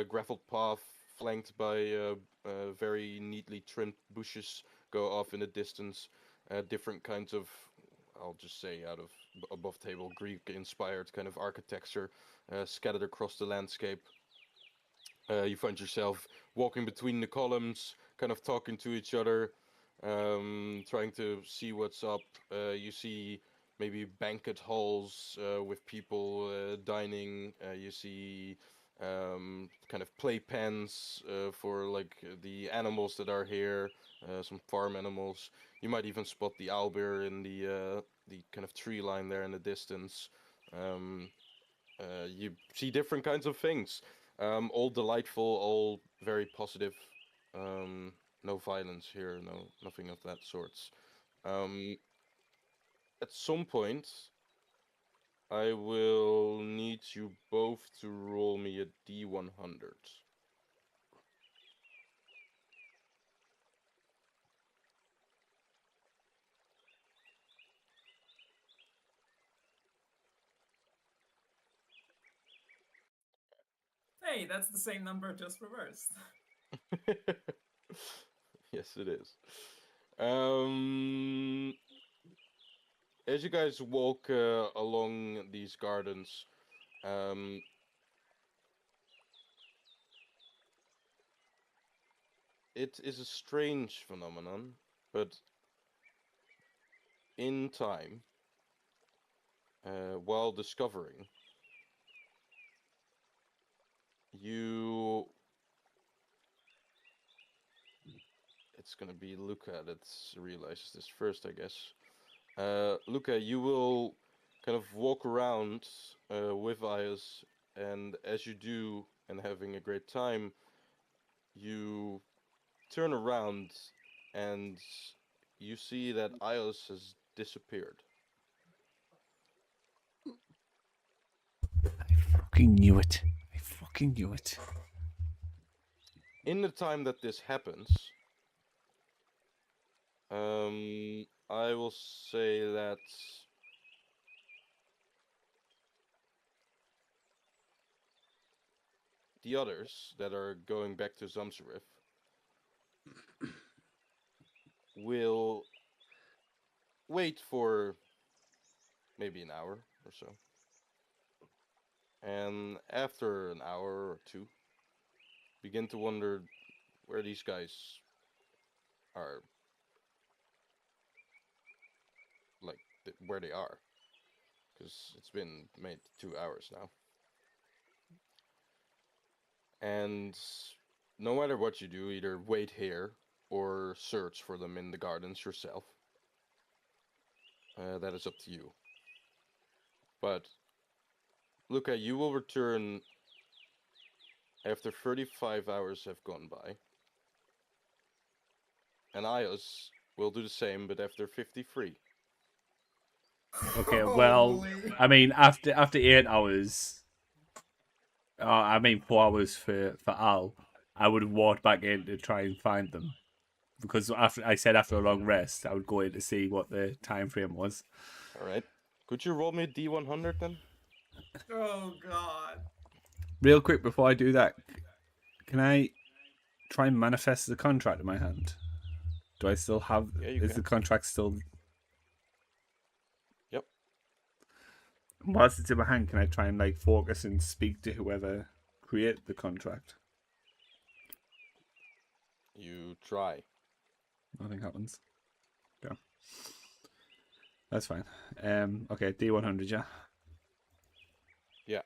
Gravel path flanked by very neatly trimmed bushes go off in the distance. Different kinds of, I'll just say, out of above table Greek-inspired kind of architecture scattered across the landscape. You find yourself walking between the columns, kind of talking to each other, trying to see what's up. You see maybe banquet halls with people dining. You see kind of playpens for like the animals that are here, some farm animals. You might even spot the owlbear in the kind of tree line there in the distance. You see different kinds of things, all delightful, all very positive. No violence here, nothing of that sorts. At some point, I will need you both to roll me a D100. Hey, that's the same number, just reversed. Yes, it is. As you guys walk along these gardens, it is a strange phenomenon, but in time, while discovering, you. It's gonna be Luca that realizes this first, I guess. Luca, you will kind of walk around with Ayas, and as you do, and having a great time, you turn around and you see that Ayas has disappeared. I fucking knew it. I fucking knew it. In the time that this happens, I will say that the others that are going back to Zamzareth will wait for maybe an hour or so. And after an hour or two, begin to wonder where these guys are, like, where they are. Because it's been made 2 hours now. And no matter what you do, either wait here or search for them in the gardens yourself. That is up to you. But Luca, you will return after 35 hours have gone by. And Ios will do the same, but after 53. Okay, well, Holy. I mean, after 8 hours, I mean 4 hours for Al, I would have walked back in to try and find them, because after a long rest, I would go in to see what the time frame was. All right. Could you roll me a D100 then? Oh god. Real quick before I do that, can I try and manifest the contract in my hand? Do I still have? Yeah, you is can. the contract still? Yep. Whilst it's in my hand, can I try and like focus and speak to whoever created the contract? You try. Nothing happens. Yeah. That's fine. Okay, D100, yeah. Yeah.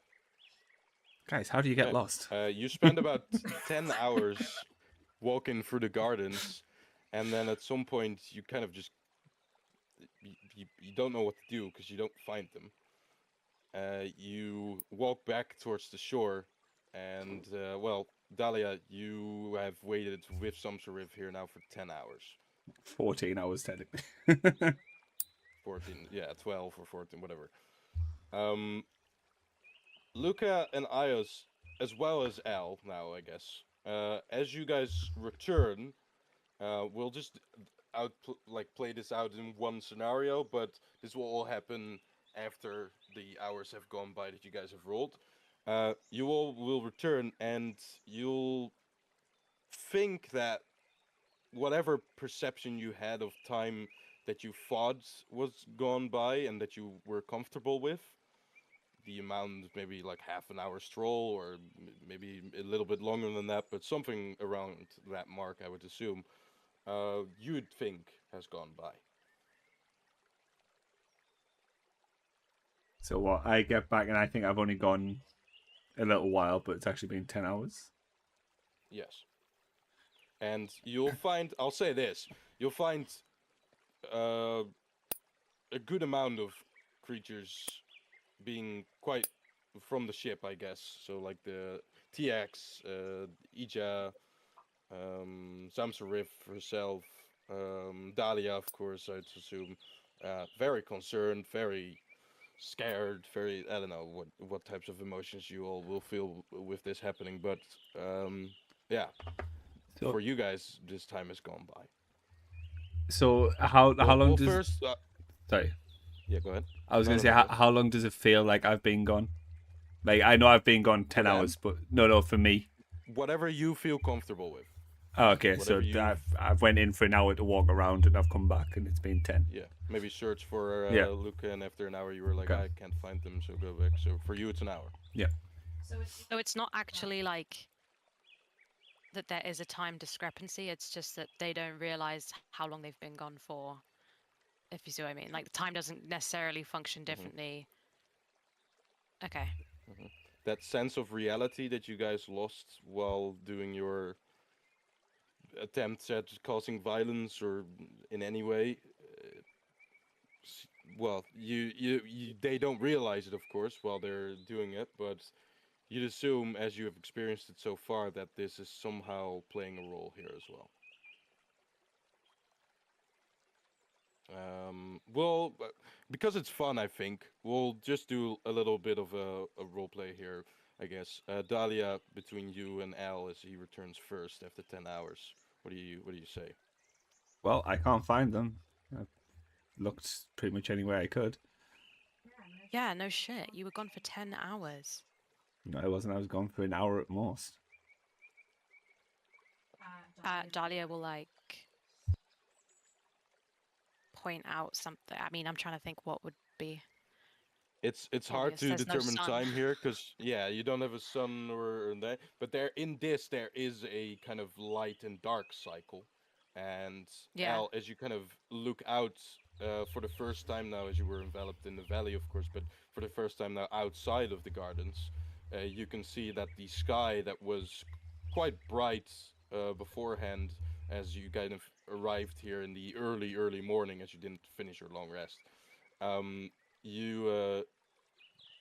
Guys, how do you get Okay. lost? You spend about 10 hours walking through the gardens, and then at some point you kind of just you don't know what to do because you don't find them. You walk back towards the shore, and well, Dahlia, you have waited with Samsarif here now for 10 hours. 14 hours, technically. 14, yeah, 12 or 14, whatever. Luca and Ios, as well as Al now, I guess. As you guys return, we'll just play this out in one scenario, but this will all happen after the hours have gone by that you guys have rolled. You all will return, and you'll think that whatever perception you had of time that you thought was gone by and that you were comfortable with, the amount maybe like half an hour stroll or maybe a little bit longer than that, but something around that mark, I would assume, you'd think has gone by. So what? I get back and I think I've only gone a little while, but it's actually been 10 hours. Yes. And you'll find, I'll say this, you'll find a good amount of creatures being quite from the ship, I guess. So like the TX, Ija, Samsarif herself, Dahlia, of course, I'd assume. Very concerned, very scared, very, I don't know what types of emotions you all will feel with this happening, but yeah, So, for you guys, this time has gone by. so how long Well, does... first, Sorry. yeah, go ahead. I was going to say, how long does it feel like I've been gone? Like, I know I've been gone 10 hours, but no, for me. Whatever you feel comfortable with. Oh, okay, so I've went in for an hour to walk around and I've come back and it's been 10. Yeah, maybe search for Yeah. Luca, and after an hour you were like, Okay. I can't find them, so go back. So for you, it's an hour. Yeah. So it's not actually like that there is a time discrepancy. It's just that they don't realize how long they've been gone for, if you see what I mean. Like, the time doesn't necessarily function differently. Okay. That sense of reality that you guys lost while doing your attempts at causing violence or in any way, well, you they don't realize it, of course, while they're doing it, but you'd assume, as you have experienced it so far, that this is somehow playing a role here as well. Well, because it's fun, I think we'll just do a little bit of a role play here, I guess. Dahlia, between you and Al, as he returns first after 10 hours. What do you say? Well, I can't find them. I've looked pretty much anywhere I could. Yeah, no shit. You were gone for 10 hours. No, I wasn't. I was gone for an hour at most. Dahlia will, like, point out something. I mean, I'm trying to think what would be. It's hard obvious. to There's no determine sun. time here because yeah, you don't have a sun or that. But there is a kind of light and dark cycle, and Yeah. Al, as you kind of look out for the first time now, as you were enveloped in the valley, of course, but for the first time now outside of the gardens, you can see that the sky that was quite bright beforehand, as you kind of arrived here in the early morning, as you didn't finish your long rest. You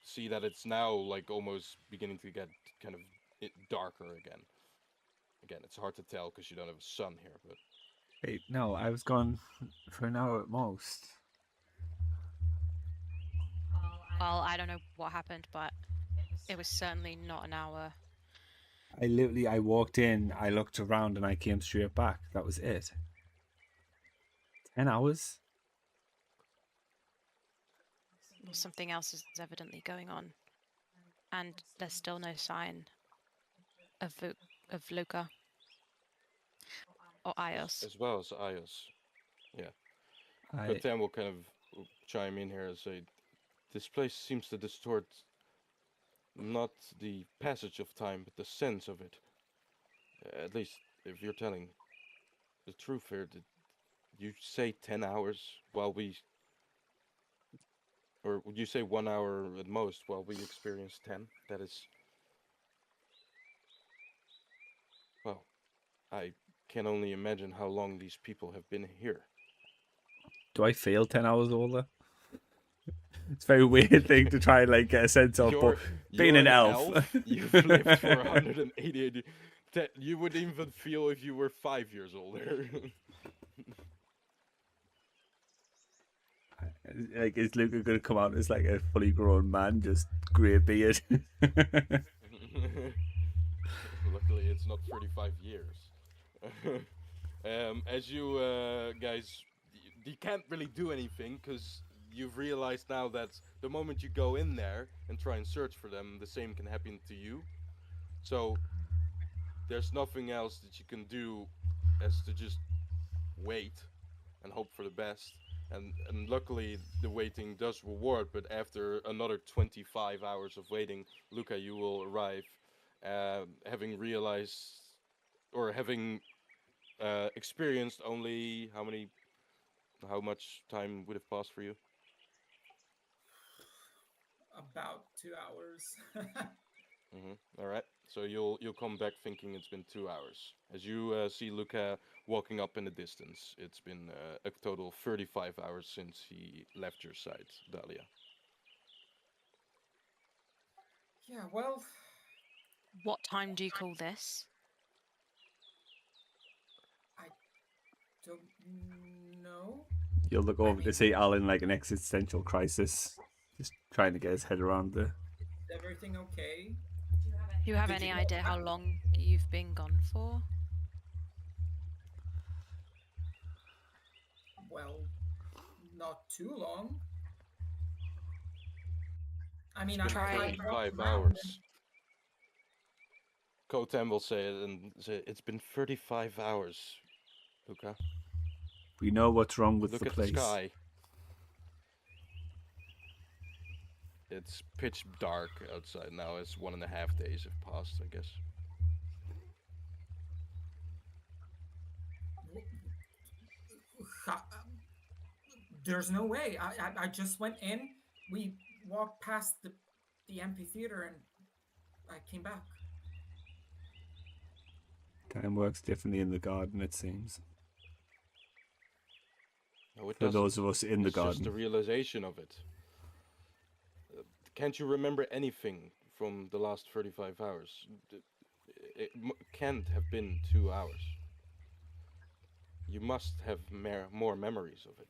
see that it's now like almost beginning to get kind of darker again. Again, it's hard to tell because you don't have a sun here, but Hey, no, I was gone for an hour at most. Well, I don't know what happened, but it was certainly not an hour. I walked in, I looked around, and I came straight back. That was it. 10 hours? Something else is evidently going on. And there's still no sign of Luca or Ios. as well as Ios. Yeah. But then we'll kind of chime in here and say, this place seems to distort not the passage of time, but the sense of it. At least, if you're telling the truth here, you say 10 hours while we, or would you say 1 hour at most while we experience 10? That is, well, I can only imagine how long these people have been here. Do I feel 10 hours older? It's a very weird thing to try and like get a sense of, but being You're an elf, you've lived for 180. You would even feel if you were 5 years older. like, is Luca going to come out as like a fully grown man, just grey beard? Luckily, it's not 35 years. As you guys, you can't really do anything because you've realized now that the moment you go in there and try and search for them, the same can happen to you. So there's nothing else that you can do as to just wait and hope for the best. And luckily the waiting does reward, but after another 25 hours of waiting, Luca, you will arrive having realized or having experienced only how much time would have passed for you? About 2 hours. All right. So you'll come back thinking it's been 2 hours. As you see Luca walking up in the distance, it's been a total of 35 hours since he left your side, Dahlia. Yeah, well, What time do you call this? I don't know. You'll look over to see Alan like an existential crisis, just trying to get his head around the. Is everything okay? Do you have Did any you- idea how long you've been gone for? Well, not too long. I mean, I Try- walked 35 around hours. Kotem will say it and say it's been 35 hours, Luca. We know what's wrong with Look the at place. the sky. It's pitch dark outside now. It's 1.5 days have passed, I guess. There's no way. I just went in. We walked past the amphitheater, and I came back. Time works differently in the garden, it seems. No, it For doesn't. those of us in the It's just the garden. realization of it. Can't you remember anything from the last 35 hours? It can't have been 2 hours. You must have more memories of it.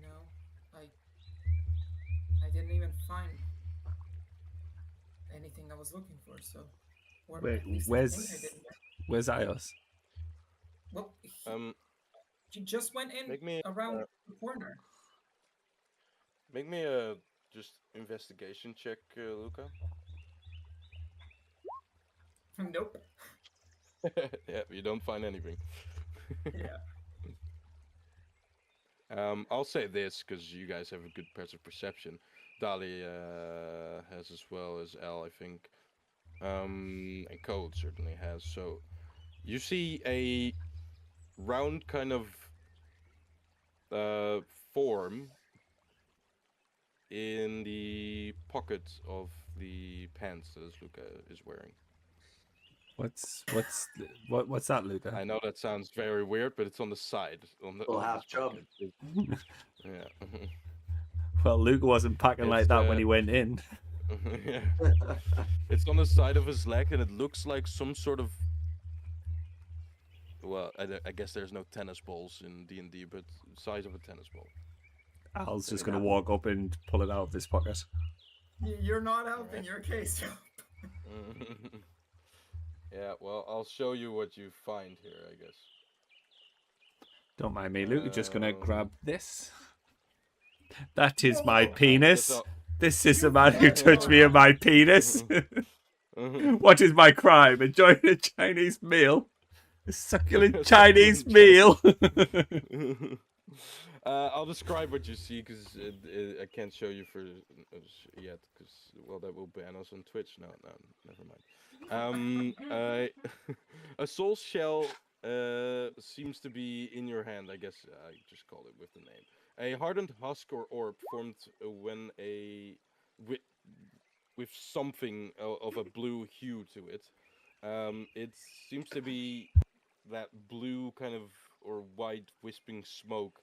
No, I didn't even find anything I was looking for. So, or Wait, at least I where's think I didn't. where's Ios? Well, Um, he just went in make me around the corner. make me a just investigation check, Luca. Nope. Yeah, you don't find anything. Yeah. I'll say this because you guys have a good passive perception. Dali has as well as L, I think. And Code certainly has. So you see a round kind of form in the pocket of the pants that Luca is wearing. What's that, Luca? I know that sounds very weird, but it's on the side on the Little of half his chub. pocket. Yeah. Well, Luca wasn't packing like It's, that when he went in. Yeah. It's on the side of his leg, and it looks like some sort of. Well, I guess there's no tennis balls in D&D, but size of a tennis ball. Al's just gonna walk up and pull it out of his pocket. You're not helping Alright. your case. Yeah, well, I'll show you what you find here, I guess. Don't mind me, Luke. You're just gonna Um, grab this. That is my Whoa. penis. That's all- This is the man who touched me in my penis. Mhm. What is my crime? Enjoying a Chinese meal? A succulent Chinese meal? I'll describe what you see because I can't show you for yet because well that will ban us on Twitch. No, never mind. A soul shell seems to be in your hand. I guess I just call it with the name. A hardened husk or orb formed when with, with something of a blue hue to it. It seems to be that blue kind of or white wisping smoke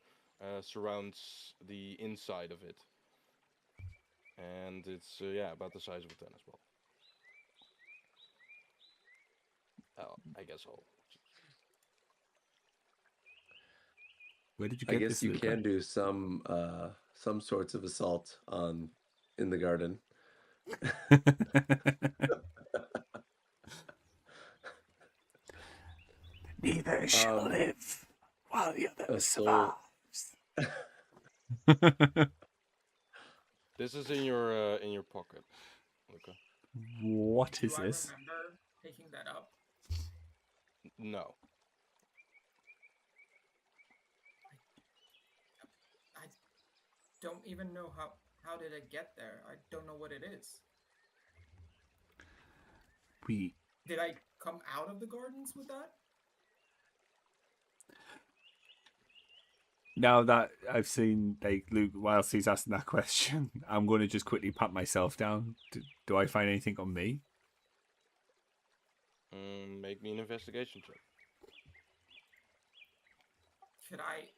surrounds the inside of it, and it's yeah about the size of a 10 as well. I guess I'll. Where did you I get guess this, you Luca? can do some sorts of assault in the garden. Neither shall live while the other a soul. survives. This is in your pocket. Okay. What Do is I this? remember picking that up? No. I don't even know how did it get there. I don't know what it is. Did I come out of the gardens with that? Now that I've seen like Luke whilst he's asking that question, I'm going to just quickly pat myself down. Do I find anything on me? Make me an investigation check. Should I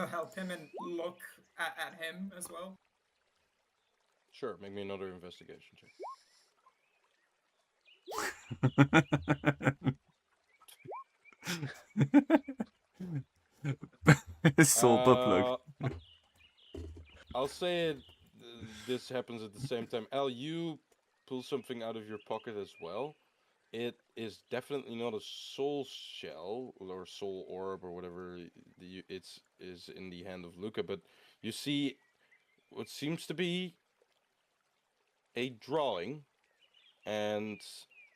help him and look at him as well? Sure, make me another investigation check. Soul butt plug. I'll say it. This happens at the same time. Al, you pull something out of your pocket as well. It is definitely not a soul shell or soul orb or whatever it's is in the hand of Luca, but you see what seems to be a drawing, and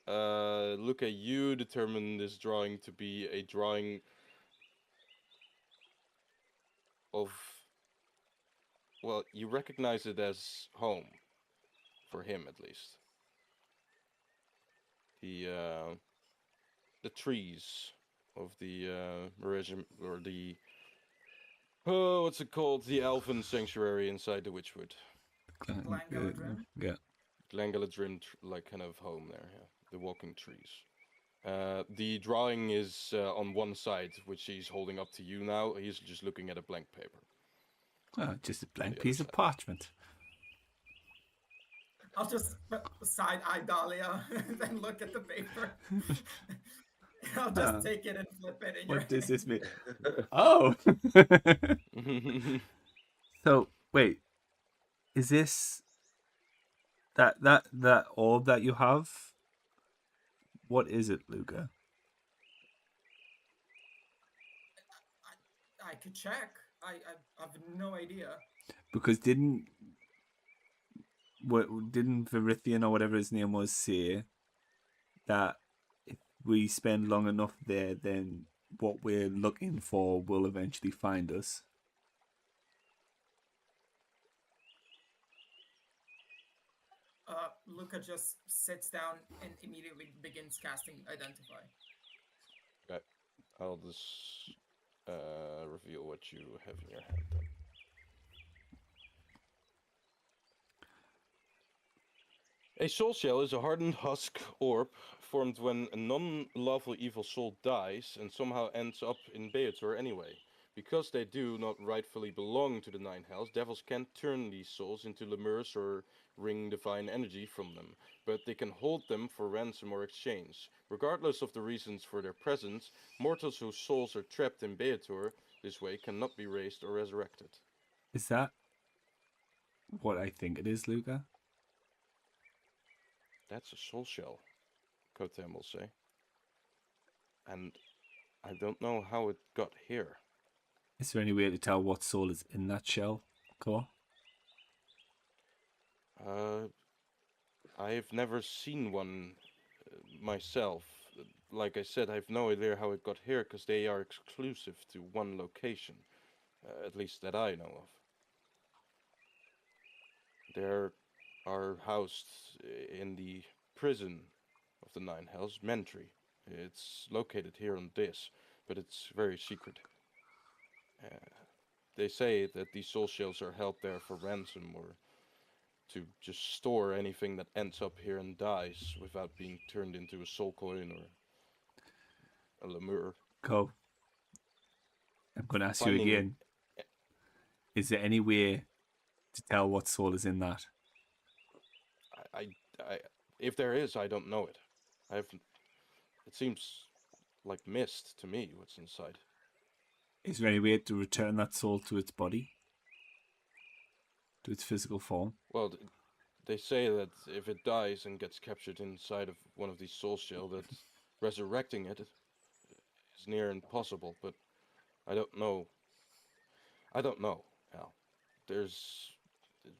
Luca, you determine this drawing to be a drawing of, well, you recognize it as home, for him at least. The trees of the regiment or the what's it called? The elven sanctuary inside the Witchwood. Glangaladrim? Yeah. Glangaladrim, like kind of home there. Yeah, the walking trees. The drawing is on one side, which he's holding up to you now. He's just looking at a blank paper. Oh, just a blank piece of parchment. I'll just side eye Dahlia and then look at the paper. I'll just take it and flip it in your What does hand. this mean? Oh. So wait, is this that orb that you have? What is it, Luca? I could check. I have no idea. Because didn't Verithian or whatever his name was say that if we spend long enough there, then what we're looking for will eventually find us? Luca just sits down and immediately begins casting Identify. Okay, I'll just reveal what you have in your hand then. A soul shell is a hardened husk orb formed when a non-lawful evil soul dies and somehow ends up in Beator anyway. Because they do not rightfully belong to the Nine Hells, devils can't turn these souls into lemurs or wring divine energy from them, but they can hold them for ransom or exchange. Regardless of the reasons for their presence, mortals whose souls are trapped in Beator this way cannot be raised or resurrected. Is that what I think it is, Luca? That's a soul shell, Kotem will say. And I don't know how it got here. Is there any way to tell what soul is in that shell, Core? I've never seen one myself. Like I said, I have no idea how it got here because they are exclusive to one location. at least that I know of. There are housed in the prison of the Nine Hells, Mentry. It's located here on this, but it's very secret. Uh, they say that these soul shells are held there for ransom or to just store anything that ends up here and dies without being turned into a soul coin or a lemur. Go. I'm going to ask you Finding again. Is there any way to tell what soul is in that? If there is, I don't know it. It seems like mist to me. What's inside? Is there any way to return that soul to its body, to its physical form? Well, they say that if it dies and gets captured inside of one of these soul shells, that resurrecting it is near impossible. But I don't know. Al. There's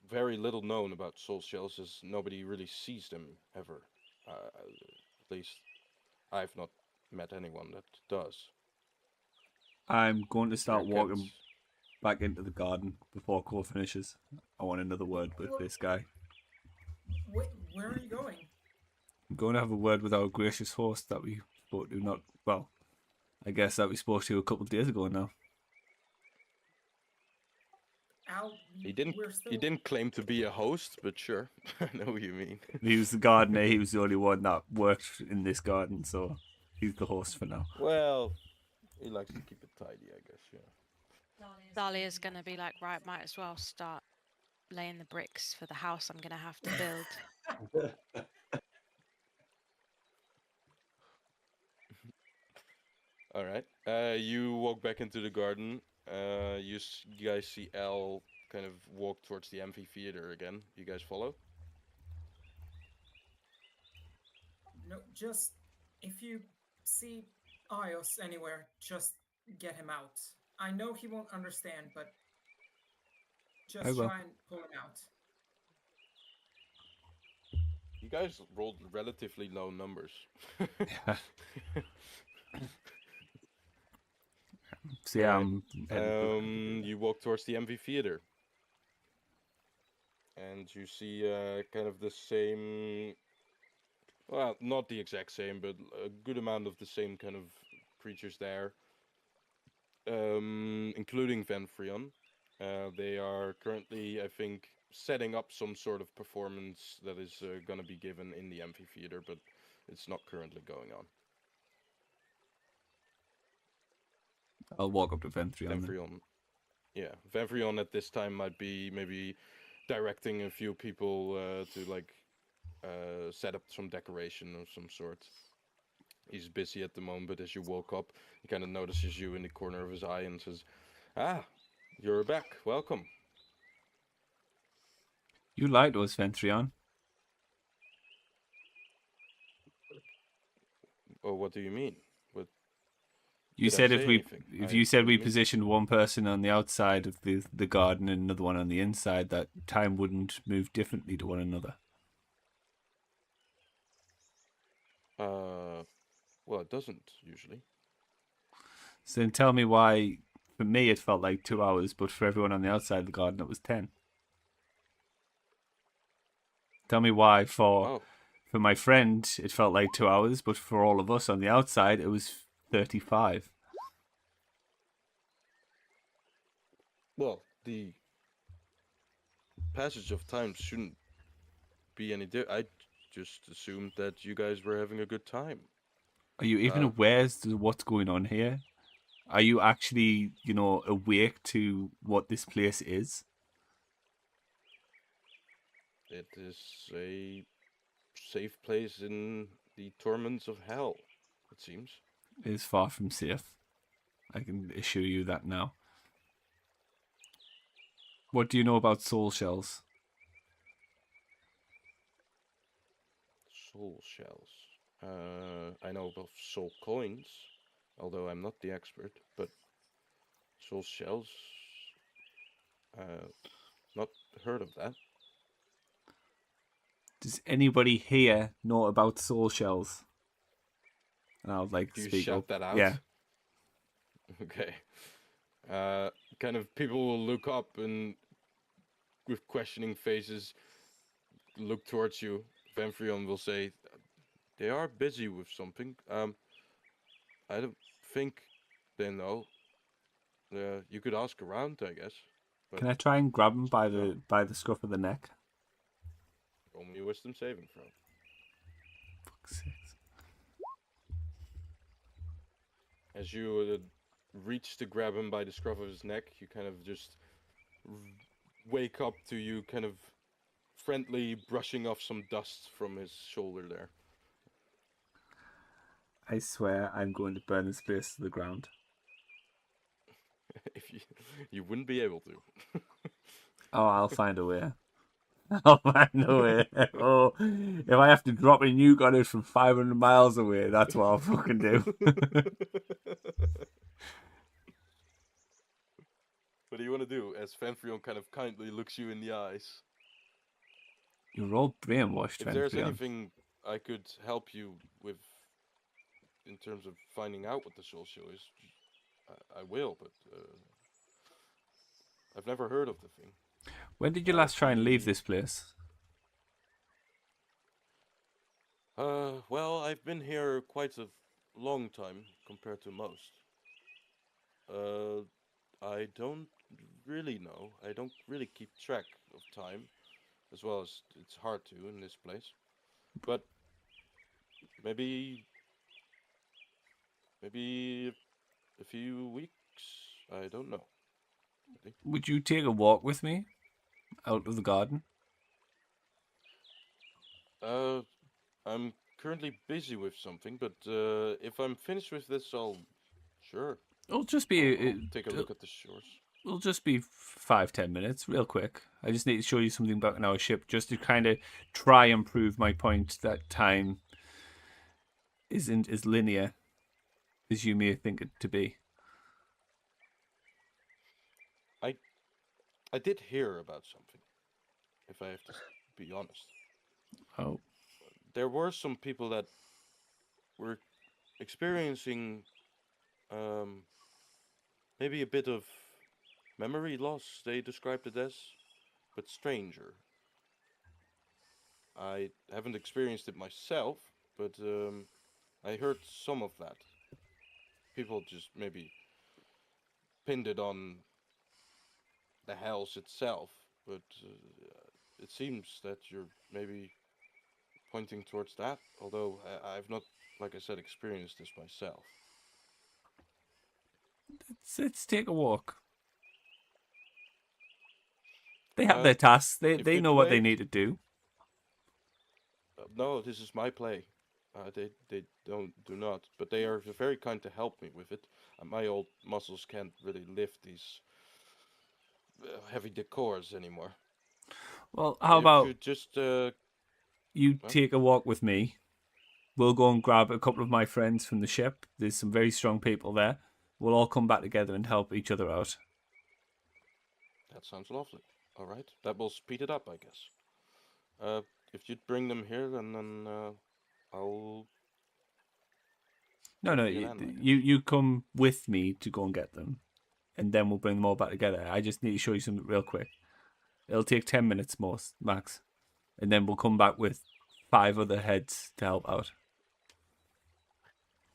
very little known about soul shells, as nobody really sees them ever. At least I've not met anyone that does. I'm going to start Your walking kids- back into the garden before Cole finishes. I want another word with this guy. Where are you going? I'm going to have a word with our gracious host that we spoke to I guess that we spoke to a couple of days ago now. Al, He didn't claim to be a host, but sure, I know what you mean. He was the gardener. He was the only one that worked in this garden, so he's the host for now. Well, he likes to keep it tidy, I guess. Yeah. Dahlia's gonna be like, right, might as well start laying the bricks for the house I'm gonna have to build. All right. You walk back into the garden. You guys see Al kind of walk towards the amphitheater again. You guys follow? No, just if you see Ios anywhere, just get him out. I know he won't understand, but I just will. try and pull him out. You guys rolled relatively low numbers. Yeah. So yeah, Alright. You walk towards the amphitheater, and you see kind of the same. Well, not the exact same, but a good amount of the same kind of creatures there, including Venfrion. They are currently, I think, setting up some sort of performance that is going to be given in the amphitheater, but it's not currently going on. I'll walk up to Venfrion. Venfrion. Yeah, Venfrion at this time might be maybe directing a few people to like set up some decoration of some sort. He's busy at the moment, but as you walk up, he kind of notices you in the corner of his eye and says, "Ah, you're back. Welcome." You lied to us, Venfrion. Oh, what do you mean? What? You Did I said say anything? if you said what do we you mean? positioned one person on the outside of the garden and another one on the inside, that time wouldn't move differently to one another. Well, it doesn't usually. So then tell me why, for me, it felt like 2 hours, but for everyone on the outside of the garden, it was 10. Tell me why for my friend, it felt like 2 hours, but for all of us on the outside, it was 35. Well, the passage of time shouldn't be any different. I just assumed that you guys were having a good time. Are you even aware as to what's going on here? Are you actually, awake to what this place is? It is a safe place in the torments of hell, it seems. It is far from safe. I can assure you that now. What do you know about soul shells? Soul shells. I know of soul coins, although I'm not the expert, but soul shells, not heard of that. Does anybody here know about soul shells? And I would like to Do you speak shout up. that out? Yeah. Okay. kind of people will look up and with questioning faces look towards you. Vanfrion will say, "They are busy with something. I don't think they know. You could ask around, I guess." But Can I try and grab him by no. the scruff of the neck? Roll me a wisdom saving throw. Fuck's sakes. As you reach to grab him by the scruff of his neck, you kind of just wake up to you kind of friendly brushing off some dust from his shoulder there. I swear I'm going to burn this place to the ground. If you wouldn't be able to. Oh, I'll find a way. I'll find a way. Oh, if I have to drop a nuke on it from 500 miles away, that's what I'll fucking do. What do you want to do as Fanfrion kind of kindly looks you in the eyes? You're all brainwashed, If there's Vanfrion. anything I could help you with in terms of finding out what the Soul Show is, I will, but I've never heard of the thing. When did you last try and leave this place? Well, I've been here quite a long time compared to most. I don't really know. I don't really keep track of time, as well as it's hard to in this place. But maybe a few weeks. I don't know. Really. Would you take a walk with me out of the garden? I'm currently busy with something, but if I'm finished with this, sure. It'll just be I'll take a look at the shores. It'll just be 5-10 minutes, real quick. I just need to show you something about our ship, just to kind of try and prove my point that time isn't as linear as you may think it to be. I did hear about something, if I have to be honest. Oh. There were some people that were experiencing maybe a bit of memory loss, they described it as, but stranger. I haven't experienced it myself, but I heard some of that. People just maybe pinned it on the house itself, but it seems that you're maybe pointing towards that, although I've not, like I said, experienced this myself. Let's take a walk. They have their tasks. They know what they need to do. No, this is my play. They do not, but they are very kind to help me with it. My old muscles can't really lift these heavy decors anymore. Well, how about you just you take a walk with me? We'll go and grab a couple of my friends from the ship. There's some very strong people there. We'll all come back together and help each other out. That sounds lovely. All right, that will speed it up, I guess. If you'd bring them here, then I'll. No, you come with me to go and get them, and then we'll bring them all back together. I just need to show you something real quick. It'll take 10 minutes most, max, and then we'll come back with 5 other heads to help out.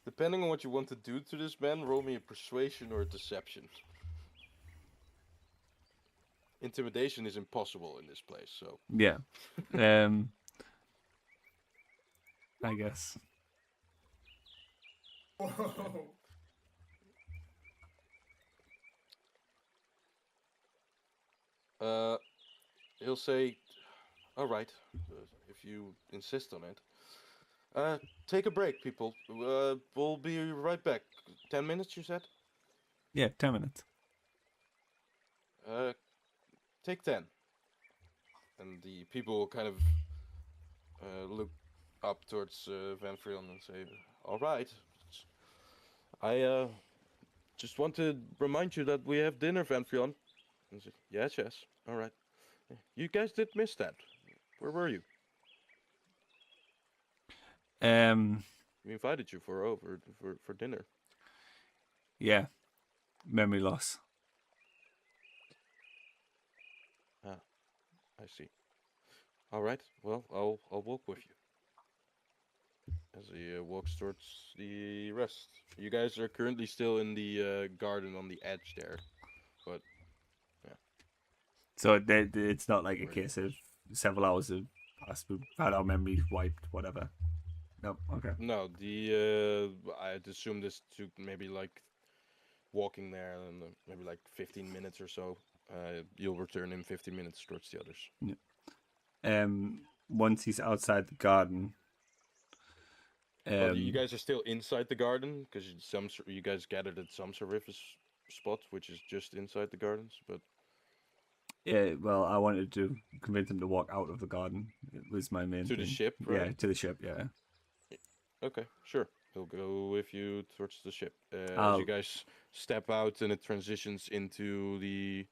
Depending on what you want to do to this man, roll me a persuasion or a deception. Intimidation is impossible in this place, so... Yeah. I guess. He'll say, all right, if you insist on it. Take a break, people. We'll be right back. 10 minutes, you said? Yeah, 10 minutes. Take 10. And the people will kind of look up towards Vanfrion and say, all right. I just want to remind you that we have dinner, Vanfrion. And say, yes, all right. You guys did miss that. Where were you? We invited you for dinner. Yeah. Memory loss. I see. All right. Well, I'll walk with you as he walks towards the rest. You guys are currently still in the garden on the edge there, but yeah. So it's not like a Ready. case of several hours have passed, we've had our memories wiped, whatever. No, okay. No, the I'd assume this took maybe like walking there and maybe like 15 minutes or so. You'll return in 15 minutes towards the others. Yeah. Once he's outside the garden. Well, you guys are still inside the garden because you guys gathered at some surface spot, which is just inside the gardens. But yeah, well, I wanted to convince him to walk out of the garden. It was my main to thing. the ship, Yeah, right? to the ship. Yeah. Okay, sure. He'll go with you towards the ship. As you guys step out and it transitions into the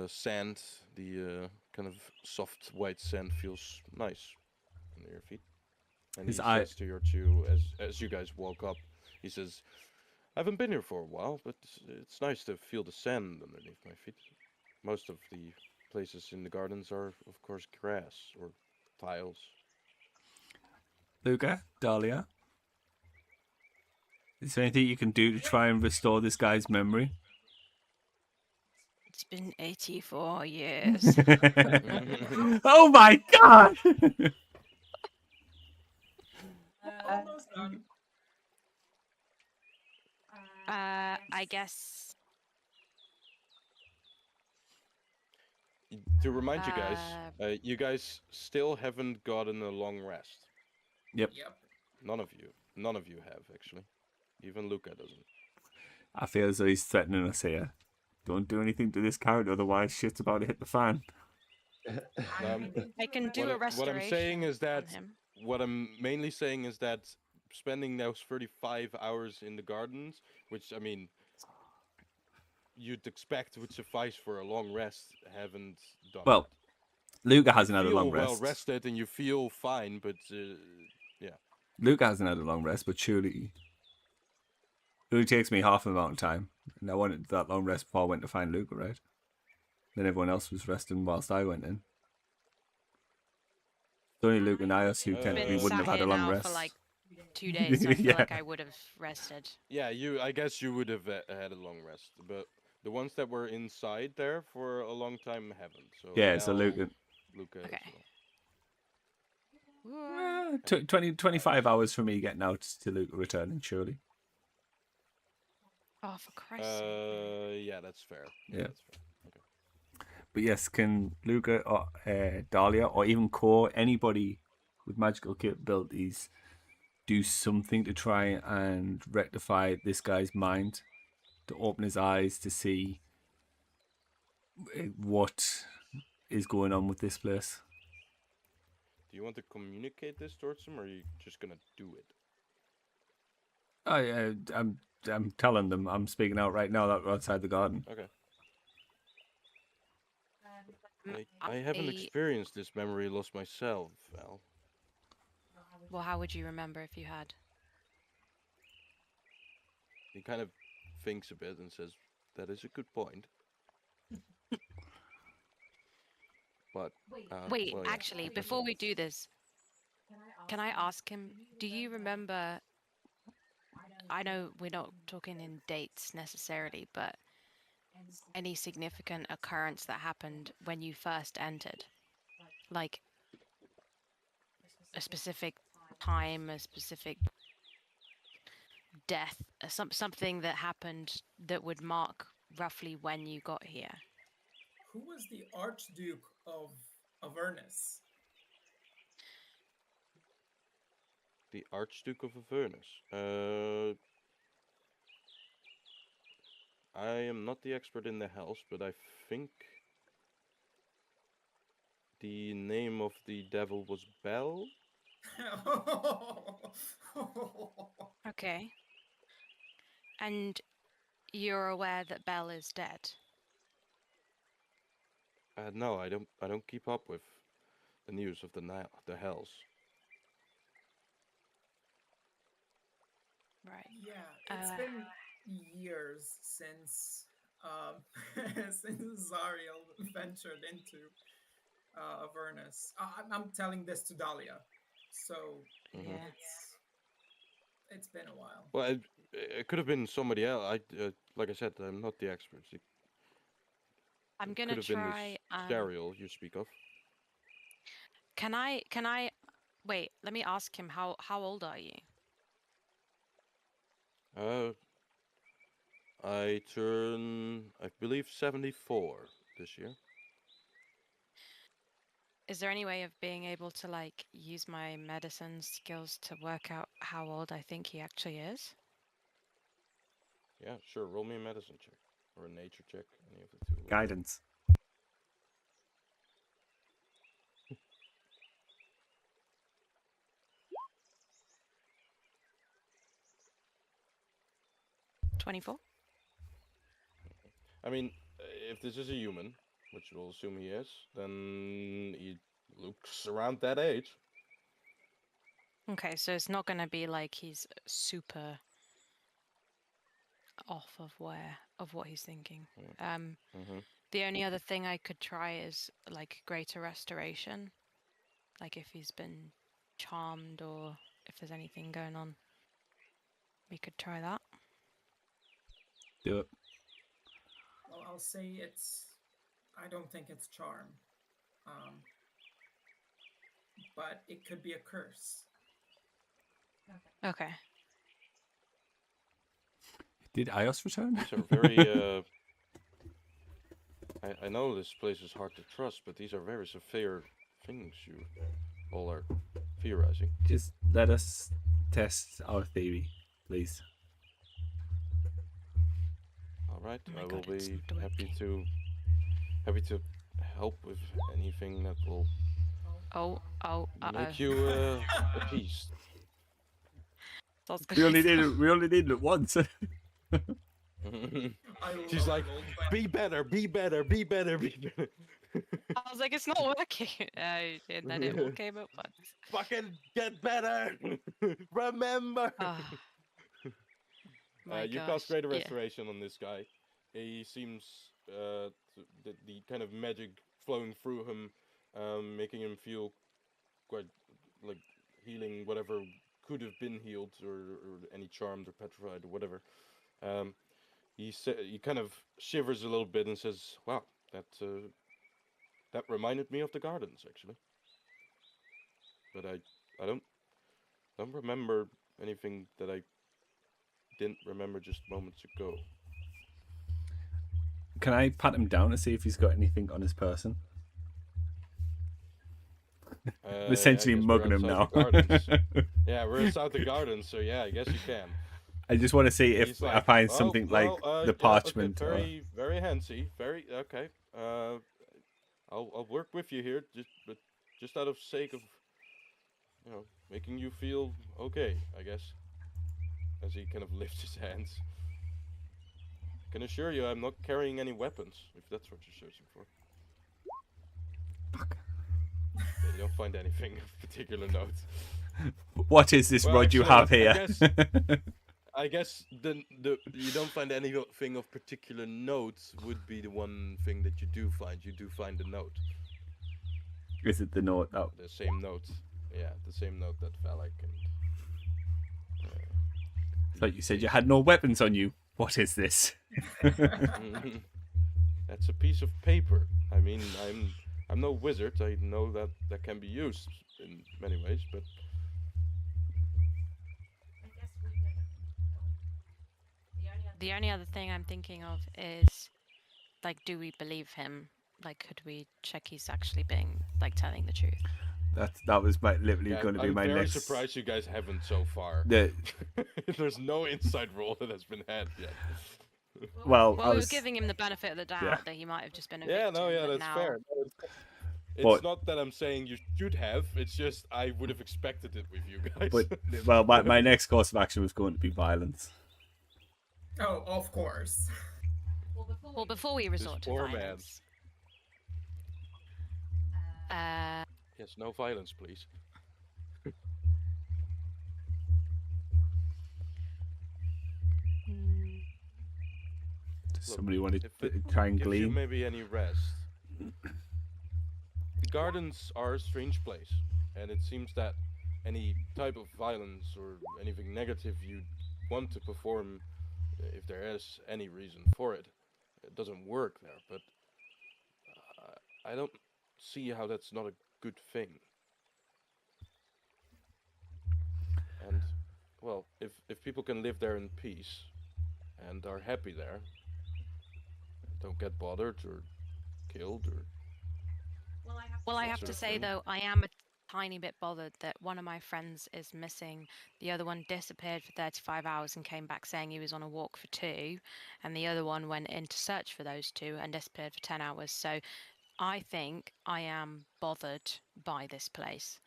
sand, the kind of soft white sand feels nice under your feet. And he says to your two, as you guys walk up, he says, "I haven't been here for a while, but it's nice to feel the sand underneath my feet. Most of the places in the gardens are, of course, grass or tiles." Luca, Dahlia, is there anything you can do to try and restore this guy's memory? It's been 84 years. Oh my god! Almost done. I guess. To remind you guys still haven't gotten a long rest. Yep. None of you have actually. Even Luca doesn't. I feel as though he's threatening us here. Don't do anything to this character, otherwise shit's about to hit the fan. I can do a restoration. What I'm saying is that on him. what I'm mainly saying is that spending those 35 hours in the gardens, which I mean, you'd expect would suffice for a long rest, haven't done. Well, that. Luca hasn't had a long You feel rest. well rested and you feel fine, but yeah. Luca hasn't had a long rest, but surely it only takes me half the amount of time. And I wanted that long rest before I went to find Luca, right? Then everyone else was resting whilst I went in. It's only Luke and Ios who technically wouldn't have had a long rest. For like 2 days, so I feel like I would have rested. Yeah, I guess you would have had a long rest, but the ones that were inside there for a long time haven't. So yeah, so Luca. Okay. Well. 25 hours for me getting out to Luca returning, surely. Oh, for Christ's sake. Yeah, that's fair. Yeah. That's fair. Okay. But yes, can Luca or Dahlia or even Core, anybody with magical capabilities, do something to try and rectify this guy's mind, to open his eyes to see what is going on with this place? Do you want to communicate this towards him, or are you just gonna do it? I'm telling them. I'm speaking out right now that we're outside the garden. Okay. I haven't experienced this memory loss myself, Val. Well, how would you remember if you had? He kind of thinks a bit and says, "That is a good point." But wait, well, yeah. actually, before we do this, can I ask him? Do you remember? I know we're not talking in dates necessarily, but any significant occurrence that happened when you first entered, like a specific time, a specific death, something that happened that would mark roughly when you got here. Who was the Archduke of Avernus? The Archduke of Avernus. I am not the expert in the house, but I think the name of the devil was Bel. Okay. And you're aware that Bel is dead? No, I don't keep up with the news of the hells. Right. Yeah, it's been years since since Zariel ventured into Avernus. I'm telling this to Dahlia, so Yeah. it's been a while. Well, it could have been somebody else. Like I said, I'm not the expert. I'm It gonna could have been try. this Zariel you speak of. Can I? Wait. Let me ask him. How old are you? I turn, I believe, 74 this year. Is there any way of being able to like use my medicine skills to work out how old I think he actually is? Yeah, sure. Roll me a medicine check or a nature check. Any of the two. Guidance. $24. I mean, if this is a human, which we'll assume he is, then he looks around that age. Okay, so it's not gonna be like he's super off of what he's thinking. The only other thing I could try is like greater restoration, like if he's been charmed or if there's anything going on. We could try that. Do it. Well, I'll say I don't think it's charm, but it could be a curse. Okay. Did Ios return? These are very. I know this place is hard to trust, but these are very severe things you all are theorizing. Just let us test our theory, please. All right, Oh my I God, will it's be not happy to help with anything that will make you appeased. We only did it once. She's like, be better, be better, be better, be better. I was like, it's not working. And then it all came at once. Fucking get better. Remember. You cast Greater Restoration on this guy. He seems the kind of magic flowing through him, making him feel quite like healing whatever could have been healed, or any charmed or petrified or whatever. He kind of shivers a little bit and says, "Wow, that reminded me of the gardens, actually. But I don't remember anything that I didn't remember just moments ago." Can I pat him down to see if he's got anything on his person? I'm essentially mugging him now. Yeah, we're inside the gardens, so yeah, I guess you can. I just want to see if I find something like the parchment. Yeah, okay, very handsy, very okay. I'll work with you here, just out of sake of, making you feel okay, I guess. As he kind of lifts his hands. I can assure you, I'm not carrying any weapons, if that's what you're searching for. Fuck. Yeah, you don't find anything of particular note. What is this rod you have here? I guess the you don't find anything of particular note would be the one thing that you do find. You do find the note. Is it the note? Oh. The same note. Yeah, the same note that Valak and... I thought you said you had no weapons on you. What is this? That's a piece of paper. I mean, I'm no wizard. I know that can be used in many ways, but... The only other thing I'm thinking of is, like, do we believe him? Like, could we check he's actually being, like, telling the truth? That was literally going to be my next... I'm very surprised you guys haven't so far. There's no inside roll that has been had yet. Well, we were giving him the benefit of the doubt that he might have just been a victim. That's fair. It's not that I'm saying you should have. It's just I would have expected it with you guys. But my next course of action was going to be violence. Oh, of course. Well, before we resort to violence. Yes, no violence, please. Somebody wanted if to it try and gives you glean. maybe any rest. The gardens are a strange place, and it seems that any type of violence or anything negative you want to perform, if there is any reason for it, it doesn't work there. But I don't see how that's not a good thing. And well, if people can live there in peace and are happy there, don't get bothered or killed or Well, I that have sort to of say thing. though, I am a tiny bit bothered that one of my friends is missing. The other one disappeared for 35 hours and came back saying he was on a walk for 2, and the other one went in to search for those 2 and disappeared for 10 hours. So I think I am bothered by this place.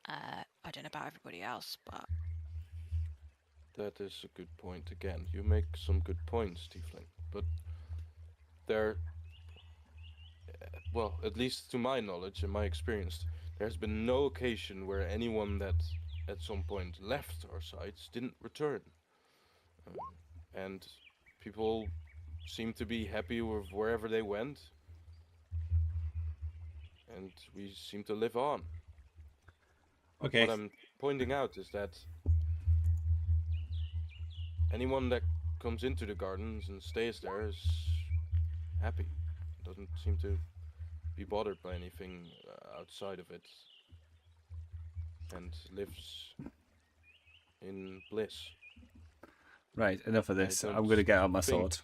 I don't know about everybody else, but That is a good point. Again, you make some good points, Tiefling. But there, well, at least to my knowledge and my experience, there's been no occasion where anyone that at some point left our sites didn't return. And people seem to be happy with wherever they went. And we seem to live on. Okay. What I'm pointing out is that anyone that comes into the gardens and stays there is happy. Doesn't seem to be bothered by anything outside of it, and lives in bliss. Right, enough of I this. don't I'm going to get out my think- sword.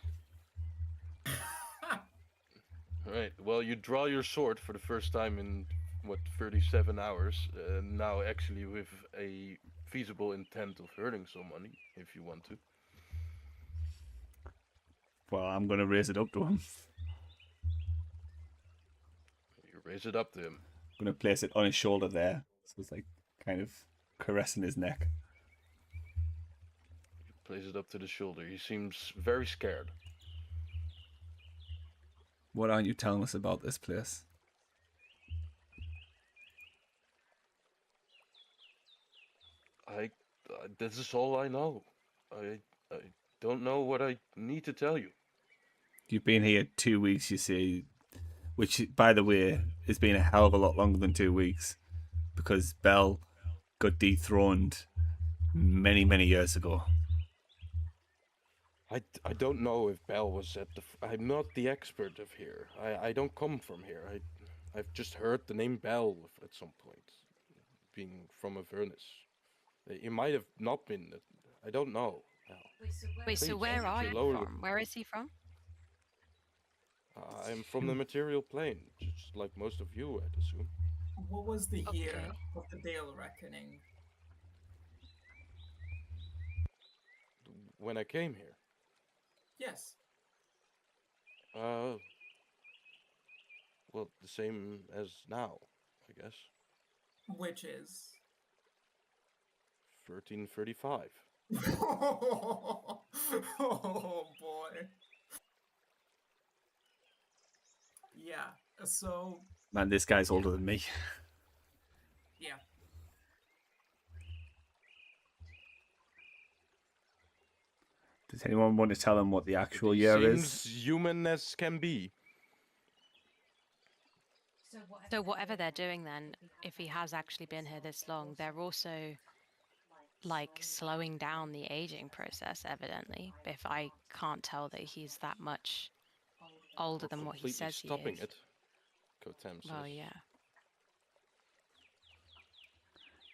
Right. Well, you draw your sword for the first time in what 37 hours. Now, actually, with a feasible intent of hurting someone, if you want to. Well, I'm going to raise it up to him. You raise it up to him. I'm going to place it on his shoulder there. So it's like kind of caressing his neck. You place it up to the shoulder. He seems very scared. What aren't you telling us about this place? This is all I know. I don't know what I need to tell you. You've been here 2 weeks, you see, which, by the way, has been a hell of a lot longer than 2 weeks because Bell got dethroned many, many years ago. I don't know if Bell was at the. I'm not the expert of here. I don't come from here. I've just heard the name Bell at some point, being from Avernus. He might have not been. I don't know. wait, so Please, where could are you you lower from? Where is he from? I'm from the material plane, just like most of you, I'd assume. What was the year Okay. of the Dale reckoning? When I came here, Yes. well, the same as now, I guess. Which is 1335. oh boy. Yeah. So Man, this guy's older than me. yeah. Does anyone want to tell him what the actual He year seems is? human as can be. So whatever they're doing then, if he has actually been here this long, they're also like slowing down the aging process, evidently. If I can't tell that he's that much older than what he Completely says he stopping is. it, Kotem says. Well, yeah.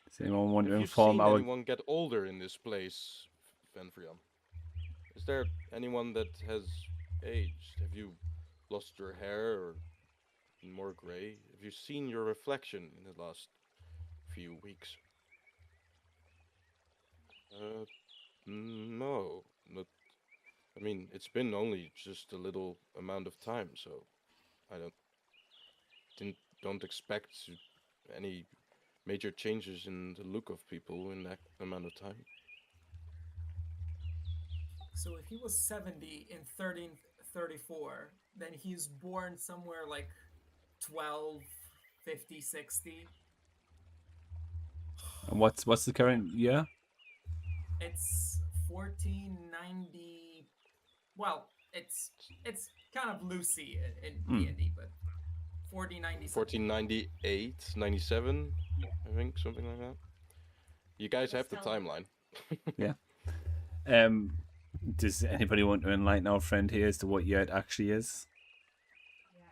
Does anyone want to Have you inform seen our... anyone get older in this place, Venfrion? Is there anyone that has aged? Have you lost your hair or been more grey? Have you seen your reflection in the last few weeks? No, not. I mean, it's been only just a little amount of time, so I don't expect any major changes in the look of people in that amount of time. So if he was 70 in 1334, then he's born somewhere like 12, 50, 60. And what's the current year? It's 1490. Well, it's kind of loosey in Hmm. D&D, but 1490 1498, 97, I think, something like that. You guys have the Just tell me. timeline. Yeah. Does anybody want to enlighten our friend here as to what year it actually is? Yeah,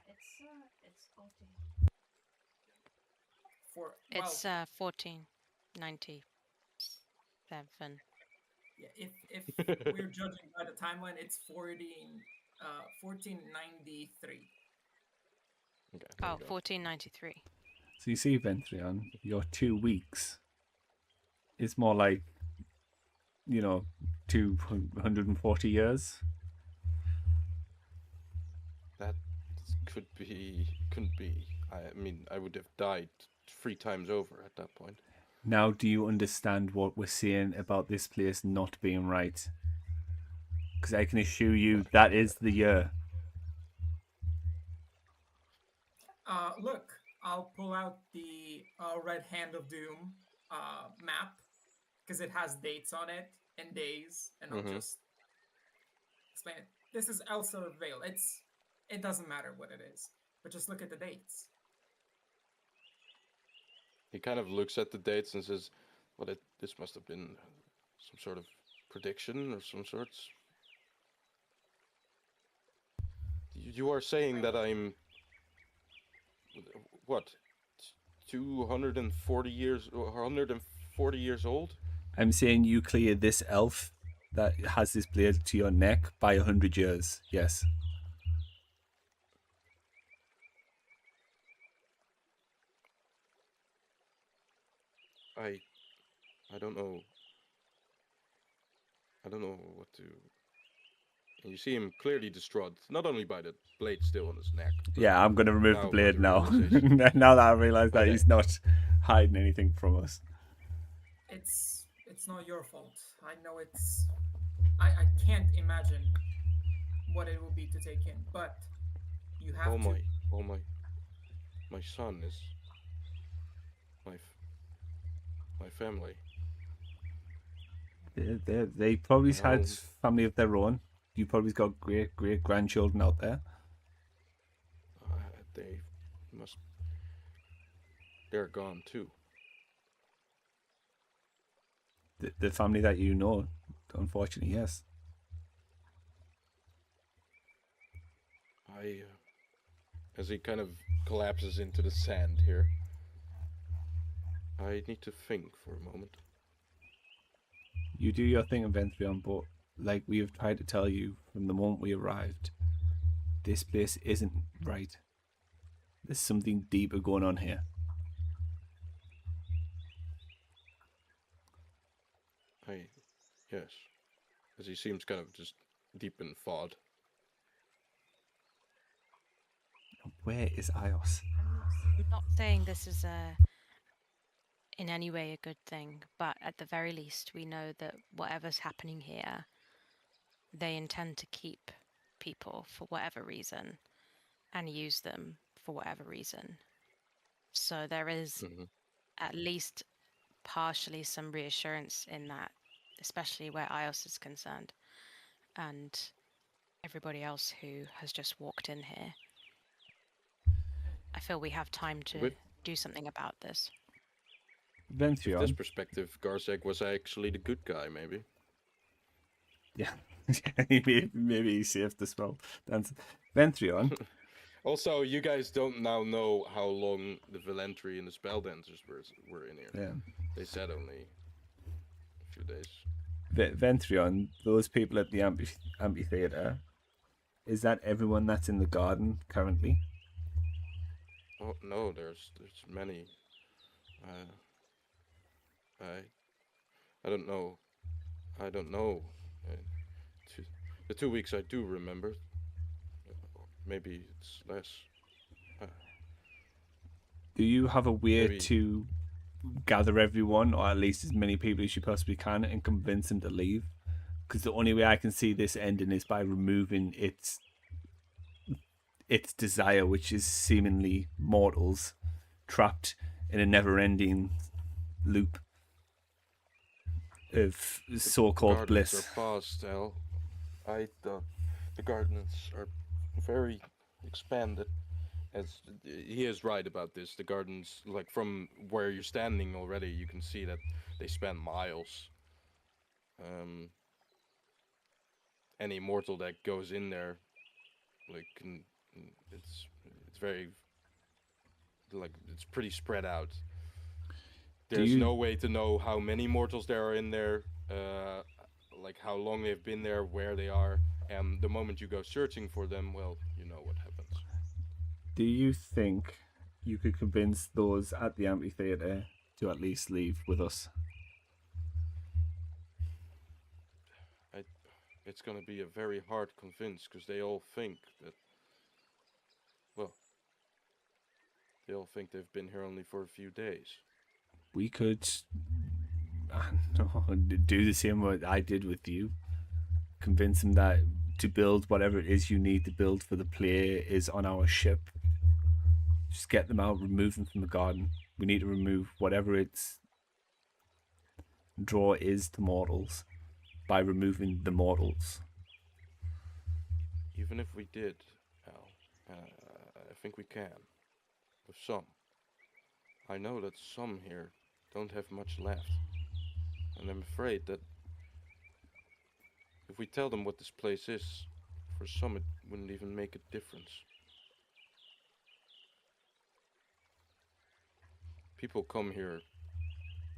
it's 14. For It's well, 1497. yeah, if we're judging by the timeline, it's 1493. Okay, there Oh, you go. 1493. So you see, Ventrion, your 2 weeks is more like, 240 years. That couldn't be. I mean, I would have died 3 times over at that point. Now, do you understand what we're saying about this place not being right? Because I can assure you that is the year. Look, I'll pull out the Red Hand of Doom map because it has dates on it and days, and I'll just explain it. This is Elsa Vale. It doesn't matter what it is, but just look at the dates. He kind of looks at the dates and says, "Well, this must have been some sort of prediction or some sorts." You are saying that I'm what, 240 years or 140 years old? I'm saying you clear this elf that has this blade to your neck by 100 years. Yes. I don't know. I don't know what to. And you see him clearly distraught, not only by the blade still on his neck. Yeah, I'm going to remove the now by blade the now. realization. Now that I realize that Okay. he's not hiding anything from us. It's not your fault. I know it's. I can't imagine what it will be to take in, but you have to. My son is my family. They probably My had home. family of their own. You probably got great grandchildren out there. They must. They're gone too. The family that you know, unfortunately, yes. As he kind of collapses into the sand here, I need to think for a moment. You do your thing, Ventrion, but like we have tried to tell you from the moment we arrived, this place isn't right. There's something deeper going on here. Yes, as he seems kind of just deep in thought. Where is Ios? I'm not saying this is in any way a good thing, but at the very least, we know that whatever's happening here, they intend to keep people for whatever reason and use them for whatever reason. So there is at least partially some reassurance in that, especially where Ios is concerned and everybody else who has just walked in here. I feel we have time to do something about this. Ventrion. From this perspective, Garzeg was actually the good guy, maybe. Yeah, maybe he saved the spell. That's Ventrion. Also, you guys don't now know how long the Valentry and the Spelldancers were in here. Yeah. They said only a few days. Ventrion, those people at the amphitheater, is that everyone that's in the garden currently? Oh no, there's many. I don't know. The 2 weeks I do remember. Maybe it's less. Do you have a way Maybe. to gather everyone, or at least as many people as you possibly can, and convince them to leave? Because the only way I can see this ending is by removing its desire, which is seemingly mortals trapped in a never-ending loop of so-called bliss. Are past, Al. the gardens are very expanded. As he is right about this, the gardens, like from where you're standing already, you can see that they span miles. Any mortal that goes in there, like, it's very, like, it's pretty spread out. There's no way to know how many mortals there are in there, like how long they've been there, where they are, and the moment you go searching for them, well, you know what happens. Do you think you could convince those at the amphitheater to at least leave with us? It's gonna be a very hard convince, because they all think that, well, they all think they've been here only for a few days. We could do the same what I did with you. Convince them that to build whatever it is you need to build for the player is on our ship. Just get them out, remove them from the garden. We need to remove whatever its draw is to mortals by removing the mortals. Even if we did, Al, I think we can. With some. I know that some here don't have much left. And I'm afraid that if we tell them what this place is, for some it wouldn't even make a difference. People come here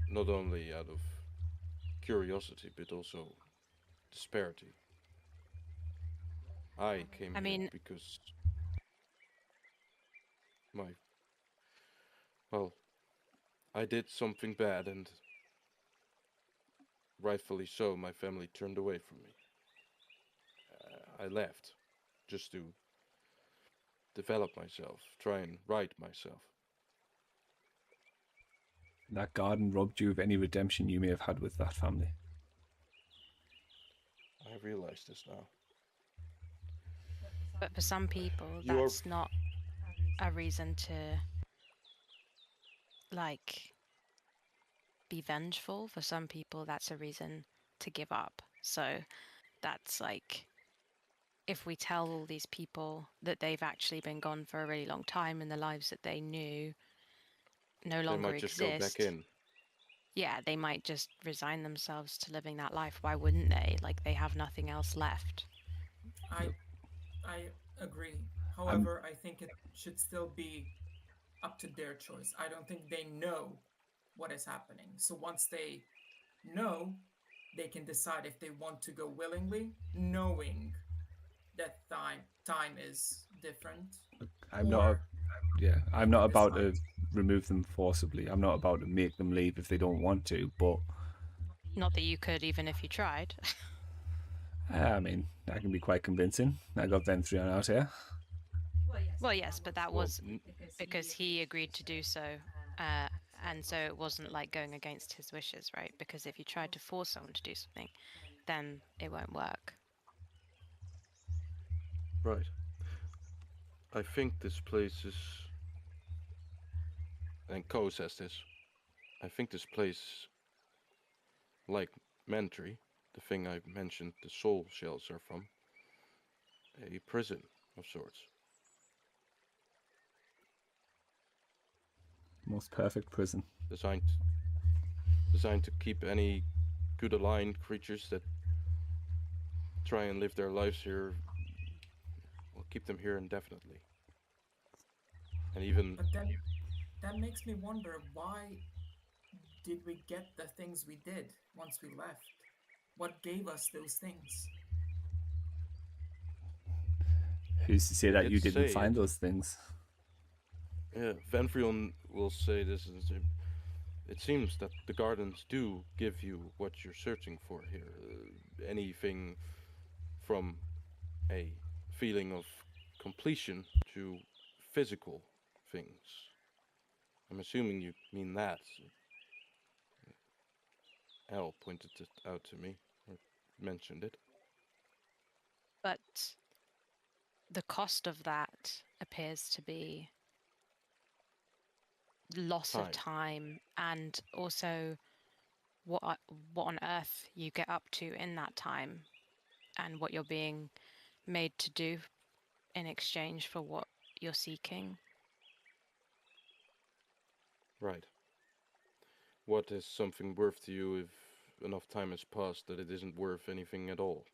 not only out of curiosity, but also disparity. I came here because well, I did something bad, and rightfully so, my family turned away from me. I left just to develop myself, try and right myself. That garden robbed you of any redemption you may have had with that family. I realize this now. But for some people, that's not a reason to, like, be vengeful. For some people, that's a reason to give up. So that's like, if we tell all these people that they've actually been gone for a really long time and the lives that they knew no longer they might just exist. Go back in. Yeah, they might just resign themselves to living that life. Why wouldn't they? Like, they have nothing else left. I agree. However, I think it should still be up to their choice. I don't think they know what is happening. So once they know, they can decide if they want to go willingly, knowing that time is different. I'm not about to remove them forcibly. I'm not about to make them leave if they don't want to, but not that you could, even if you tried. I mean, I can be quite convincing. I got Venthrion out here. Well, yes, but that was because he agreed to do so, and so it wasn't like going against his wishes, right? Because if you tried to force someone to do something, then it won't work. Right. I think this place is, and Ko says this, I think this place, like Mentry, the thing I mentioned the soul shells are from, a prison of sorts. Most perfect prison. Designed to keep any good aligned creatures that try and live their lives here, will keep them here indefinitely. And even... But then, that makes me wonder, why did we get the things we did once we left? What gave us those things? Who's to say that you didn't find those things? Yeah, Venfrion will say this is... It seems that the gardens do give you what you're searching for here. Anything from a feeling of completion to physical things. I'm assuming you mean that. Al pointed it out to me, or mentioned it. But the cost of that appears to be loss of time, and also what on earth you get up to in that time, and what you're being made to do in exchange for what you're seeking. Right. What is something worth to you if enough time has passed that it isn't worth anything at all?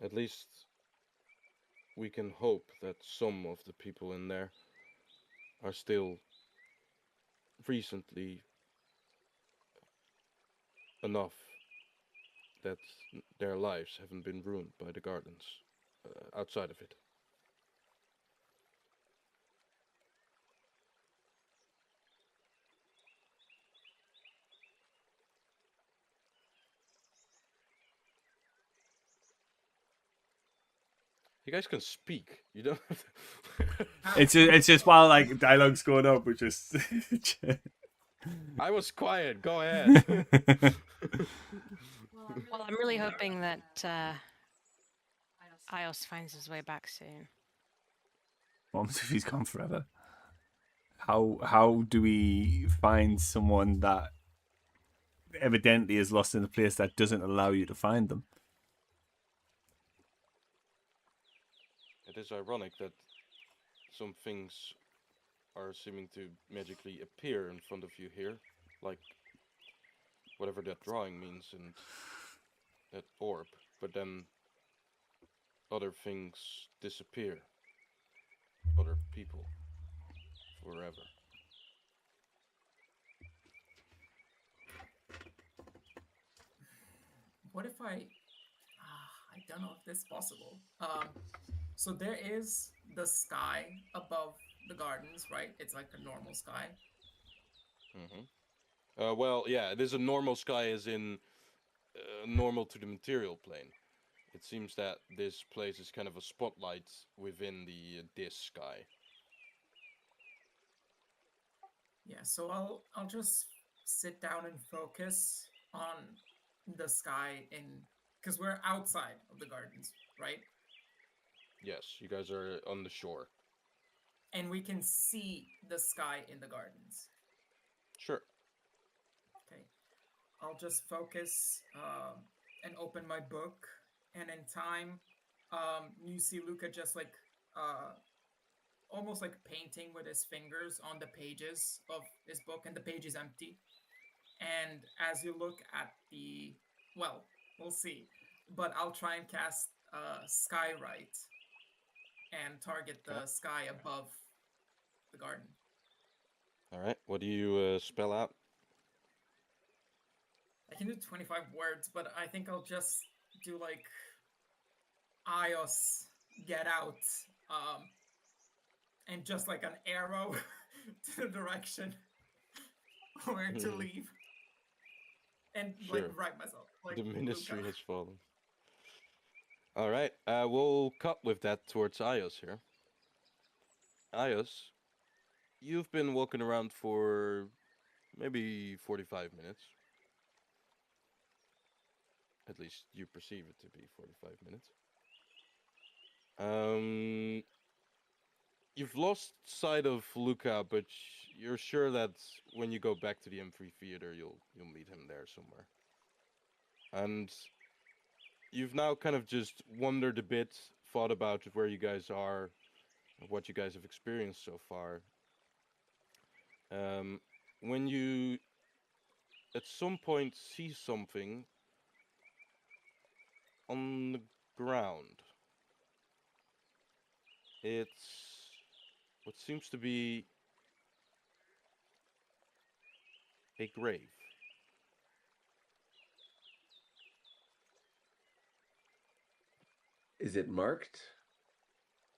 At least we can hope that some of the people in there are still recently enough that their lives haven't been ruined by the gardens outside of it. You guys can speak. You don't have to... It's just while like dialogue's going up, we just. I was quiet. Go ahead. Well, I'm really hoping that Ios finds his way back soon. What if he's gone forever? How do we find someone that evidently is lost in a place that doesn't allow you to find them? It is ironic that some things are seeming to magically appear in front of you here, like whatever that drawing means and that orb, but then other things disappear, other people, forever. What if I don't know if this is possible. So there is the sky above the gardens, right? It's like a normal sky. Well, yeah, it is a normal sky as in normal to the material plane. It seems that this place is kind of a spotlight within the this sky. Yeah, so I'll just sit down and focus on the sky because we're outside of the gardens, right? Yes, you guys are on the shore. And we can see the sky in the gardens. Sure. Okay. I'll just focus and open my book, and in time, you see Luca just like almost like painting with his fingers on the pages of his book, and the page is empty. And as you look at well, we'll see, but I'll try and cast Skywrite and target the sky above the garden. All right. What do you spell out? I can do 25 words, but I think I'll just do like Ios, get out, and just like an arrow to the direction where to leave. And Sure. like write myself. Like the ministry Luca. has fallen. All right. We'll cut with that towards Ios here. Ios, you've been walking around for maybe 45 minutes. At least you perceive it to be 45 minutes. You've lost sight of Luca, but you're sure that when you go back to the M3 theater, you'll meet him there somewhere. And you've now kind of just wondered a bit, thought about where you guys are, what you guys have experienced so far. When you at some point see something on the ground, it's what seems to be a grave. Is it marked?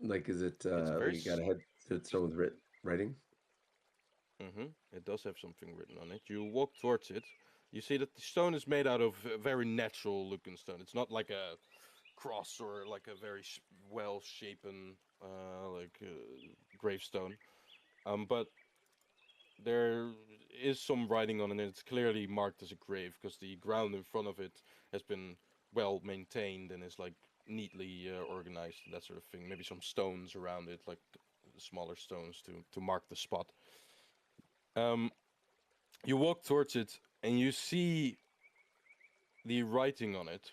Like, is it very you got a head to stone with writing? It does have something written on it. You walk towards it. You see that the stone is made out of a very natural looking stone. It's not like a cross or like a very well shapen gravestone. But there is some writing on it, and it's clearly marked as a grave because the ground in front of it has been well maintained and is like neatly organized and that sort of thing. Maybe some stones around it, like smaller stones to mark the spot. You walk towards it, and you see the writing on it,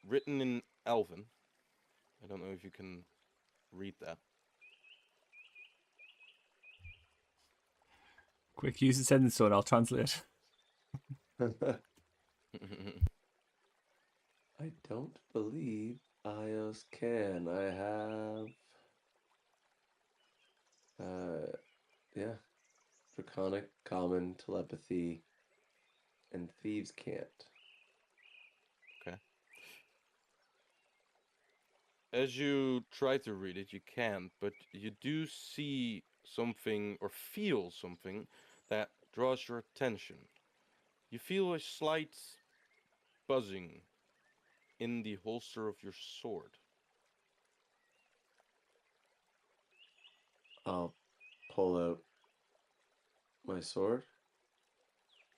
written in Elven. I don't know if you can read that. Quick, use the sentence sword. I'll translate. I don't believe Ios can. I have... yeah. Draconic, Common, Telepathy, and Thieves can't. Okay. As you try to read it, you can't, but you do see something or feel something that draws your attention. You feel a slight buzzing in the holster of your sword. I'll pull out my sword.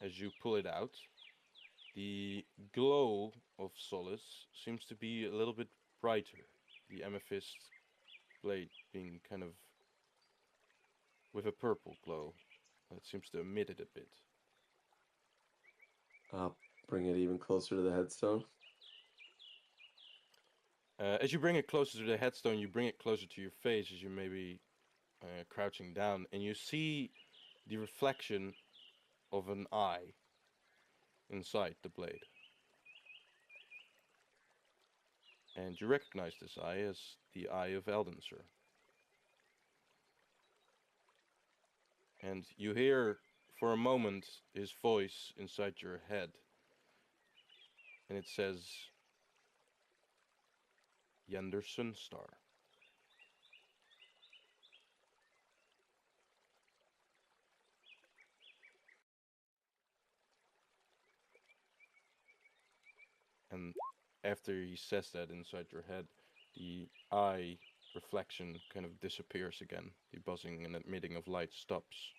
As you pull it out, the glow of Solace seems to be a little bit brighter. The amethyst blade being kind of with a purple glow that seems to emit it a bit. I'll bring it even closer to the headstone. As you bring it closer to the headstone, you bring it closer to your face as you may be crouching down, and you see the reflection of an eye inside the blade. And you recognize this eye as the Eye of Eldenser. And you hear, for a moment, his voice inside your head. And it says, Yender Sunstar. And after he says that inside your head, the eye reflection kind of disappears again. The buzzing and emitting of light stops.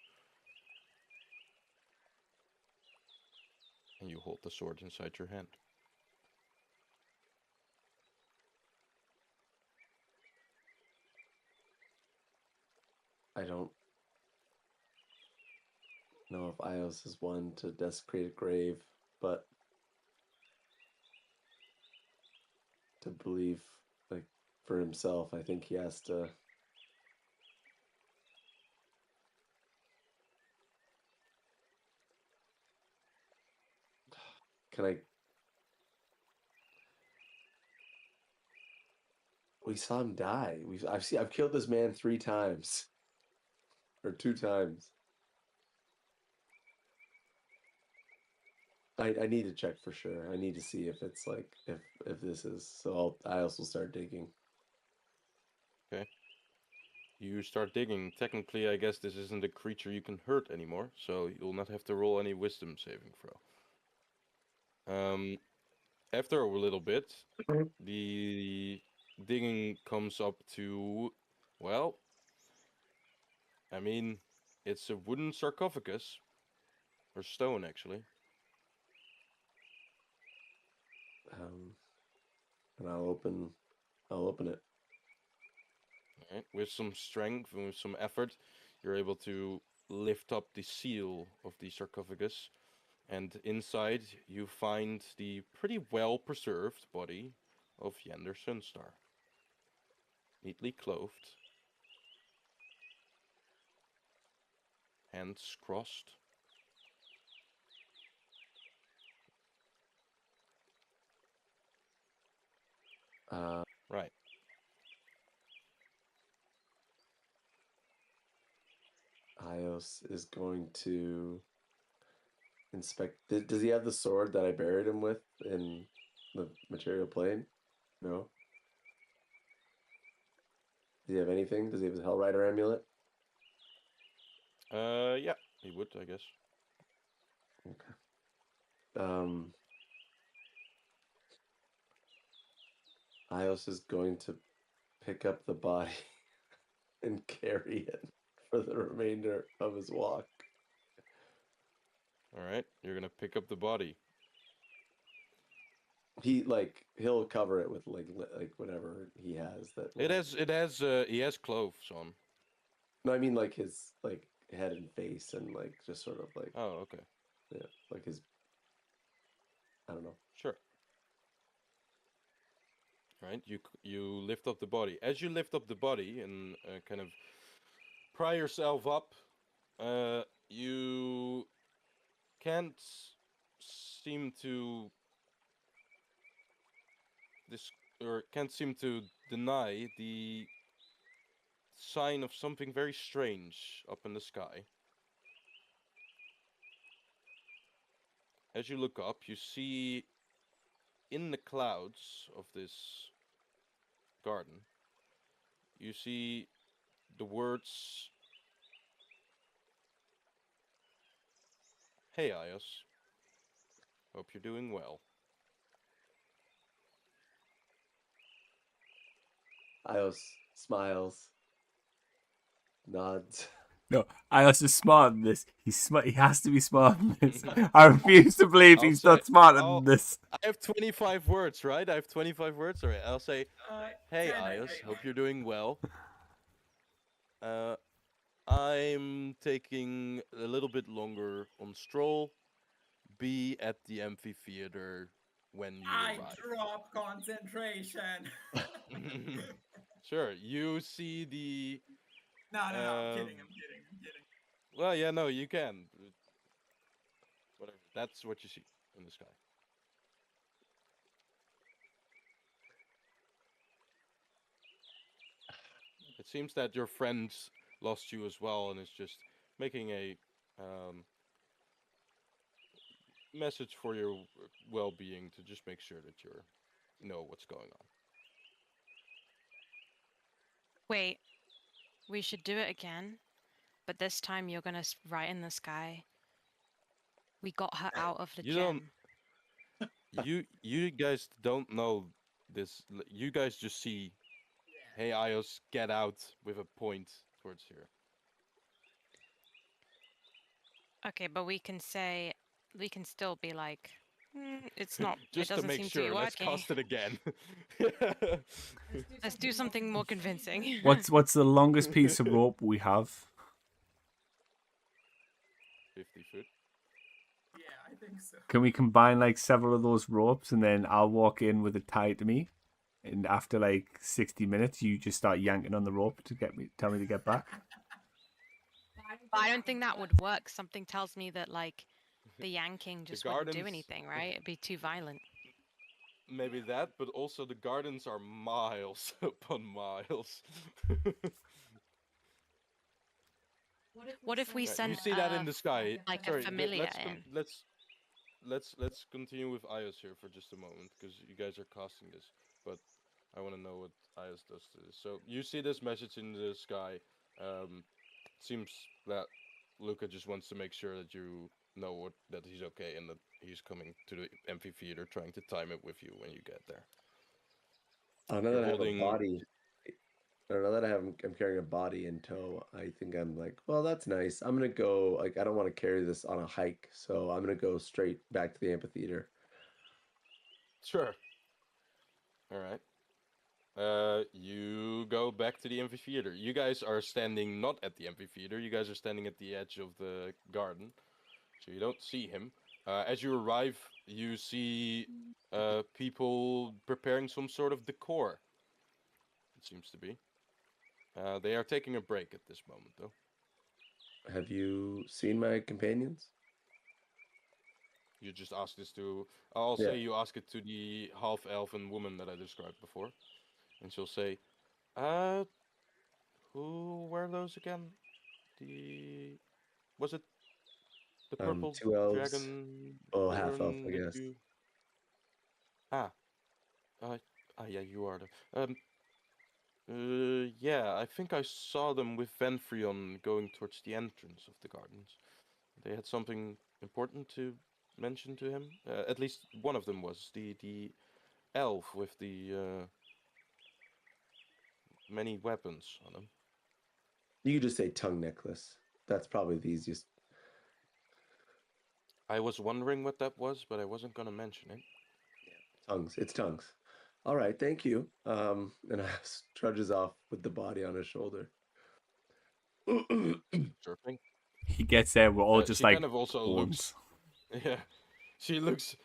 And you hold the sword inside your hand. I don't know if Ios is one to desecrate a grave, but to believe, like, for himself, I think he has to... Can I... We saw him die. I've killed this man 3 times. Or 2 times. I need to check for sure. I need to see if it's like if this is, so I also start digging. Okay. You start digging. Technically, I guess this isn't a creature you can hurt anymore, so you'll not have to roll any wisdom saving throw. After a little bit, the digging comes up to, well, I mean, it's a wooden sarcophagus, or stone actually. And I'll open it. Right. With some strength and with some effort, you're able to lift up the seal of the sarcophagus, and inside you find the pretty well preserved body of Yender Sunstar, neatly clothed, hands crossed. Right. Ios is going to inspect. Does he have the sword that I buried him with in the material plane? No. Does he have anything? Does he have his Hellrider amulet? Yeah, he would, I guess. Okay. Ios is going to pick up the body and carry it for the remainder of his walk. All right, you're gonna pick up the body. He'll cover it with like whatever he has that. He has clothes on. No, I mean like his head and face, and like just sort of like Oh, okay. yeah, like his. I don't know. Sure. Right. You lift up the body. As you lift up the body and kind of pry yourself up, you can't seem to this or can't seem to deny the sign of something very strange up in the sky. As you look up, you see in the clouds of this garden, you see the words, "Hey, Ios, hope you're doing well." Ios smiles, nods. No, Ios is smarter than this. He's smart. He has to be smarter than this. I refuse to believe I'll he's say, not smarter than this. I have 25 words, right? I have 25 words. All right, I'll say, "Hey, 10, I Ios, think. hope you're doing well. I'm taking a little bit longer on stroll. Be at the amphitheater when you I arrive." drop concentration. Sure, you see the. No, I'm Uh, kidding. I'm kidding. I'm kidding. well, yeah, no, you can. Whatever. That's what you see in the sky. It seems that your friend lost you as well and is just making a message for your well-being to just make sure that you know what's going on. Wait, we should do it again, but this time you're gonna write in the sky. We got her out of the You don't. gym. You guys don't know this. You guys just see, "Hey, Ios, get out," with a point towards here. Okay, but we can still be like, it's not. It Just to doesn't make seem to be sure, let's working. cast it again. Let's do something more convincing. What's the longest piece of rope we have? 50 foot. Yeah, I think so. Can we combine like several of those ropes, and then I'll walk in with it tied to me, and after like 60 minutes, you just start yanking on the rope to tell me to get back. But I don't think that would work. Something tells me that like the yanking just wouldn't do gardens- anything, right? It'd be too violent. Maybe that, but also the gardens are miles upon miles. What if we Right, send you see that in the sky. like Sorry, a familiar in? let's continue with Ios here for just a moment because you guys are casting this, but I want to know what Ios does to this. So you see this message in the sky. Seems that Luca just wants to make sure that you know that he's okay and that he's coming to the amphitheater, trying to time it with you when you get there. Oh, now You're that I have a holding. body, or now that I'm carrying a body in tow, I think I'm like, well, that's nice. I'm gonna go. Like, I don't want to carry this on a hike, so I'm gonna go straight back to the amphitheater. Sure. All right. You go back to the amphitheater. You guys are standing not at the amphitheater. You guys are standing at the edge of the garden, so you don't see him. As you arrive, you see people preparing some sort of decor. It seems to be. They are taking a break at this moment, though. Have you seen my companions? You just ask this to. I'll Yeah. say you ask it to the half-elven woman that I described before, and she'll say, "Uh, who were those again? The was it the purple 2 elves. dragon Oh, half elf, woman I that guess. you? Ah, uh, yeah, you are the. Yeah, I think I saw them with Venfrion going towards the entrance of the gardens. They had something important to mention to him. At least one of them was the elf with the many weapons on him. You could just say tongue necklace. That's probably the easiest. I was wondering what that was, but I wasn't gonna mention it. Tongues. It's tongues. All right, thank you. And I trudges off with the body on his shoulder. Sure thing. He gets there, we're all just she like kind of also bones. looks. Yeah, she looks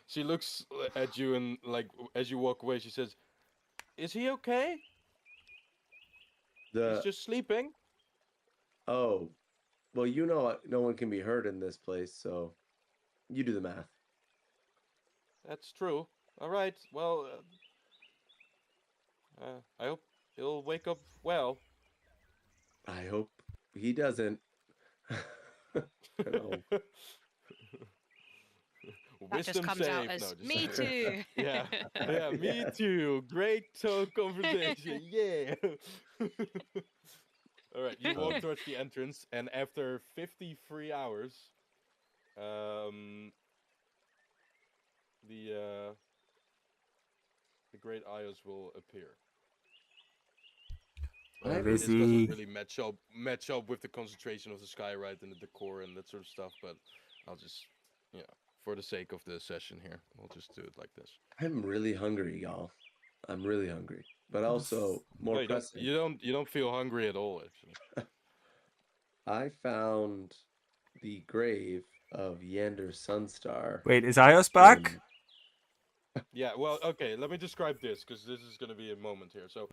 at you, and like as you walk away, she says, "Is he okay? He's just sleeping." Oh, well, you know, no one can be hurt in this place, so you do the math. That's true. All right. Well, I hope he'll wake up well. I hope he doesn't. Oh. That just Wisdom comes out save. as No, just me too. yeah, yeah, me too. Great conversation. Yeah. All right, you walk towards the entrance, and after 53 hours, the great Ios will appear. Where This is doesn't he? really match up with the concentration of the skyride and the decor and that sort of stuff, but I'll just, for the sake of the session here, we'll just do it like this. I'm really hungry, y'all. I'm really hungry, but also more No, pressing. you don't feel hungry at all, actually. I found the grave of Yander Sunstar. Wait, is Ios back? Yeah, well, okay, let me describe this, because this is going to be a moment here. So,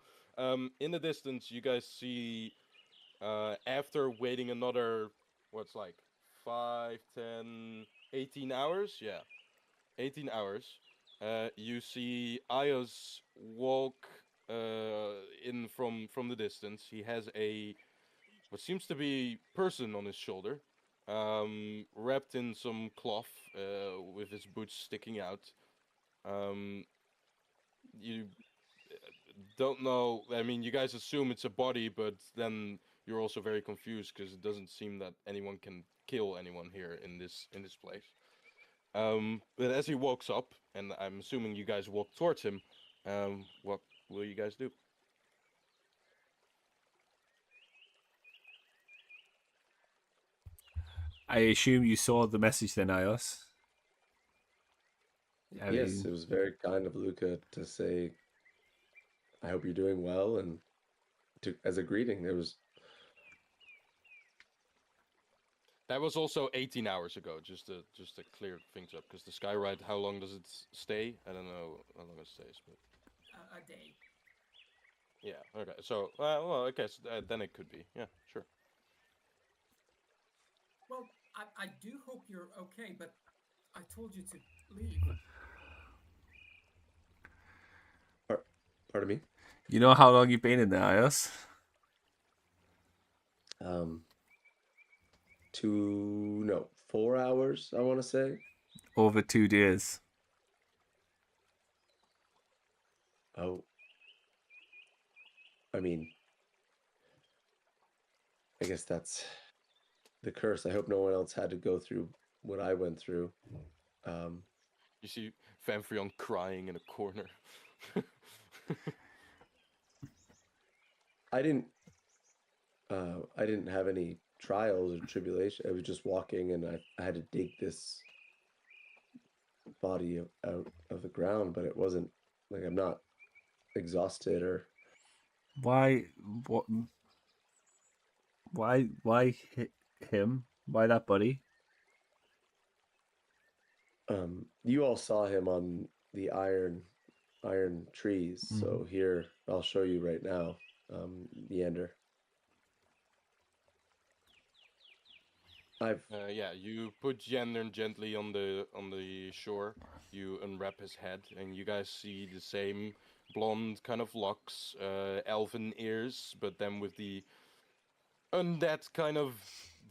in the distance, you guys see, after waiting another, what's like, 5, 10, 18 hours? Yeah, 18 hours. You see Ios walk in from the distance. He has what seems to be person on his shoulder, wrapped in some cloth, with his boots sticking out. You don't know. I mean, you guys assume it's a body, but then you're also very confused because it doesn't seem that anyone can kill anyone here in this place. But as he walks up, and I'm assuming you guys walk towards him, what will you guys do? I assume you saw the message then, Ios. Yes, it was very kind of Luca to say, "I hope you're doing well," and as a greeting. That was also 18 hours ago, just to clear things up, because the skyride, how long does it stay? I don't know how long it stays, but A day. yeah, okay. So, well, I guess then it could be. Yeah, sure. Well, I do hope you're okay, but I told you to leave. Pardon me? You know how long you've been in there, Ios? 4 hours, I want to say. Over 2 days. Oh. I mean, I guess that's the curse. I hope no one else had to go through what I went through. You see Fanfreon crying in a corner. I didn't have any trials or tribulation. I was just walking, and I had to dig this body out of the ground, but it wasn't like I'm not exhausted or. Why? What? Why him? Why that buddy? You all saw him on the iron trees. Mm-hmm. So here, I'll show you right now, Yander. Yeah, you put Yandern gently on the shore. You unwrap his head, and you guys see the same blonde kind of locks, elven ears, but then with the undead kind of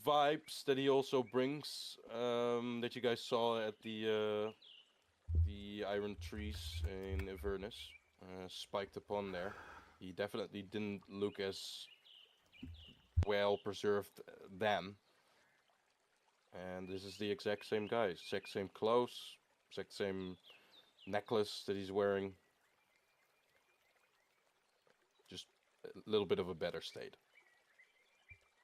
vibes that he also brings, that you guys saw at the iron trees in Avernus, spiked upon there. He definitely didn't look as well preserved then. And this is the exact same guy, exact same clothes, exact same necklace that he's wearing. Just a little bit of a better state.